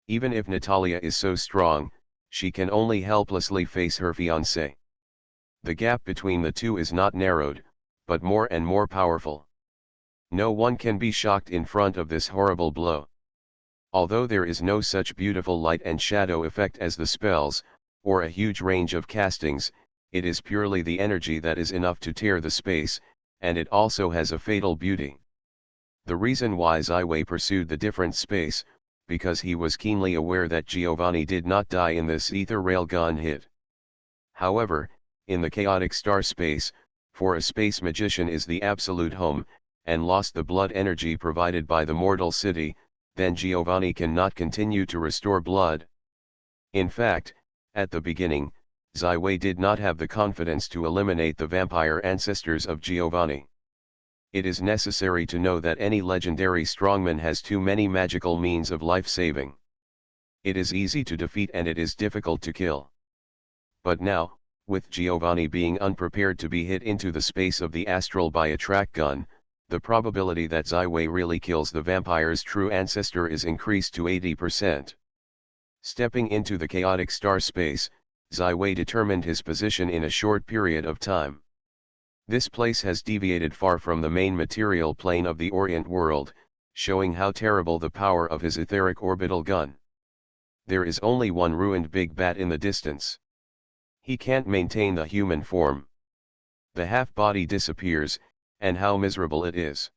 Even if Natalia is so strong, she can only helplessly face her fiancé. The gap between the two is not narrowed, but more and more powerful. No one can be shocked in front of this horrible blow. Although there is no such beautiful light and shadow effect as the spells, or a huge range of castings, it is purely the energy that is enough to tear the space, and it also has a fatal beauty. The reason why Ziwei pursued the different space, because he was keenly aware that Giovanni did not die in this ether railgun hit. However, in the chaotic star space, for a space magician is the absolute home, and lost the blood energy provided by the mortal city, then Giovanni cannot continue to restore blood. In fact, at the beginning, Ziwei did not have the confidence to eliminate the vampire ancestors of Giovanni. It is necessary to know that any legendary strongman has too many magical means of life-saving. It is easy to defeat and it is difficult to kill. But now, with Giovanni being unprepared to be hit into the space of the astral by a track gun, the probability that Ziwei really kills the vampire's true ancestor is increased to 80%. Stepping into the chaotic star space, Ziwei determined his position in a short period of time. This place has deviated far from the main material plane of the Orient world, showing how terrible the power of his etheric orbital gun. There is only one ruined big bat in the distance. He can't maintain the human form. The half-body disappears, and how miserable it is.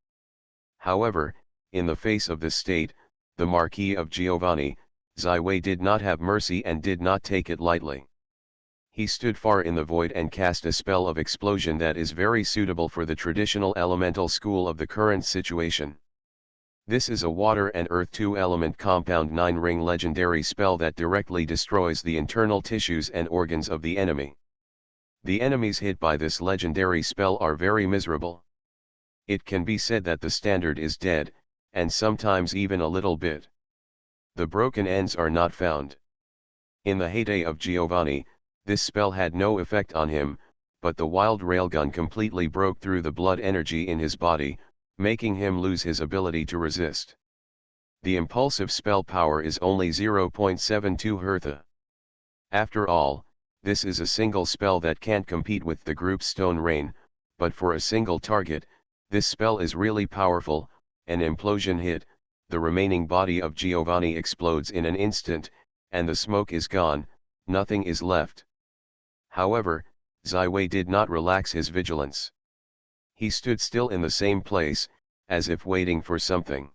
However, in the face of this state, the Marquis of Giovanni, Ziwei did not have mercy and did not take it lightly. He stood far in the void and cast a spell of explosion that is very suitable for the traditional elemental school of the current situation. This is a water and earth 2-element compound 9-ring legendary spell that directly destroys the internal tissues and organs of the enemy. The enemies hit by this legendary spell are very miserable. It can be said that the standard is dead, and sometimes even a little bit. The broken ends are not found. In the heyday of Giovanni, this spell had no effect on him, but the wild railgun completely broke through the blood energy in his body, making him lose his ability to resist. The impulsive spell power is only 0.72 Hertha. After all, this is a single spell that can't compete with the group's Stone Rain, but for a single target, this spell is really powerful. An implosion hit, the remaining body of Giovanni explodes in an instant, and the smoke is gone, nothing is left. However, Ziwei did not relax his vigilance. He stood still in the same place, as if waiting for something.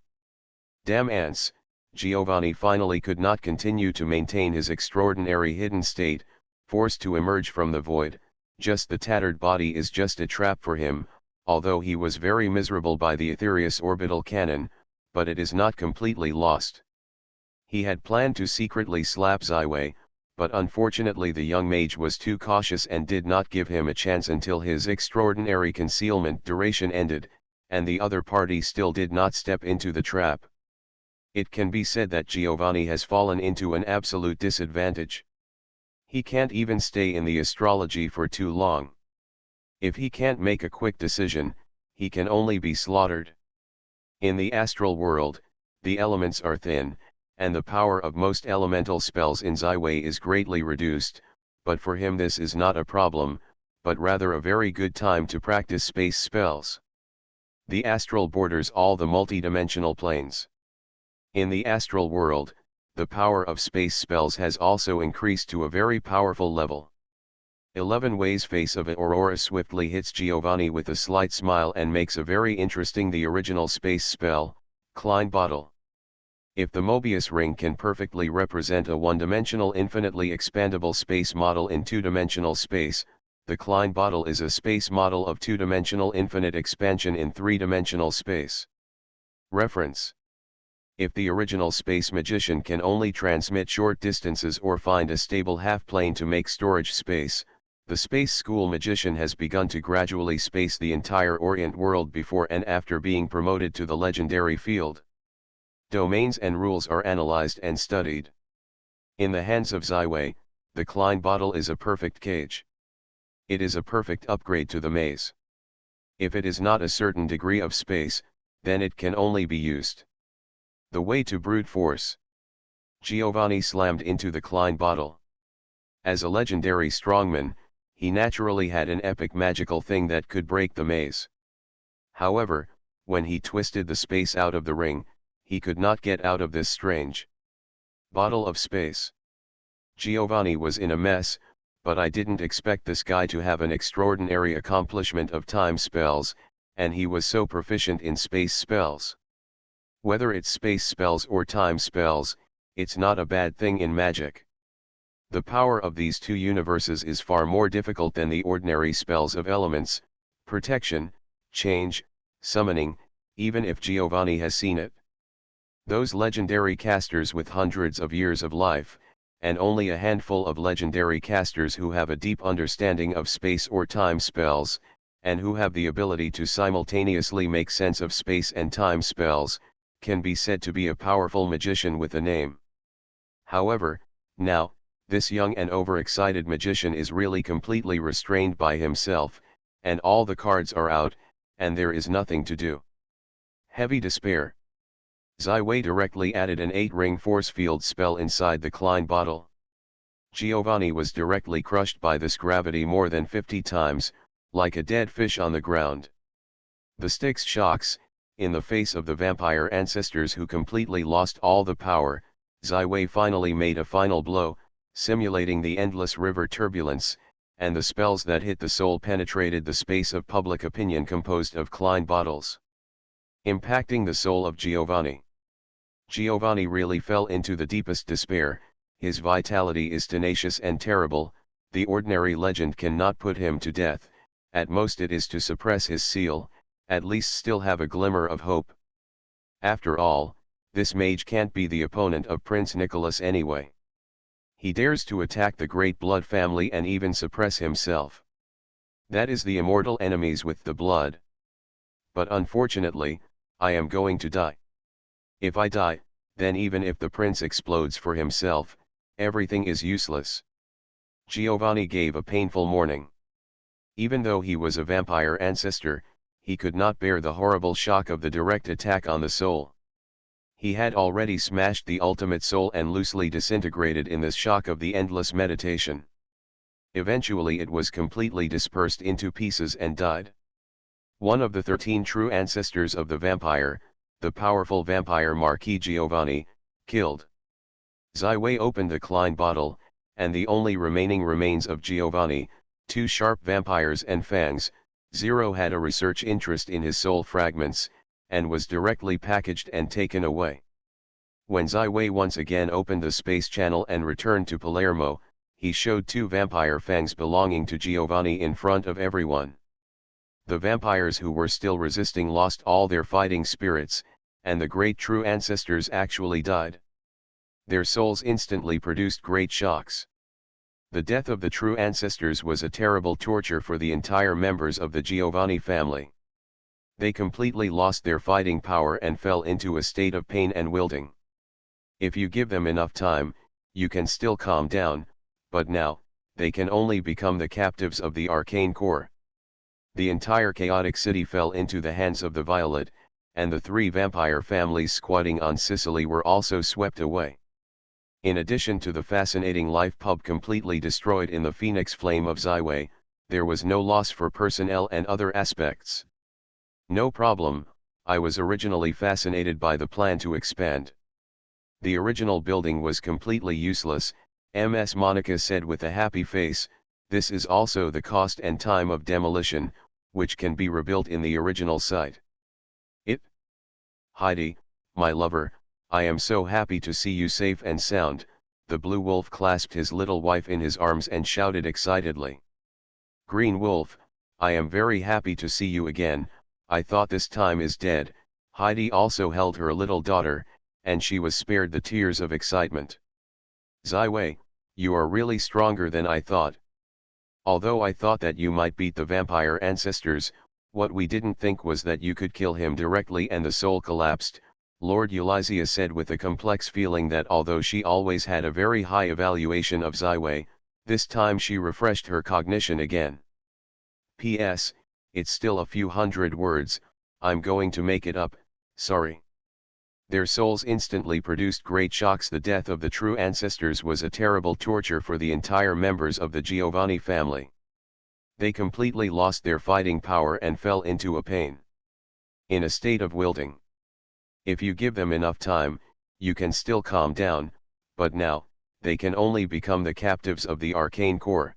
Damn ants, Giovanni finally could not continue to maintain his extraordinary hidden state, forced to emerge from the void. Just the tattered body is just a trap for him, although he was very miserable by the Aetherius orbital cannon, but it is not completely lost. He had planned to secretly slap Zyway, but unfortunately the young mage was too cautious and did not give him a chance until his extraordinary concealment duration ended, and the other party still did not step into the trap. It can be said that Giovanni has fallen into an absolute disadvantage. He can't even stay in the astrology for too long. If he can't make a quick decision, he can only be slaughtered. In the astral world, the elements are thin, and the power of most elemental spells in Zyway is greatly reduced, but for him this is not a problem, but rather a very good time to practice space spells. The astral borders all the multidimensional planes. In the astral world, the power of space spells has also increased to a very powerful level. 11 Ways face of Aurora swiftly hits Giovanni with a slight smile and makes a very interesting the original space spell, Klein Bottle. If the Mobius ring can perfectly represent a one-dimensional infinitely expandable space model in two-dimensional space, the Klein Bottle is a space model of two-dimensional infinite expansion in three-dimensional space. Reference: if the original space magician can only transmit short distances or find a stable half-plane to make storage space, the space school magician has begun to gradually space the entire Orient world before and after being promoted to the legendary field. Domains and rules are analyzed and studied. In the hands of Zyway, the Klein Bottle is a perfect cage. It is a perfect upgrade to the maze. If it is not a certain degree of space, then it can only be used. The way to brute force. Giovanni slammed into the Klein Bottle. As a legendary strongman, he naturally had an epic magical thing that could break the maze. However, when he twisted the space out of the ring, he could not get out of this strange bottle of space. Giovanni was in a mess, but I didn't expect this guy to have an extraordinary accomplishment of time spells, and he was so proficient in space spells. Whether it's space spells or time spells, it's not a bad thing in magic. The power of these two universes is far more difficult than the ordinary spells of elements, protection, change, summoning, even if Giovanni has seen it. Those legendary casters with hundreds of years of life, and only a handful of legendary casters who have a deep understanding of space or time spells, and who have the ability to simultaneously make sense of space and time spells, can be said to be a powerful magician with a name. However, now, this young and overexcited magician is really completely restrained by himself, and all the cards are out, and there is nothing to do. Heavy despair. Zyway directly added an 8-ring force field spell inside the Klein Bottle. Giovanni was directly crushed by this gravity more than 50 times, like a dead fish on the ground. The Styx shocks, in the face of the vampire ancestors who completely lost all the power, Zyway finally made a final blow, simulating the endless river turbulence, and the spells that hit the soul penetrated the space of public opinion composed of Klein bottles, impacting the soul of Giovanni. Giovanni really fell into the deepest despair. His vitality is tenacious and terrible, the ordinary legend cannot put him to death, at most it is to suppress his seal, at least still have a glimmer of hope. After all, this mage can't be the opponent of Prince Nicholas anyway. He dares to attack the Great Blood family and even suppress himself. That is the immortal enemies with the blood. But unfortunately, I am going to die. If I die, then even if the prince explodes for himself, everything is useless. Giovanni gave a painful mourning. Even though he was a vampire ancestor, he could not bear the horrible shock of the direct attack on the soul. He had already smashed the ultimate soul and loosely disintegrated in this shock of the endless meditation. Eventually it was completely dispersed into pieces and died. One of the 13 true ancestors of the vampire, the powerful vampire Marquis Giovanni, killed. Zyway opened the Klein bottle, and the only remaining remains of Giovanni, 2 sharp vampires and fangs. Zero had a research interest in his soul fragments, and was directly packaged and taken away. When Ziwei once again opened the space channel and returned to Palermo, he showed two vampire fangs belonging to Giovanni in front of everyone. The vampires who were still resisting lost all their fighting spirits, and the great true ancestors actually died. Their souls instantly produced great shocks. The death of the true ancestors was a terrible torture for the entire members of the Giovanni family. They completely lost their fighting power and fell into a state of pain and wilting. If you give them enough time, you can still calm down, but now, they can only become the captives of the arcane core. The entire chaotic city fell into the hands of the Violet, and the three vampire families squatting on Sicily were also swept away. In addition to the fascinating life pub completely destroyed in the Phoenix Flame of Ziwei, there was no loss for personnel and other aspects. No problem, I was originally fascinated by the plan to expand. The original building was completely useless, Ms. Monica said with a happy face. This is also the cost and time of demolition, which can be rebuilt in the original site. Heidi, my lover, I am so happy to see you safe and sound. The blue wolf clasped his little wife in his arms and shouted excitedly. Green wolf, I am very happy to see you again. I thought this time is dead. Heidi also held her little daughter, and she was spared the tears of excitement. Ziwei, you are really stronger than I thought. Although I thought that you might beat the vampire ancestors, what we didn't think was that you could kill him directly and the soul collapsed, Lord Eulizia said with a complex feeling that although she always had a very high evaluation of Ziwei, this time she refreshed her cognition again. P.S. It's still a few hundred words, I'm going to make it up, sorry. Their souls instantly produced great shocks. The death of the true ancestors was a terrible torture for the entire members of the Giovanni family. They completely lost their fighting power and fell into a pain. In a state of wilting. If you give them enough time, you can still calm down, but now, they can only become the captives of the arcane core.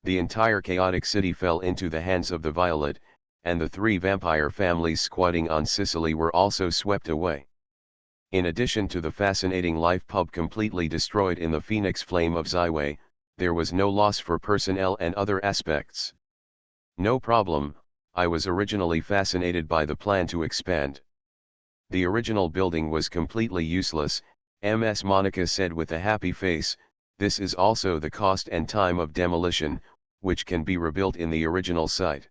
The entire chaotic city fell into the hands of the Violet, and the three vampire families squatting on Sicily were also swept away. In addition to the fascinating life pub completely destroyed in the Phoenix Flame of Ziwei, there was no loss for personnel and other aspects. No problem, I was originally fascinated by the plan to expand. The original building was completely useless, Ms. Monica said with a happy face. This is also the cost and time of demolition, which can be rebuilt in the original site.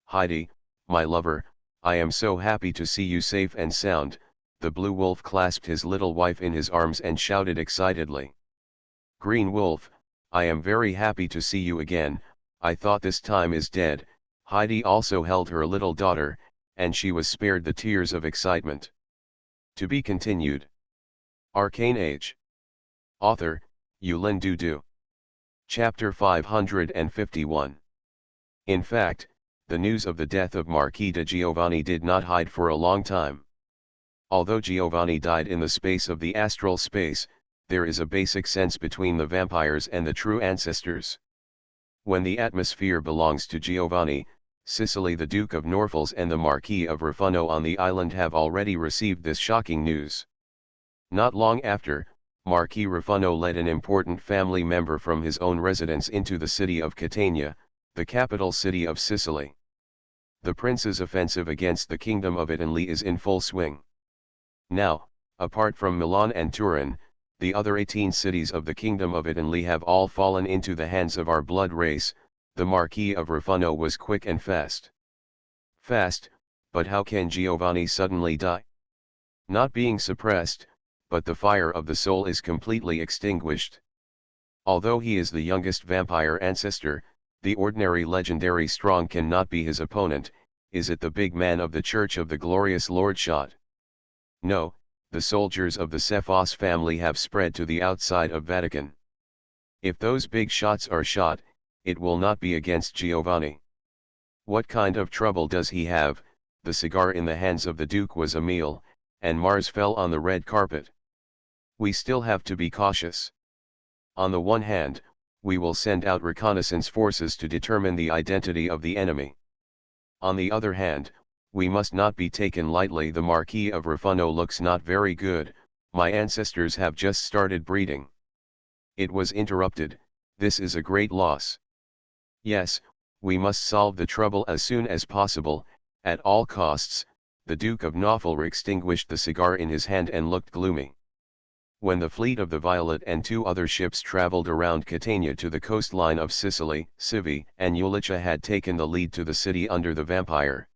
Heidi, my lover, I am so happy to see you safe and sound. The blue wolf clasped his little wife in his arms and shouted excitedly. Green wolf, I am very happy to see you again. I thought this time is dead. Heidi also held her little daughter, and she was spared the tears of excitement. To be continued. Arcane Age. Author, Yulin Dudu. Chapter 551. In fact, the news of the death of Marquis de Giovanni did not hide for a long time. Although Giovanni died in the space of the astral space, there is a basic sense between the vampires and the true ancestors. When the atmosphere belongs to Giovanni, Sicily, the Duke of Norfolk and the Marquis of Ruffuno on the island have already received this shocking news. Not long after, Marquis Ruffuno led an important family member from his own residence into the city of Catania, the capital city of Sicily. The prince's offensive against the kingdom of Italy is in full swing. Now, apart from Milan and Turin, the other 18 cities of the kingdom of Italy have all fallen into the hands of our blood race. The Marquis of Ruffuno was quick and fast. Fast, but how can Giovanni suddenly die? Not being suppressed, but the fire of the soul is completely extinguished. Although he is the youngest vampire ancestor, the ordinary legendary strong cannot be his opponent. Is it the big man of the Church of the Glorious Lord shot? No, the soldiers of the Cephas family have spread to the outside of Vatican. If those big shots are shot, it will not be against Giovanni. What kind of trouble does he have? The cigar in the hands of the Duke was a meal, and Mars fell on the red carpet. We still have to be cautious. On the one hand, we will send out reconnaissance forces to determine the identity of the enemy. On the other hand, We must not be taken lightly. The Marquis of Ruffuno looks not very good, my ancestors have just started breeding. It was interrupted, this is a great loss. Yes, we must solve the trouble as soon as possible, at all costs. The Duke of Norfolk extinguished the cigar in his hand and looked gloomy. When the fleet of the Violet and 2 other ships traveled around Catania to the coastline of Sicily, Civi and Ulicia had taken the lead to the city under the vampire.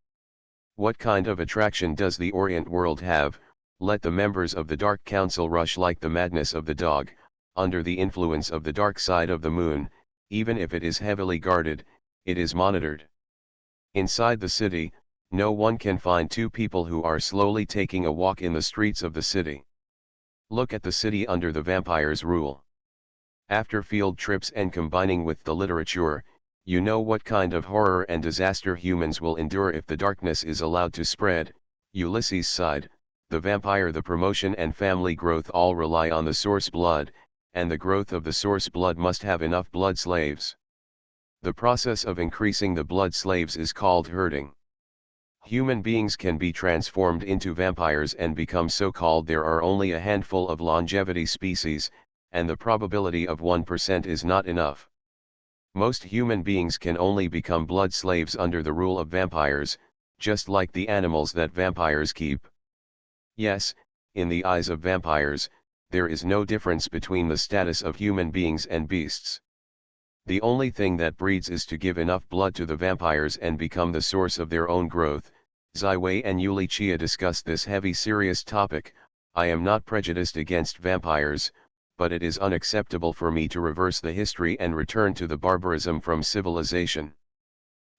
What kind of attraction does the Orient world have? Let the members of the Dark Council rush like the madness of the dog, under the influence of the dark side of the moon. Even if it is heavily guarded, it is monitored. Inside the city, no one can find 2 people who are slowly taking a walk in the streets of the city. Look at the city under the vampire's rule. After field trips and combining with the literature, you know what kind of horror and disaster humans will endure if the darkness is allowed to spread. Ulysses sighed, the vampire, the promotion and family growth all rely on the source blood, and the growth of the source blood must have enough blood slaves. The process of increasing the blood slaves is called herding. Human beings can be transformed into vampires and become so-called. There are only a handful of longevity species, and the probability of 1% is not enough. Most human beings can only become blood slaves under the rule of vampires, just like the animals that vampires keep. Yes, in the eyes of vampires, there is no difference between the status of human beings and beasts. The only thing that breeds is to give enough blood to the vampires and become the source of their own growth. Ziwei and Ulicia discuss this heavy serious topic. I am not prejudiced against vampires, but it is unacceptable for me to reverse the history and return to the barbarism from civilization.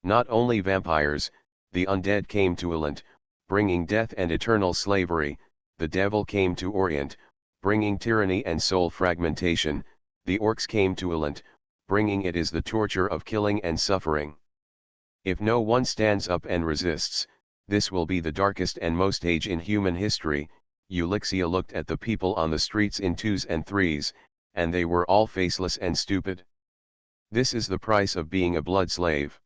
Not only vampires, the undead came to Orient, bringing death and eternal slavery. The devil came to Orient, bringing tyranny and soul fragmentation. The orcs came to Orient, bringing it is the torture of killing and suffering. If no one stands up and resists, this will be the darkest and most age in human history. Ulicia looked at the people on the streets in 2s and 3s, and they were all faceless and stupid. This is the price of being a blood slave.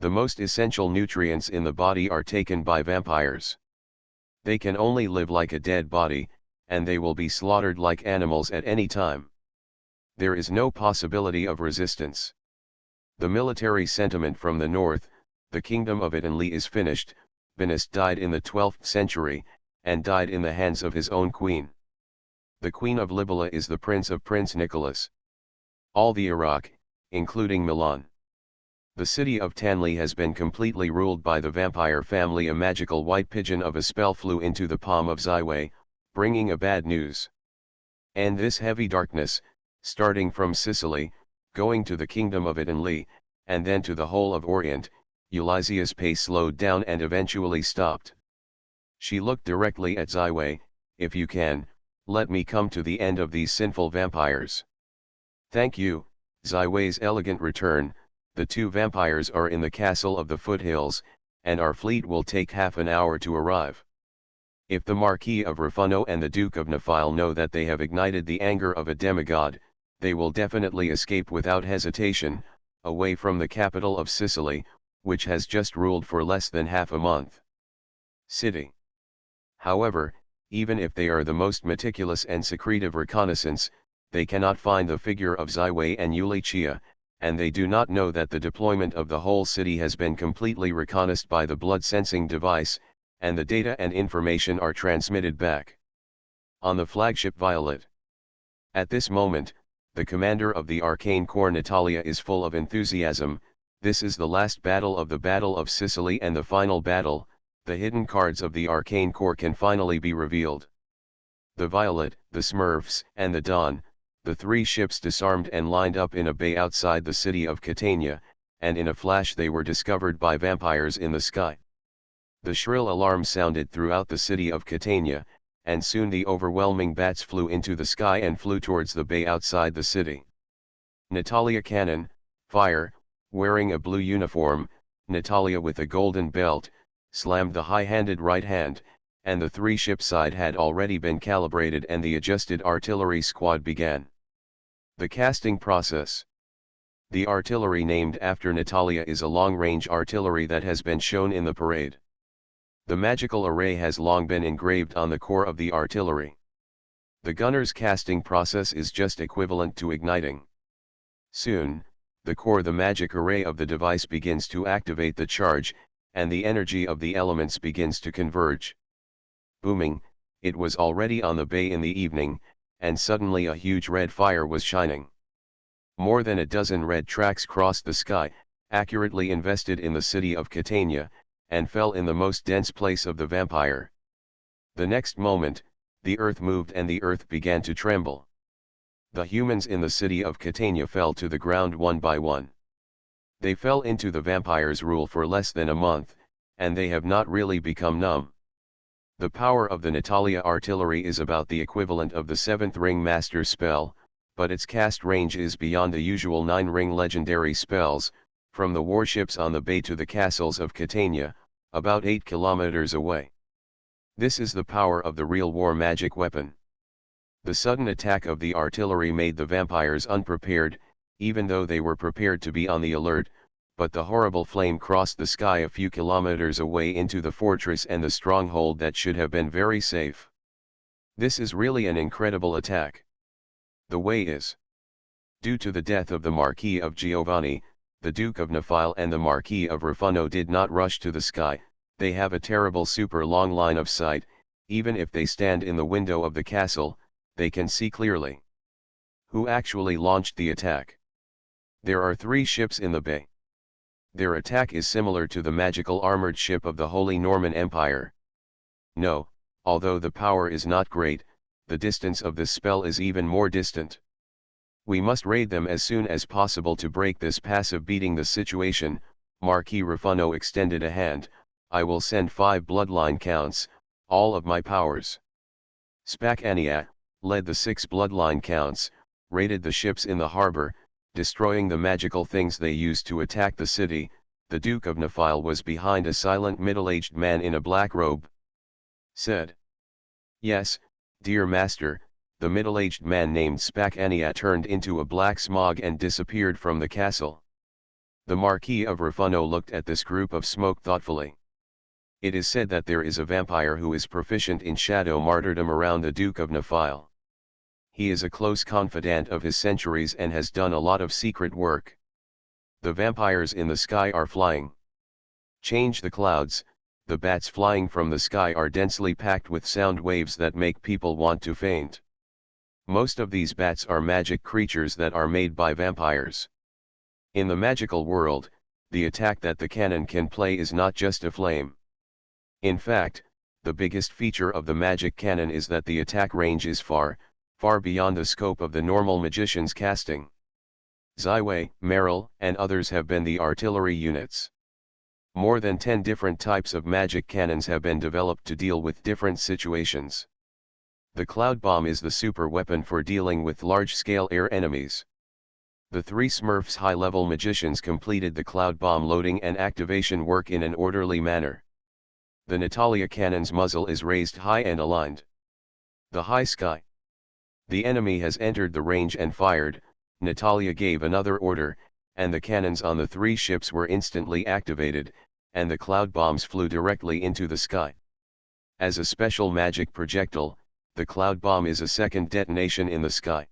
The most essential nutrients in the body are taken by vampires. They can only live like a dead body, and they will be slaughtered like animals at any time. There is no possibility of resistance. The military sentiment from the north, the kingdom of Italy is finished. Venice died in the 12th century, and died in the hands of his own queen. The queen of Libya is the prince of Prince Nicholas. All the Iraq, including Milan. The city of Tanley has been completely ruled by the vampire family. A magical white pigeon of a spell flew into the palm of Ziwei, bringing a bad news. And this heavy darkness, starting from Sicily, going to the kingdom of Italy, and then to the whole of Orient. Ulicia's pace slowed down and eventually stopped. She looked directly at Ziwei. If you can, let me come to the end of these sinful vampires. Thank you, Ziwei's elegant return. The 2 vampires are in the castle of the foothills, and our fleet will take half an hour to arrive. If the Marquis of Ruffuno and the Duke of Norfolk know that they have ignited the anger of a demigod, they will definitely escape without hesitation, away from the capital of Sicily, which has just ruled for less than half a month. City. However, even if they are the most meticulous and secretive reconnaissance, they cannot find the figure of Ziwei and Ulicia, and they do not know that the deployment of the whole city has been completely reconnaissed by the blood-sensing device, and the data and information are transmitted back on the flagship Violet. At this moment, the commander of the Arcane Corps Natalia is full of enthusiasm. This is the last battle of the Battle of Sicily and the final battle. The hidden cards of the Arcane Corps can finally be revealed. The Violet, the Smurfs, and the Dawn, the 3 ships disarmed and lined up in a bay outside the city of Catania, and in a flash they were discovered by vampires in the sky. The shrill alarm sounded throughout the city of Catania, and soon the overwhelming bats flew into the sky and flew towards the bay outside the city. Natalia cannon, fire, wearing a blue uniform, Natalia with a golden belt, slammed the high-handed right hand, and the 3 ship side had already been calibrated and the adjusted artillery squad began the casting process. The artillery named after Natalia is a long-range artillery that has been shown in the parade. The magical array has long been engraved on the core of the artillery. The gunner's casting process is just equivalent to igniting. Soon, the magic array of the device begins to activate the charge, and the energy of the elements begins to converge. Booming, it was already on the bay in the evening, and suddenly a huge red fire was shining. More than a dozen red tracks crossed the sky, accurately invested in the city of Catania, and fell in the most dense place of the vampire. The next moment, the earth moved and the earth began to tremble. The humans in the city of Catania fell to the ground one by one. They fell into the vampire's rule for less than a month, and they have not really become numb. The power of the Natalia artillery is about the equivalent of the 7th ring master spell, but its cast range is beyond the usual 9-ring legendary spells, from the warships on the bay to the castles of Catania, about 8 kilometers away. This is the power of the real war magic weapon. The sudden attack of the artillery made the vampires unprepared, even though they were prepared to be on the alert, but the horrible flame crossed the sky a few kilometers away into the fortress and the stronghold that should have been very safe. This is really an incredible attack. The way is. Due to the death of the Marquis of Giovanni, the Duke of Nafile and the Marquis of Rufano did not rush to the sky. They have a terrible super long line of sight. Even if they stand in the window of the castle, they can see clearly. Who actually launched the attack? There are 3 ships in the bay. Their attack is similar to the magical armored ship of the Holy Norman Empire. No, although the power is not great, the distance of this spell is even more distant. We must raid them as soon as possible to break this passive beating the situation. Marquis Rufano extended a hand. I will send 5 bloodline counts, all of my powers. Spacania led the 6 bloodline counts, raided the ships in the harbor, destroying the magical things they used to attack the city. The Duke of Nafile was behind a silent middle-aged man in a black robe. Said. Yes, dear master. The middle-aged man named Spacania turned into a black smog and disappeared from the castle. The Marquis of Rufano looked at this group of smoke thoughtfully. It is said that there is a vampire who is proficient in shadow martyrdom around the Duke of Nafile. He is a close confidant of his centuries and has done a lot of secret work. The vampires in the sky are flying. Change the clouds. The bats flying from the sky are densely packed with sound waves that make people want to faint. Most of these bats are magic creatures that are made by vampires. In the magical world, the attack that the cannon can play is not just a flame. In fact, the biggest feature of the magic cannon is that the attack range is far, far beyond the scope of the normal magician's casting. Zyway, Merrill, and others have been the artillery units. More than 10 different types of magic cannons have been developed to deal with different situations. The cloud bomb is the super weapon for dealing with large-scale air enemies. The 3 Smurfs high-level magicians completed the cloud bomb loading and activation work in an orderly manner. The Natalia cannon's muzzle is raised high and aligned. The high sky. The enemy has entered the range and fired. Natalia gave another order, and the cannons on the 3 ships were instantly activated, and the cloud bombs flew directly into the sky. As a special magic projectile, the cloud bomb is a second detonation in the sky.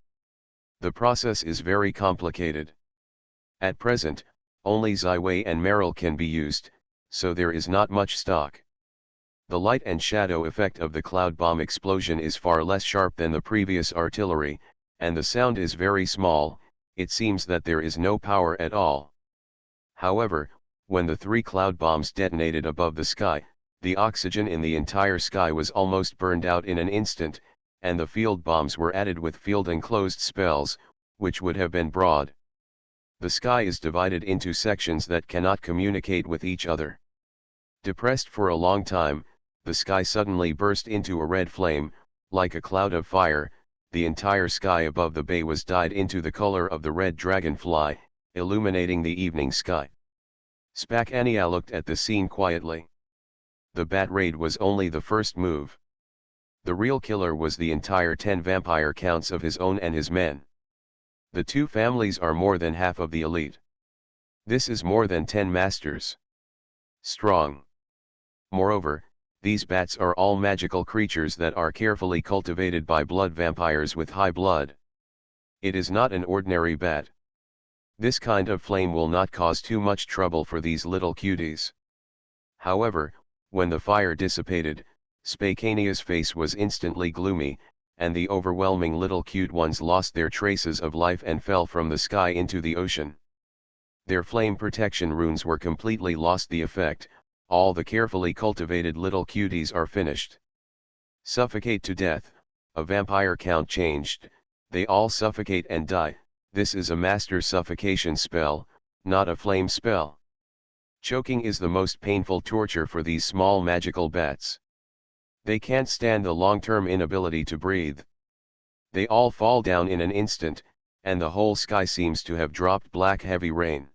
The process is very complicated. At present, only Zyway and Merrill can be used, so there is not much stock. The light and shadow effect of the cloud bomb explosion is far less sharp than the previous artillery, and the sound is very small. It seems that there is no power at all. However, when the 3 cloud bombs detonated above the sky, the oxygen in the entire sky was almost burned out in an instant, and the field bombs were added with field-enclosed spells, which would have been broad. The sky is divided into sections that cannot communicate with each other. Depressed for a long time, the sky suddenly burst into a red flame, like a cloud of fire. The entire sky above the bay was dyed into the color of the red dragonfly, illuminating the evening sky. Spacania looked at the scene quietly. The bat raid was only the first move. The real killer was the entire 10 vampire counts of his own and his men. The 2 families are more than half of the elite. This is more than 10 masters. Strong. Moreover, These bats are all magical creatures that are carefully cultivated by blood vampires with high blood. It is not an ordinary bat. This kind of flame will not cause too much trouble for these little cuties. However, when the fire dissipated, Spakania's face was instantly gloomy, and the overwhelming little cute ones lost their traces of life and fell from the sky into the ocean. Their flame protection runes were completely lost. The effect, all the carefully cultivated little cuties are finished. Suffocate to death, a vampire count changed, they all suffocate and die. This is a master suffocation spell, not a flame spell. Choking is the most painful torture for these small magical bats. They can't stand the long-term inability to breathe. They all fall down in an instant, and the whole sky seems to have dropped black heavy rain.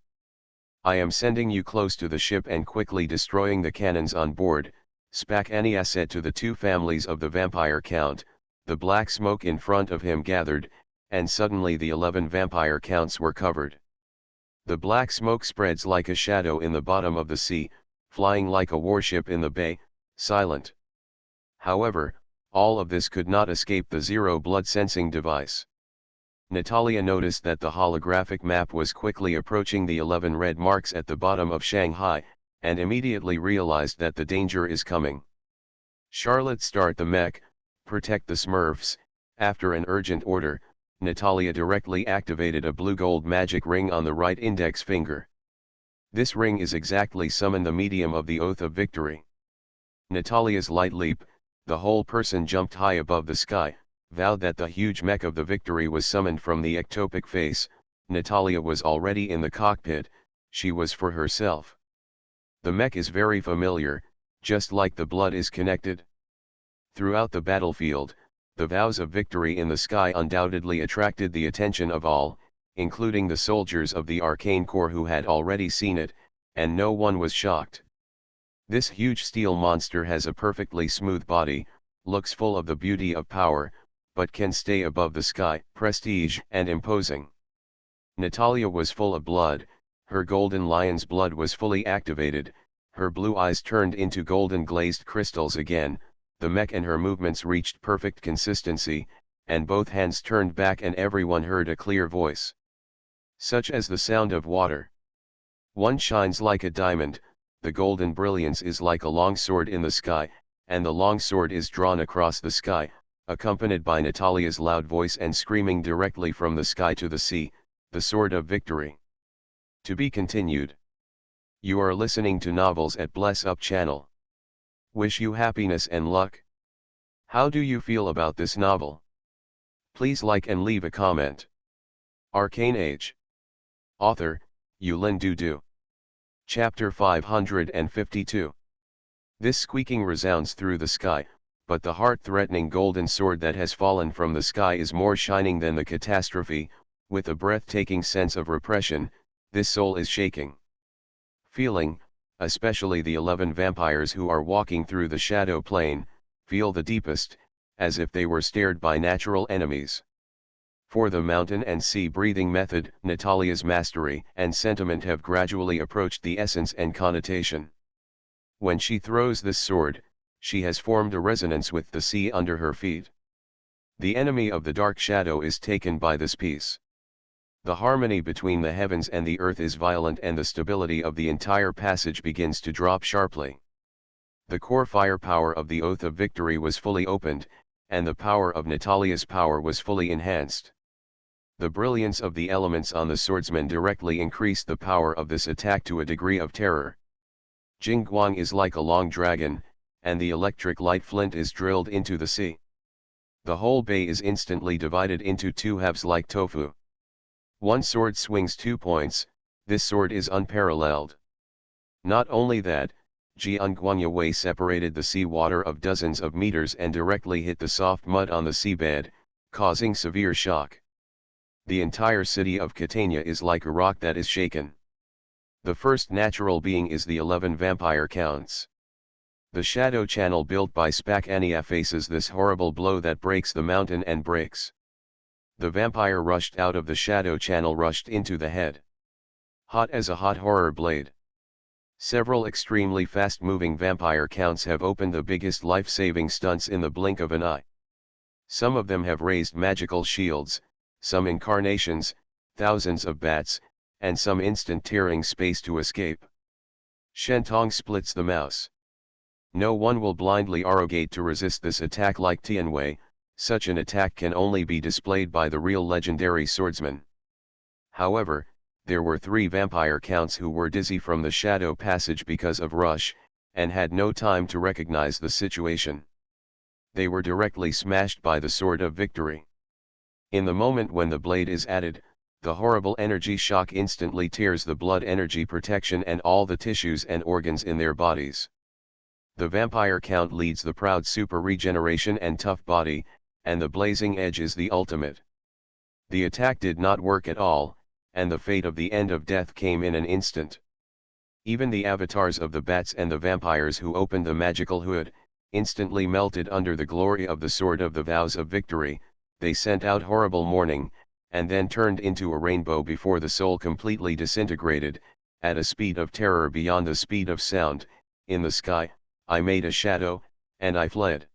I am sending you close to the ship and quickly destroying the cannons on board, Spakania said to the two families of the vampire count. The black smoke in front of him gathered, and suddenly the 11 vampire counts were covered. The black smoke spreads like a shadow in the bottom of the sea, flying like a warship in the bay, silent. However, all of this could not escape the zero blood sensing device. Natalia noticed that the holographic map was quickly approaching the 11 red marks at the bottom of Shanghai, and immediately realized that the danger is coming. Charlotte, start the mech, protect the Smurfs. After an urgent order, Natalia directly activated a blue-gold magic ring on the right index finger. This ring is exactly summon the medium of the Oath of Victory. Natalia's light leap, the whole person jumped high above the sky, vowed that the huge mech of the Victory was summoned from the ectopic face. Natalia was already in the cockpit, she was for herself. The mech is very familiar, just like the blood is connected. Throughout the battlefield, the vows of victory in the sky undoubtedly attracted the attention of all, including the soldiers of the Arcane Corps who had already seen it, and no one was shocked. This huge steel monster has a perfectly smooth body, looks full of the beauty of power, but can stay above the sky, prestige and imposing. Natalia was full of blood, her golden lion's blood was fully activated, her blue eyes turned into golden glazed crystals again. The mech and her movements reached perfect consistency, and both hands turned back and everyone heard a clear voice. Such as the sound of water. One shines like a diamond, the golden brilliance is like a long sword in the sky, and the long sword is drawn across the sky, accompanied by Natalia's loud voice and screaming directly from the sky to the sea, the sword of victory. To be continued. You are listening to Novels at Bless Up channel. Wish you happiness and luck. How do you feel about this novel? Please like and leave a comment. Arcane Age. Author, Yulin Dudu. Chapter 552. This squeaking resounds through the sky, but the heart-threatening golden sword that has fallen from the sky is more shining than the catastrophe. With a breathtaking sense of repression, this soul is shaking. Feeling, especially the 11 vampires who are walking through the shadow plane, feel the deepest, as if they were stared by natural enemies. For the mountain and sea breathing method, Natalia's mastery and sentiment have gradually approached the essence and connotation. When she throws this sword, she has formed a resonance with the sea under her feet. The enemy of the dark shadow is taken by this peace. The harmony between the heavens and the earth is violent and the stability of the entire passage begins to drop sharply. The core firepower of the Oath of Victory was fully opened, and the power of Natalia's power was fully enhanced. The brilliance of the elements on the swordsman directly increased the power of this attack to a degree of terror. Jingguang is like a long dragon, and the electric light flint is drilled into the sea. The whole bay is instantly divided into two halves like tofu. One sword swings 2 points, this sword is unparalleled. Not only that, Jianguanya Wei separated the sea water of dozens of meters and directly hit the soft mud on the seabed, causing severe shock. The entire city of Catania is like a rock that is shaken. The first natural being is the 11 vampire counts. The shadow channel built by Spakania faces this horrible blow that breaks the mountain and breaks. The vampire rushed out of the shadow channel, rushed into the head. Hot as a hot horror blade. Several extremely fast-moving vampire counts have opened the biggest life-saving stunts in the blink of an eye. Some of them have raised magical shields, some incarnations, thousands of bats, and some instant tearing space to escape. Shentong splits the mouse. No one will blindly arrogate to resist this attack like Tianwei. Such an attack can only be displayed by the real legendary swordsman. However, there were 3 vampire counts who were dizzy from the shadow passage because of rush, and had no time to recognize the situation. They were directly smashed by the sword of victory. In the moment when the blade is added, the horrible energy shock instantly tears the blood energy protection and all the tissues and organs in their bodies. The vampire count leads the proud super regeneration and tough body, and the blazing edge is the ultimate. The attack did not work at all, and the fate of the end of death came in an instant. Even the avatars of the bats and the vampires who opened the magical hood, instantly melted under the glory of the sword of the vows of victory. They sent out horrible mourning, and then turned into a rainbow before the soul completely disintegrated, at a speed of terror beyond the speed of sound. In the sky, I made a shadow, and I fled.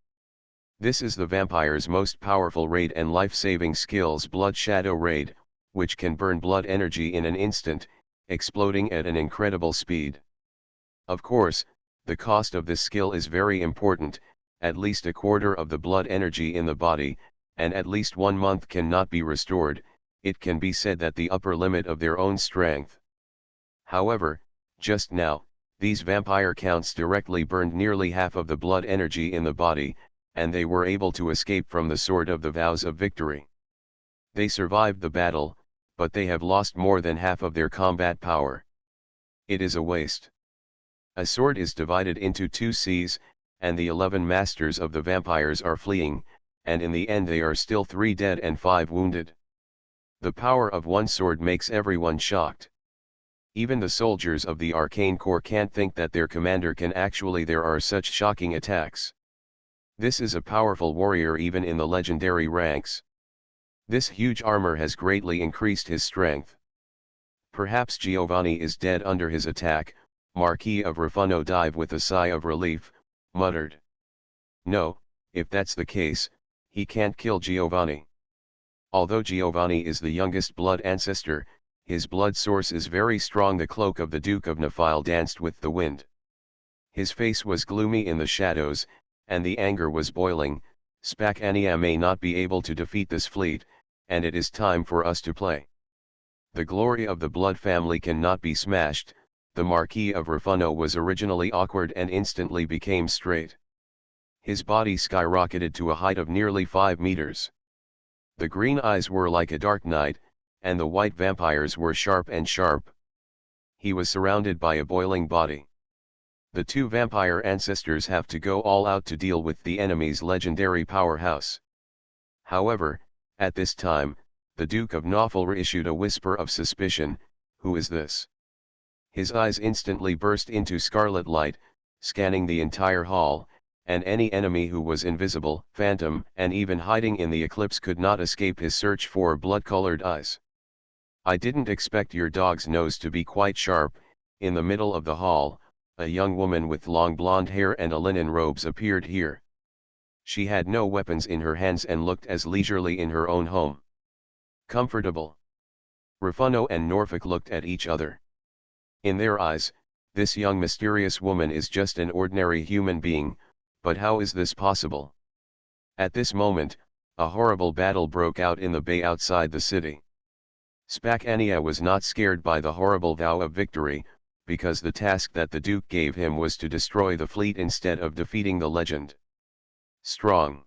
This is the vampire's most powerful raid and life-saving skills, Blood Shadow Raid, which can burn blood energy in an instant, exploding at an incredible speed. Of course, the cost of this skill is very important, at least a quarter of the blood energy in the body, and at least 1 month cannot be restored. It can be said that the upper limit of their own strength. However, just now, these vampire counts directly burned nearly half of the blood energy in the body, and they were able to escape from the sword of the vows of victory. They survived the battle, but they have lost more than half of their combat power. It is a waste. A sword is divided into 2 Cs, and the 11 masters of the vampires are fleeing, and in the end they are still 3 dead and 5 wounded. The power of one sword makes everyone shocked. Even the soldiers of the Arcane Corps can't think that their commander can actually. There are such shocking attacks. This is a powerful warrior even in the legendary ranks. This huge armor has greatly increased his strength. Perhaps Giovanni is dead under his attack. Marquis of Raffuno dive with a sigh of relief, muttered. No, if that's the case, he can't kill Giovanni. Although Giovanni is the youngest blood ancestor, his blood source is very strong. The cloak of the Duke of Nafile danced with the wind. His face was gloomy in the shadows, and the anger was boiling. Spacania may not be able to defeat this fleet, and it is time for us to play. The glory of the blood family cannot be smashed. The Marquis of Raffuno was originally awkward and instantly became straight. His body skyrocketed to a height of nearly 5 meters. The green eyes were like a dark night, and the white vampires were sharp and sharp. He was surrounded by a boiling body. The 2 vampire ancestors have to go all out to deal with the enemy's legendary powerhouse. However, at this time, the Duke of Nafile issued a whisper of suspicion. Who is this? His eyes instantly burst into scarlet light, scanning the entire hall, and any enemy who was invisible, phantom, and even hiding in the eclipse could not escape his search for blood-colored eyes. I didn't expect your dog's nose to be quite sharp. In the middle of the hall, a young woman with long blonde hair and a linen robes appeared here. She had no weapons in her hands and looked as leisurely in her own home. Comfortable. Raffuno and Norfolk looked at each other. In their eyes, this young mysterious woman is just an ordinary human being, but how is this possible? At this moment, a horrible battle broke out in the bay outside the city. Spacania was not scared by the horrible vow of victory, because the task that the Duke gave him was to destroy the fleet instead of defeating the legend. Strong.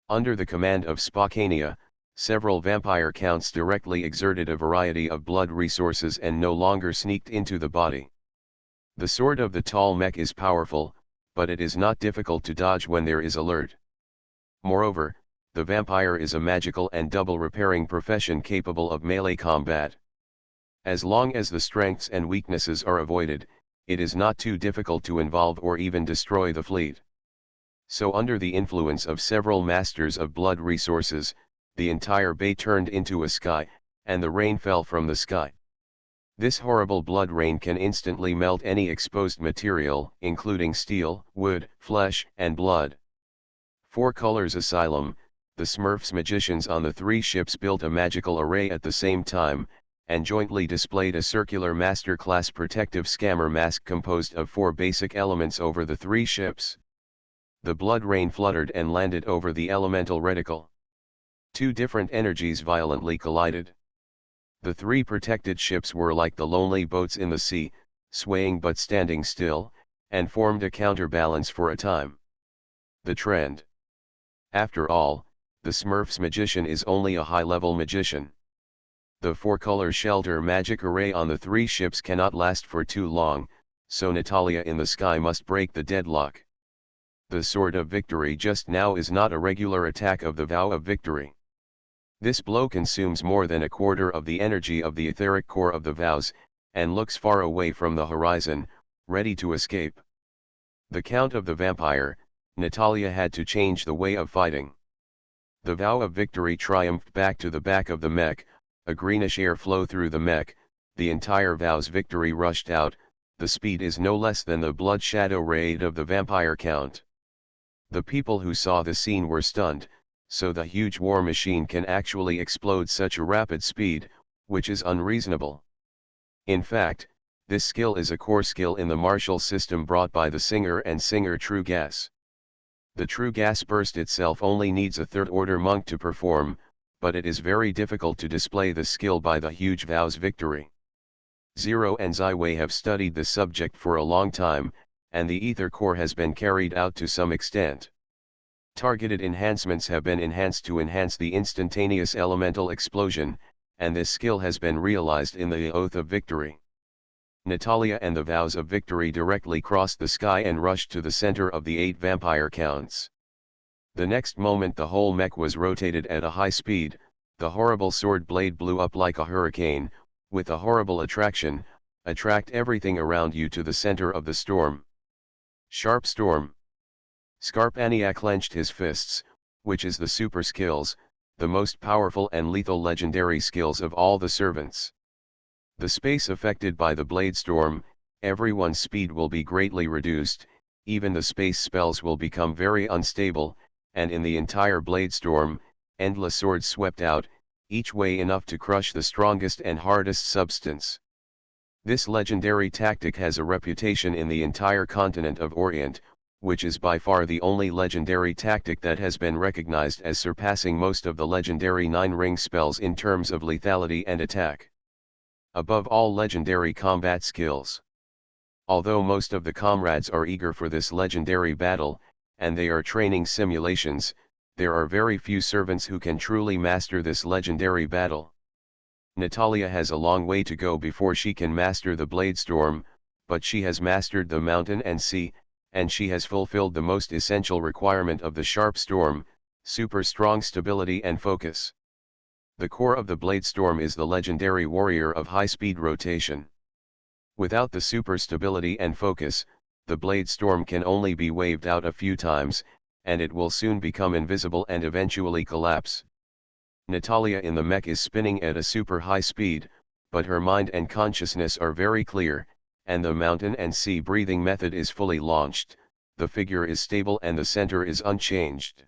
Under the command of Spacania, several vampire counts directly exerted a variety of blood resources and no longer sneaked into the body. The sword of the tall mech is powerful, but it is not difficult to dodge when there is alert. Moreover, the vampire is a magical and double repairing profession capable of melee combat. As long as the strengths and weaknesses are avoided, it is not too difficult to involve or even destroy the fleet. So under the influence of several masters of blood resources, the entire bay turned into a sky, and the rain fell from the sky. This horrible blood rain can instantly melt any exposed material, including steel, wood, flesh, and blood. Four Colors Asylum, the Smurfs magicians on the three ships built a magical array at the same time, and jointly displayed a circular master-class protective scammer mask composed of four basic elements over the three ships. The blood rain fluttered and landed over the elemental reticle. Two different energies violently collided. The three protected ships were like the lonely boats in the sea, swaying but standing still, and formed a counterbalance for a time. The trend. After all, the Smurfs magician is only a high-level magician. The four-color shelter magic array on the three ships cannot last for too long, so Natalia in the sky must break the deadlock. The Sword of Victory just now is not a regular attack of the Vow of Victory. This blow consumes more than a quarter of the energy of the etheric core of the vows, and looks far away from the horizon, ready to escape. The Count of the Vampire, Natalia had to change the way of fighting. The Vow of Victory triumphed back to the back of the mech, a greenish air flow through the mech, the entire vow's victory rushed out, the speed is no less than the blood shadow raid of the Vampire Count. The people who saw the scene were stunned. So the huge war machine can actually explode such a rapid speed, which is unreasonable. In fact, this skill is a core skill in the martial system brought by the Singer and Singer True Gas. The True Gas burst itself only needs a third-order monk to perform, but it is very difficult to display the skill by the huge Vow's victory. Zero and Zyway have studied the subject for a long time, and the ether core has been carried out to some extent. Targeted enhancements have been enhanced to enhance the instantaneous elemental explosion, and this skill has been realized in the Oath of Victory. Natalia and the Vows of Victory directly crossed the sky and rushed to the center of the 8 vampire counts. The next moment the whole mech was rotated at a high speed, the horrible sword blade blew up like a hurricane, with a horrible attraction, attract everything around you to the center of the storm. Sharp storm. Scarpania clenched his fists, which is the super skills, the most powerful and lethal legendary skills of all the servants. The space affected by the blade storm, everyone's speed will be greatly reduced, even the space spells will become very unstable, and in the entire blade storm, endless swords swept out, each way enough to crush the strongest and hardest substance. This legendary tactic has a reputation in the entire continent of Orient, which is by far the only legendary tactic that has been recognized as surpassing most of the legendary 9-ring spells in terms of lethality and attack. Above all legendary combat skills. Although most of the comrades are eager for this legendary battle, and they are training simulations, there are very few servants who can truly master this legendary battle. Natalia has a long way to go before she can master the blade storm, but she has mastered the mountain and sea, and she has fulfilled the most essential requirement of the sharp storm, super strong stability and focus. The core of the blade storm is the legendary warrior of high-speed rotation. Without the super stability and focus, the blade storm can only be waved out a few times, and it will soon become invisible and eventually collapse. Natalia in the mech is spinning at a super high speed, but her mind and consciousness are very clear, and the mountain and sea breathing method is fully launched, the figure is stable and the center is unchanged.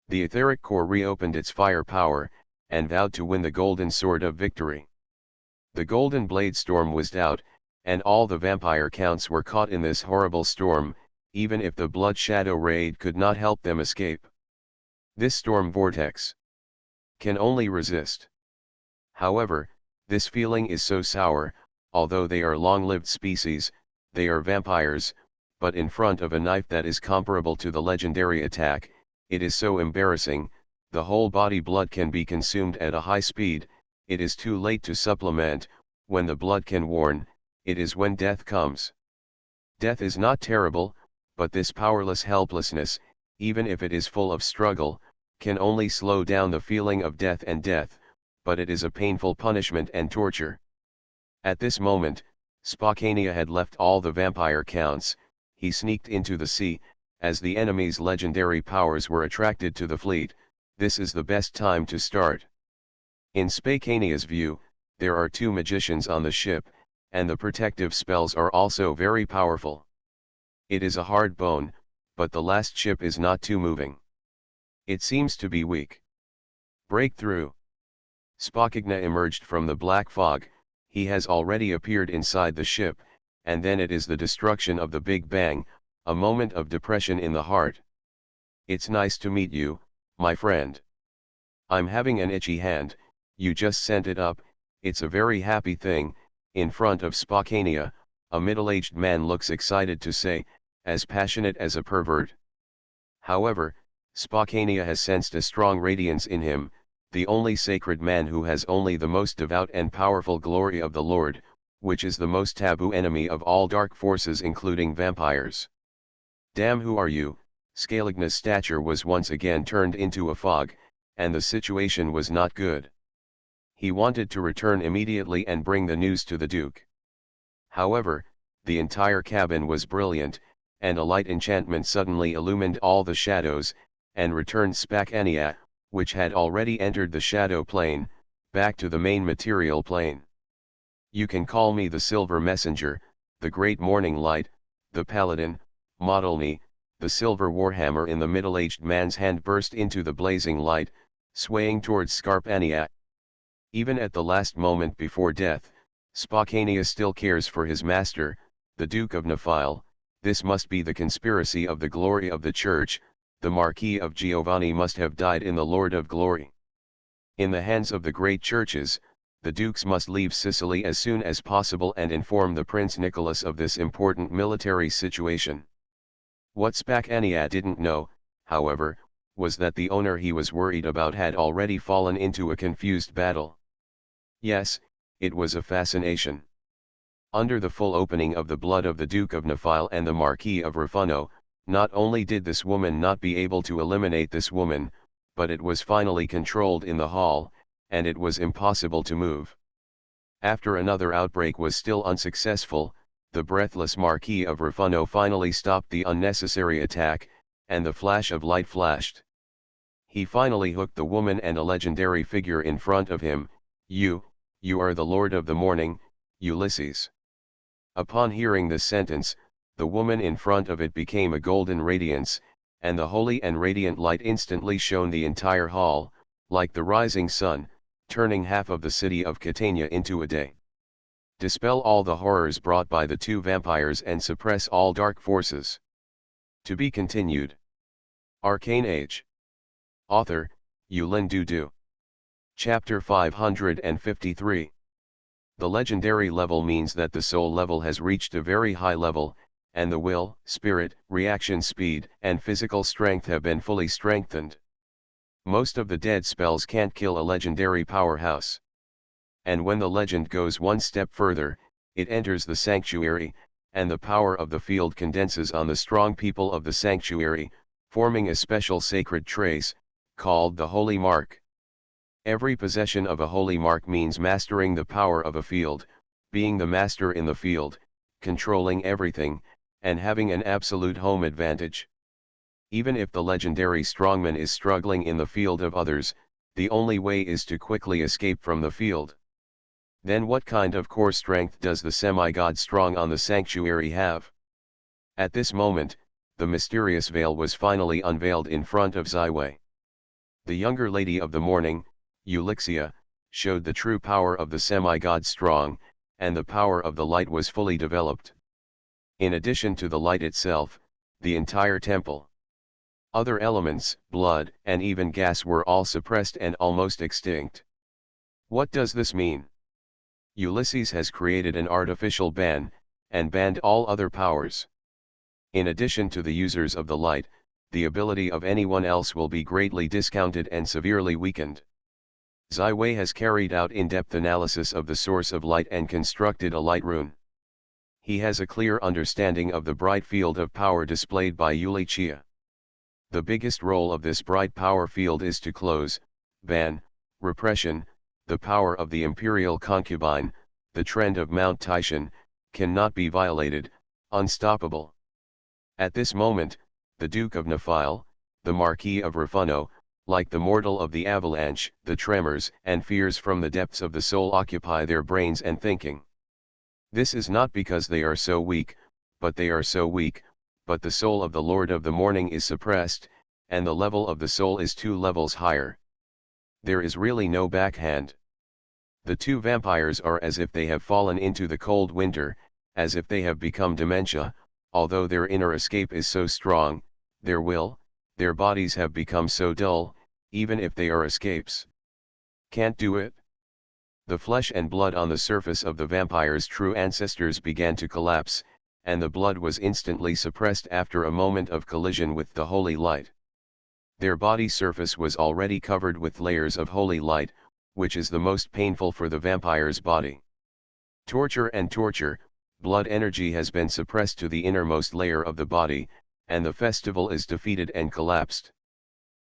The etheric core reopened its firepower, and vowed to win the golden sword of victory. The golden blade storm was out, and all the vampire counts were caught in this horrible storm, even if the blood shadow raid could not help them escape. This storm vortex can only resist. However, this feeling is so sour. Although they are long-lived species, they are vampires, but in front of a knife that is comparable to the legendary attack, it is so embarrassing, the whole body blood can be consumed at a high speed, it is too late to supplement, when the blood can warn, it is when death comes. Death is not terrible, but this powerless helplessness, even if it is full of struggle, can only slow down the feeling of death, but it is a painful punishment and torture. At this moment, Spockania had left all the vampire counts, he sneaked into the sea, as the enemy's legendary powers were attracted to the fleet, this is the best time to start. In Spacania's view, There are 2 magicians on the ship, and the protective spells are also very powerful. It is a hard bone, but the last ship is not too moving. It seems to be weak. Breakthrough. Spockigna emerged from the black fog. He has already appeared inside the ship, and then it is the destruction of the Big Bang, a moment of depression in the heart. It's nice to meet you, my friend. I'm having an itchy hand, you just sent it up, it's a very happy thing. In front of Spockania, a middle-aged man looks excited to say, as passionate as a pervert. However, Spockania has sensed a strong radiance in him, the only sacred man who has only the most devout and powerful glory of the Lord, which is the most taboo enemy of all dark forces including vampires. Damn, who are you? Scaligna's stature was once again turned into a fog, and the situation was not good. He wanted to return immediately and bring the news to the Duke. However, the entire cabin was brilliant, and a light enchantment suddenly illumined all the shadows, and returned Spockania, which had already entered the shadow plane, back to the main material plane. You can call me the Silver Messenger, the Great Morning Light, the Paladin, Model the silver warhammer in the middle-aged man's hand burst into the blazing light, swaying towards Scarpania. Even at the last moment before death, Spockania still cares for his master, the Duke of Nephile. This must be the conspiracy of the glory of the Church. The Marquis of Giovanni must have died in the Lord of Glory. In the hands of the great churches, the dukes must leave Sicily as soon as possible and inform the Prince Nicholas of this important military situation. What Spockania didn't know, however, was that the owner he was worried about had already fallen into a confused battle. Yes, it was a fascination. Under the full opening of the blood of the Duke of Nephile and the Marquis of Rufano, not only did this woman not be able to eliminate this woman, but it was finally controlled in the hall, and it was impossible to move. After another outbreak was still unsuccessful, the breathless Marquis of Rufano finally stopped the unnecessary attack, and the flash of light flashed. He finally hooked the woman and a legendary figure in front of him. You are the Lord of the Morning, Ulysses. Upon hearing this sentence, the woman in front of it became a golden radiance, and the holy and radiant light instantly shone the entire hall, like the rising sun, turning half of the city of Catania into a day. Dispel all the horrors brought by the 2 vampires and suppress all dark forces. To be continued. Arcane Age. Author, Yulin Dudu. Chapter 553. The legendary level means that the soul level has reached a very high level, and the will, spirit, reaction speed, and physical strength have been fully strengthened. Most of the dead spells can't kill a legendary powerhouse. And when the legend goes one step further, it enters the sanctuary, and the power of the field condenses on the strong people of the sanctuary, forming a special sacred trace, called the Holy Mark. Every possession of a holy mark means mastering the power of a field, being the master in the field, controlling everything, and having an absolute home advantage. Even if the legendary strongman is struggling in the field of others, the only way is to quickly escape from the field. Then what kind of core strength does the semi-god strong on the sanctuary have? At this moment, the mysterious veil was finally unveiled in front of Zyway. The younger lady of the morning, Ulixia, showed the true power of the semi-god strong, and the power of the light was fully developed. In addition to the light itself, the entire temple. Other elements, blood, and even gas were all suppressed and almost extinct. What does this mean? Ulysses has created an artificial ban, and banned all other powers. In addition to the users of the light, the ability of anyone else will be greatly discounted and severely weakened. Zyway has carried out in-depth analysis of the source of light and constructed a light rune. He has a clear understanding of the bright field of power displayed by Ulixia. The biggest role of this bright power field is to close, ban, repression. The power of the imperial concubine, the trend of Mount Titian, cannot be violated, unstoppable. At this moment, the Duke of Nephile, the Marquis of Rufano, Like the mortal of the avalanche, the tremors and fears from the depths of the soul occupy their brains and thinking. This is not because they are so weak, but they are so weak, but the soul of the Lord of the morning is suppressed, and the level of the soul is 2 levels higher. There is really no backhand. The two vampires are as if they have fallen into the cold winter, as if they have become dementia, although their inner escape is so strong, their will, their bodies have become so dull, even if they are escapes. Can't do it. The flesh and blood on the surface of the vampire's true ancestors began to collapse, and the blood was instantly suppressed after a moment of collision with the holy light. Their body surface was already covered with layers of holy light, which is the most painful for the vampire's body. Torture and torture, blood energy has been suppressed to the innermost layer of the body, and the festival is defeated and collapsed.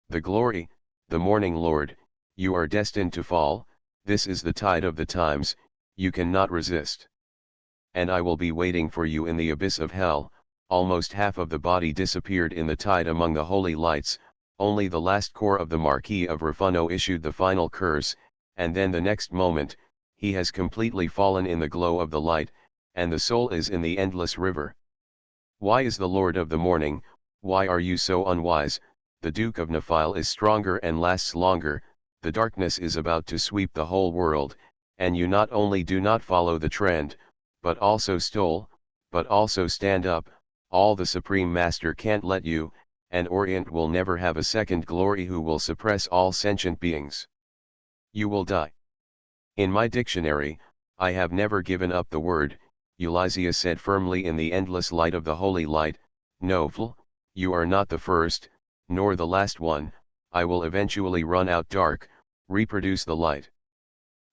The glory, the morning Lord, you are destined to fall, this is the tide of the times, you cannot resist. And I will be waiting for you in the abyss of hell. Almost half of the body disappeared in the tide among the holy lights, only the last core of the Marquis of Ruffuno issued the final curse, and then the next moment, he has completely fallen in the glow of the light, and the soul is in the endless river. Why is the Lord of the morning, why are you so unwise? The Duke of Nephile is stronger and lasts longer, the darkness is about to sweep the whole world, and you not only do not follow the trend, but also stand up, all the Supreme Master can't let you, and Orient will never have a second glory who will suppress all sentient beings. You will die. In my dictionary, I have never given up the word, Eulysia said firmly in the endless light of the holy light, Novel, you are not the first, nor the last one, I will eventually run out dark, reproduce the light.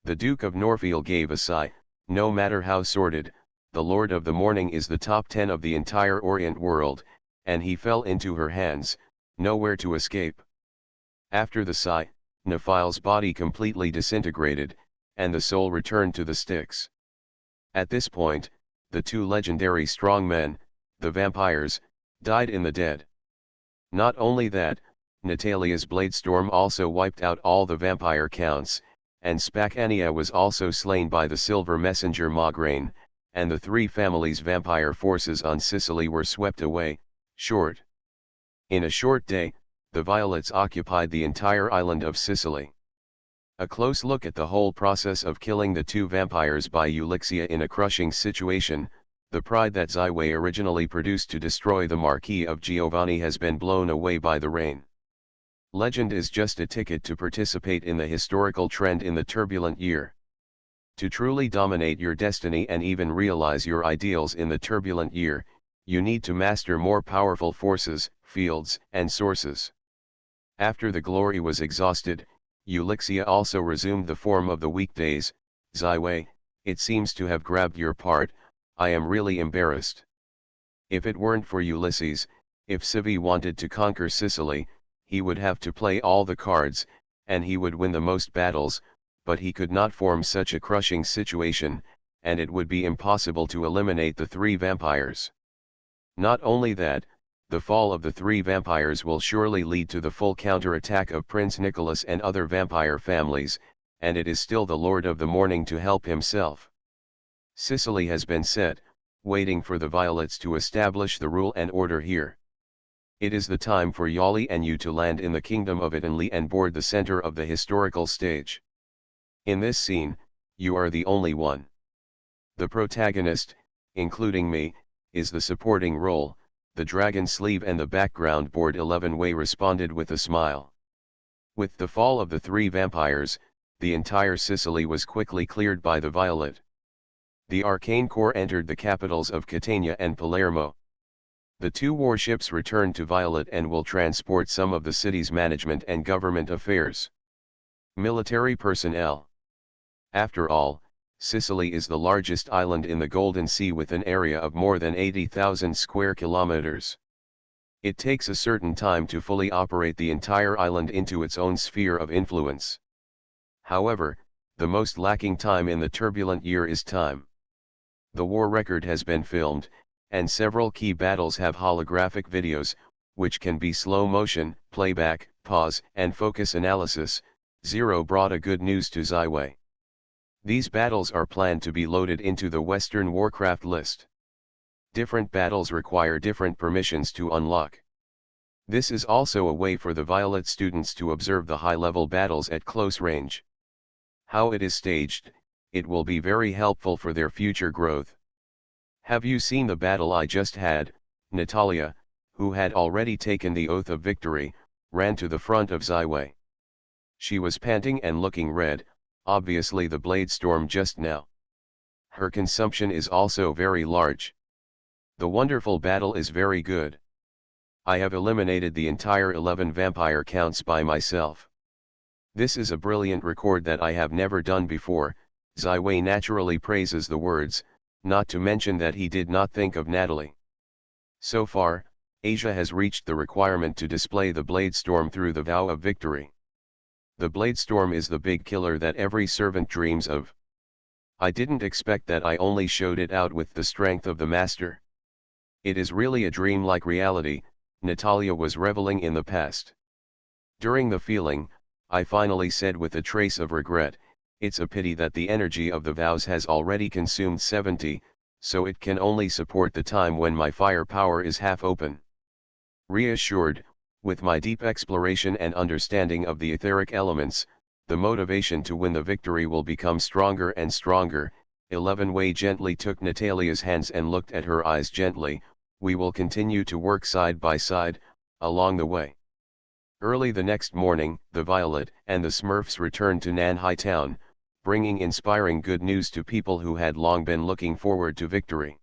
The Duke of Norfield gave a sigh, no matter how sordid, the Lord of the morning is the top 10 of the entire Orient world, and he fell into her hands, nowhere to escape. After the sigh, Nephile's body completely disintegrated, and the soul returned to the Styx. At this point, the two legendary strongmen, the vampires, died in the dead. Not only that, Natalia's bladestorm also wiped out all the vampire counts, and Spacania was also slain by the silver messenger Mograine, and the 3 families' vampire forces on Sicily were swept away. In a short day, the Violets occupied the entire island of Sicily. A close look at the whole process of killing the 2 vampires by Eulixia in a crushing situation, the pride that Zyway originally produced to destroy the Marquis of Giovanni has been blown away by the rain. Legend is just a ticket to participate in the historical trend in the turbulent year. To truly dominate your destiny and even realize your ideals in the turbulent year, you need to master more powerful forces, fields, and sources. After the glory was exhausted, Eulixia also resumed the form of the weekdays. Zyway, it seems to have grabbed your part, I am really embarrassed. If it weren't for Ulysses, if Civi wanted to conquer Sicily, he would have to play all the cards, and he would win the most battles, but he could not form such a crushing situation, and it would be impossible to eliminate the 3 vampires. Not only that, the fall of the 3 vampires will surely lead to the full counterattack of Prince Nicholas and other vampire families, and it is still the Lord of the Morning to help himself. Sicily has been set, waiting for the Violets to establish the rule and order here. It is the time for Yali and you to land in the kingdom of Italy and board the center of the historical stage. In this scene, you are the only one. The protagonist, including me, is the supporting role. The dragon sleeve and the background board 11-way responded with a smile. With the fall of the 3 vampires, the entire Sicily was quickly cleared by the Violet. The Arcane Corps entered the capitals of Catania and Palermo. The 2 warships returned to Violet and will transport some of the city's management and government affairs. Military personnel. After all, Sicily is the largest island in the Golden Sea with an area of more than 80,000 square kilometers. It takes a certain time to fully operate the entire island into its own sphere of influence. However, the most lacking time in the turbulent year is time. The war record has been filmed, and several key battles have holographic videos, which can be slow motion, playback, pause, and focus analysis. 0 brought a good news to Zyway. These battles are planned to be loaded into the Western Warcraft list. Different battles require different permissions to unlock. This is also a way for the Violet students to observe the high-level battles at close range. How it is staged, it will be very helpful for their future growth. Have you seen the battle I just had? Natalia, who had already taken the oath of victory, ran to the front of Zyway. She was panting and looking red, obviously the blade storm just now. Her consumption is also very large. The wonderful battle is very good. I have eliminated the entire 11 vampire counts by myself. This is a brilliant record that I have never done before. Zyway naturally praises the words, not to mention that he did not think of Natalie. So far, Asia has reached the requirement to display the blade storm through the vow of victory. The blade storm is the big killer that every servant dreams of. I didn't expect that. I only showed it out with the strength of the master. It is really a dream-like reality. Natalia was reveling in the past. During the feeling, I finally said with a trace of regret, it's a pity that the energy of the vows has already consumed 70, so it can only support the time when my firepower is half open. Reassured, with my deep exploration and understanding of the etheric elements, the motivation to win the victory will become stronger and stronger. 11 Wei gently took Natalia's hands and looked at her eyes gently. We will continue to work side by side, along the way. Early the next morning, the Violet and the Smurfs returned to Nanhai Town, bringing inspiring good news to people who had long been looking forward to victory.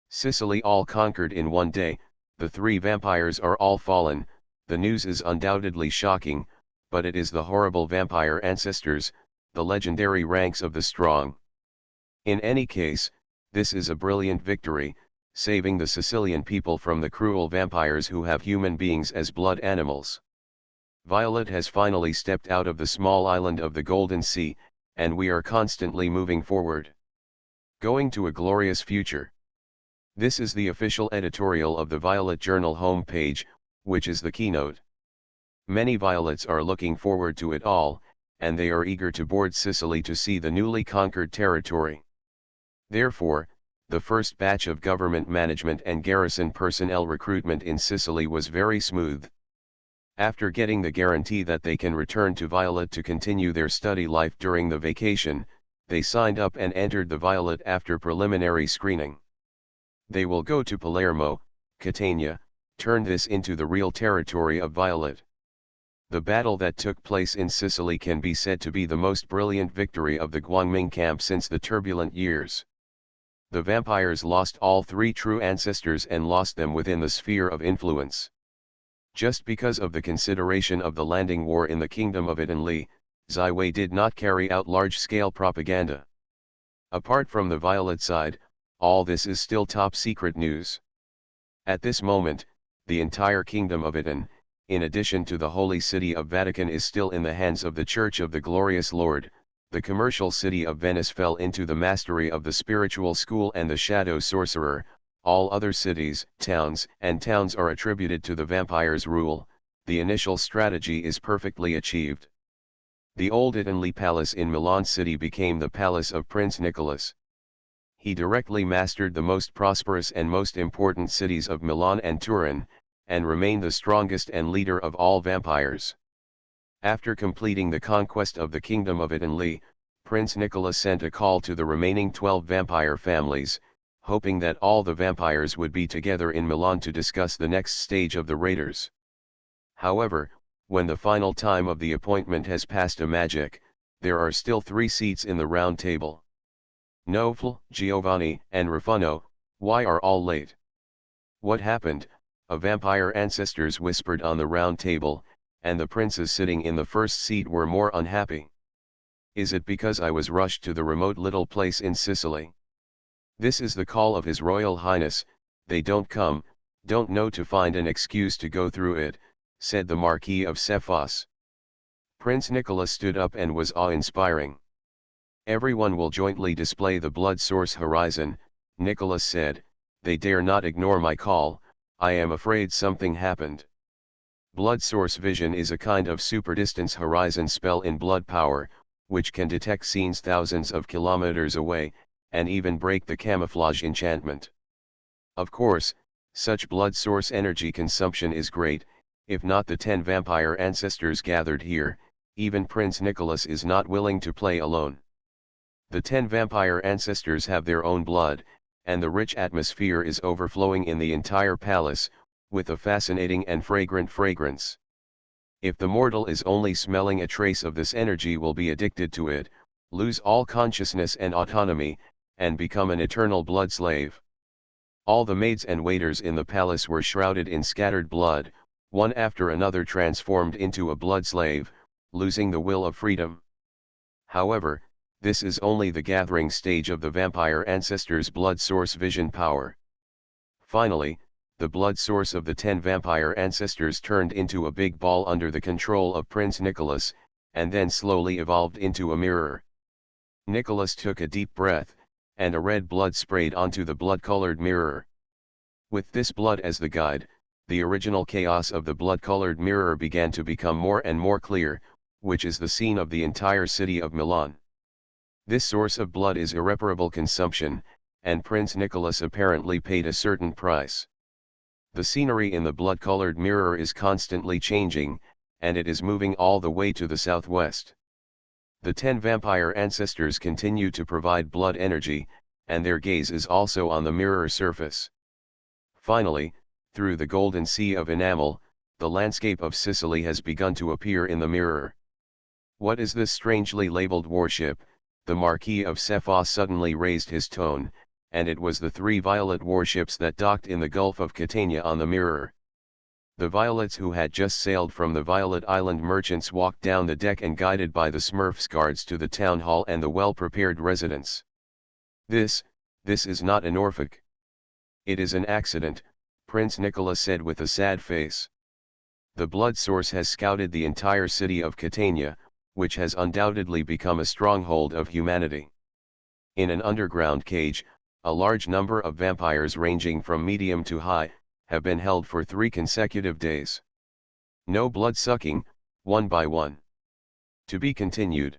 Sicily all conquered in one day, the 3 vampires are all fallen. The news is undoubtedly shocking, but it is the horrible vampire ancestors, the legendary ranks of the strong. In any case, this is a brilliant victory, saving the Sicilian people from the cruel vampires who have human beings as blood animals. Violet has finally stepped out of the small island of the Golden Sea, and we are constantly moving forward. Going to a glorious future. This is the official editorial of the Violet Journal homepage, which is the keynote. Many Violets are looking forward to it all, and they are eager to board Sicily to see the newly conquered territory. Therefore, the first batch of government management and garrison personnel recruitment in Sicily was very smooth. After getting the guarantee that they can return to Violet to continue their study life during the vacation, they signed up and entered the Violet after preliminary screening. They will go to Palermo, Catania, turn this into the real territory of Violet. The battle that took place in Sicily can be said to be the most brilliant victory of the Guangming camp since the turbulent years. The vampires lost all 3 true ancestors and lost them within the sphere of influence. Just because of the consideration of the landing war in the kingdom of Italy, Zyway did not carry out large-scale propaganda. Apart from the Violet side, all this is still top-secret news. At this moment, the entire kingdom of Italy, in addition to the holy city of Vatican, is still in the hands of the Church of the Glorious Lord. The commercial city of Venice fell into the mastery of the spiritual school and the shadow sorcerer. All other cities, towns, and towns are attributed to the vampire's rule. The initial strategy is perfectly achieved. The old Italy palace in Milan city became the palace of Prince Nicholas. He directly mastered the most prosperous and most important cities of Milan and Turin, and remained the strongest and leader of all vampires. After completing the conquest of the kingdom of Italy, Prince Nicholas sent a call to the remaining 12 vampire families, hoping that all the vampires would be together in Milan to discuss the next stage of the raiders. However, when the final time of the appointment has passed a magic, there are still 3 seats in the round table. Novell, Giovanni, and Raffaello, why are all late? What happened? A vampire ancestors whispered on the round table, and the princes sitting in the first seat were more unhappy. Is it because I was rushed to the remote little place in Sicily? This is the call of His Royal Highness. They don't come, don't know to find an excuse to go through it, said the Marquis of Cephas. Prince Nicholas stood up and was awe-inspiring. Everyone will jointly display the blood source horizon, Nicholas said. They dare not ignore my call, I am afraid something happened. Blood source vision is a kind of super-distance horizon spell in blood power, which can detect scenes thousands of kilometers away, and even break the camouflage enchantment. Of course, such blood source energy consumption is great. If not the 10 vampire ancestors gathered here, even Prince Nicholas is not willing to play alone. The 10 vampire ancestors have their own blood, and the rich atmosphere is overflowing in the entire palace, with a fascinating and fragrant fragrance. If the mortal is only smelling a trace of this energy will be addicted to it, lose all consciousness and autonomy, and become an eternal blood slave. All the maids and waiters in the palace were shrouded in scattered blood, one after another transformed into a blood slave, losing the will of freedom. However, this is only the gathering stage of the vampire ancestors' blood source vision power. Finally, the blood source of the 10 vampire ancestors turned into a big ball under the control of Prince Nicholas, and then slowly evolved into a mirror. Nicholas took a deep breath, and a red blood sprayed onto the blood-colored mirror. With this blood as the guide, the original chaos of the blood-colored mirror began to become more and more clear, which is the scene of the entire city of Milan. This source of blood is irreparable consumption, and Prince Nicholas apparently paid a certain price. The scenery in the blood-colored mirror is constantly changing, and it is moving all the way to the southwest. The 10 vampire ancestors continue to provide blood energy, and their gaze is also on the mirror surface. Finally, through the golden sea of enamel, the landscape of Sicily has begun to appear in the mirror. What is this strangely labeled warship? The Marquis of Sci-fi suddenly raised his tone, and it was the 3 violet warships that docked in the Gulf of Catania on the mirror. The Violets who had just sailed from the Violet Island merchants walked down the deck and guided by the Smurfs guards to the town hall and the well-prepared residence. This is not a Norfolk. It is an accident, Prince Nicholas said with a sad face. The blood source has scouted the entire city of Catania, which has undoubtedly become a stronghold of humanity. In an underground cage, a large number of vampires ranging from medium to high, have been held for 3 consecutive days. No blood sucking, one by one. To be continued.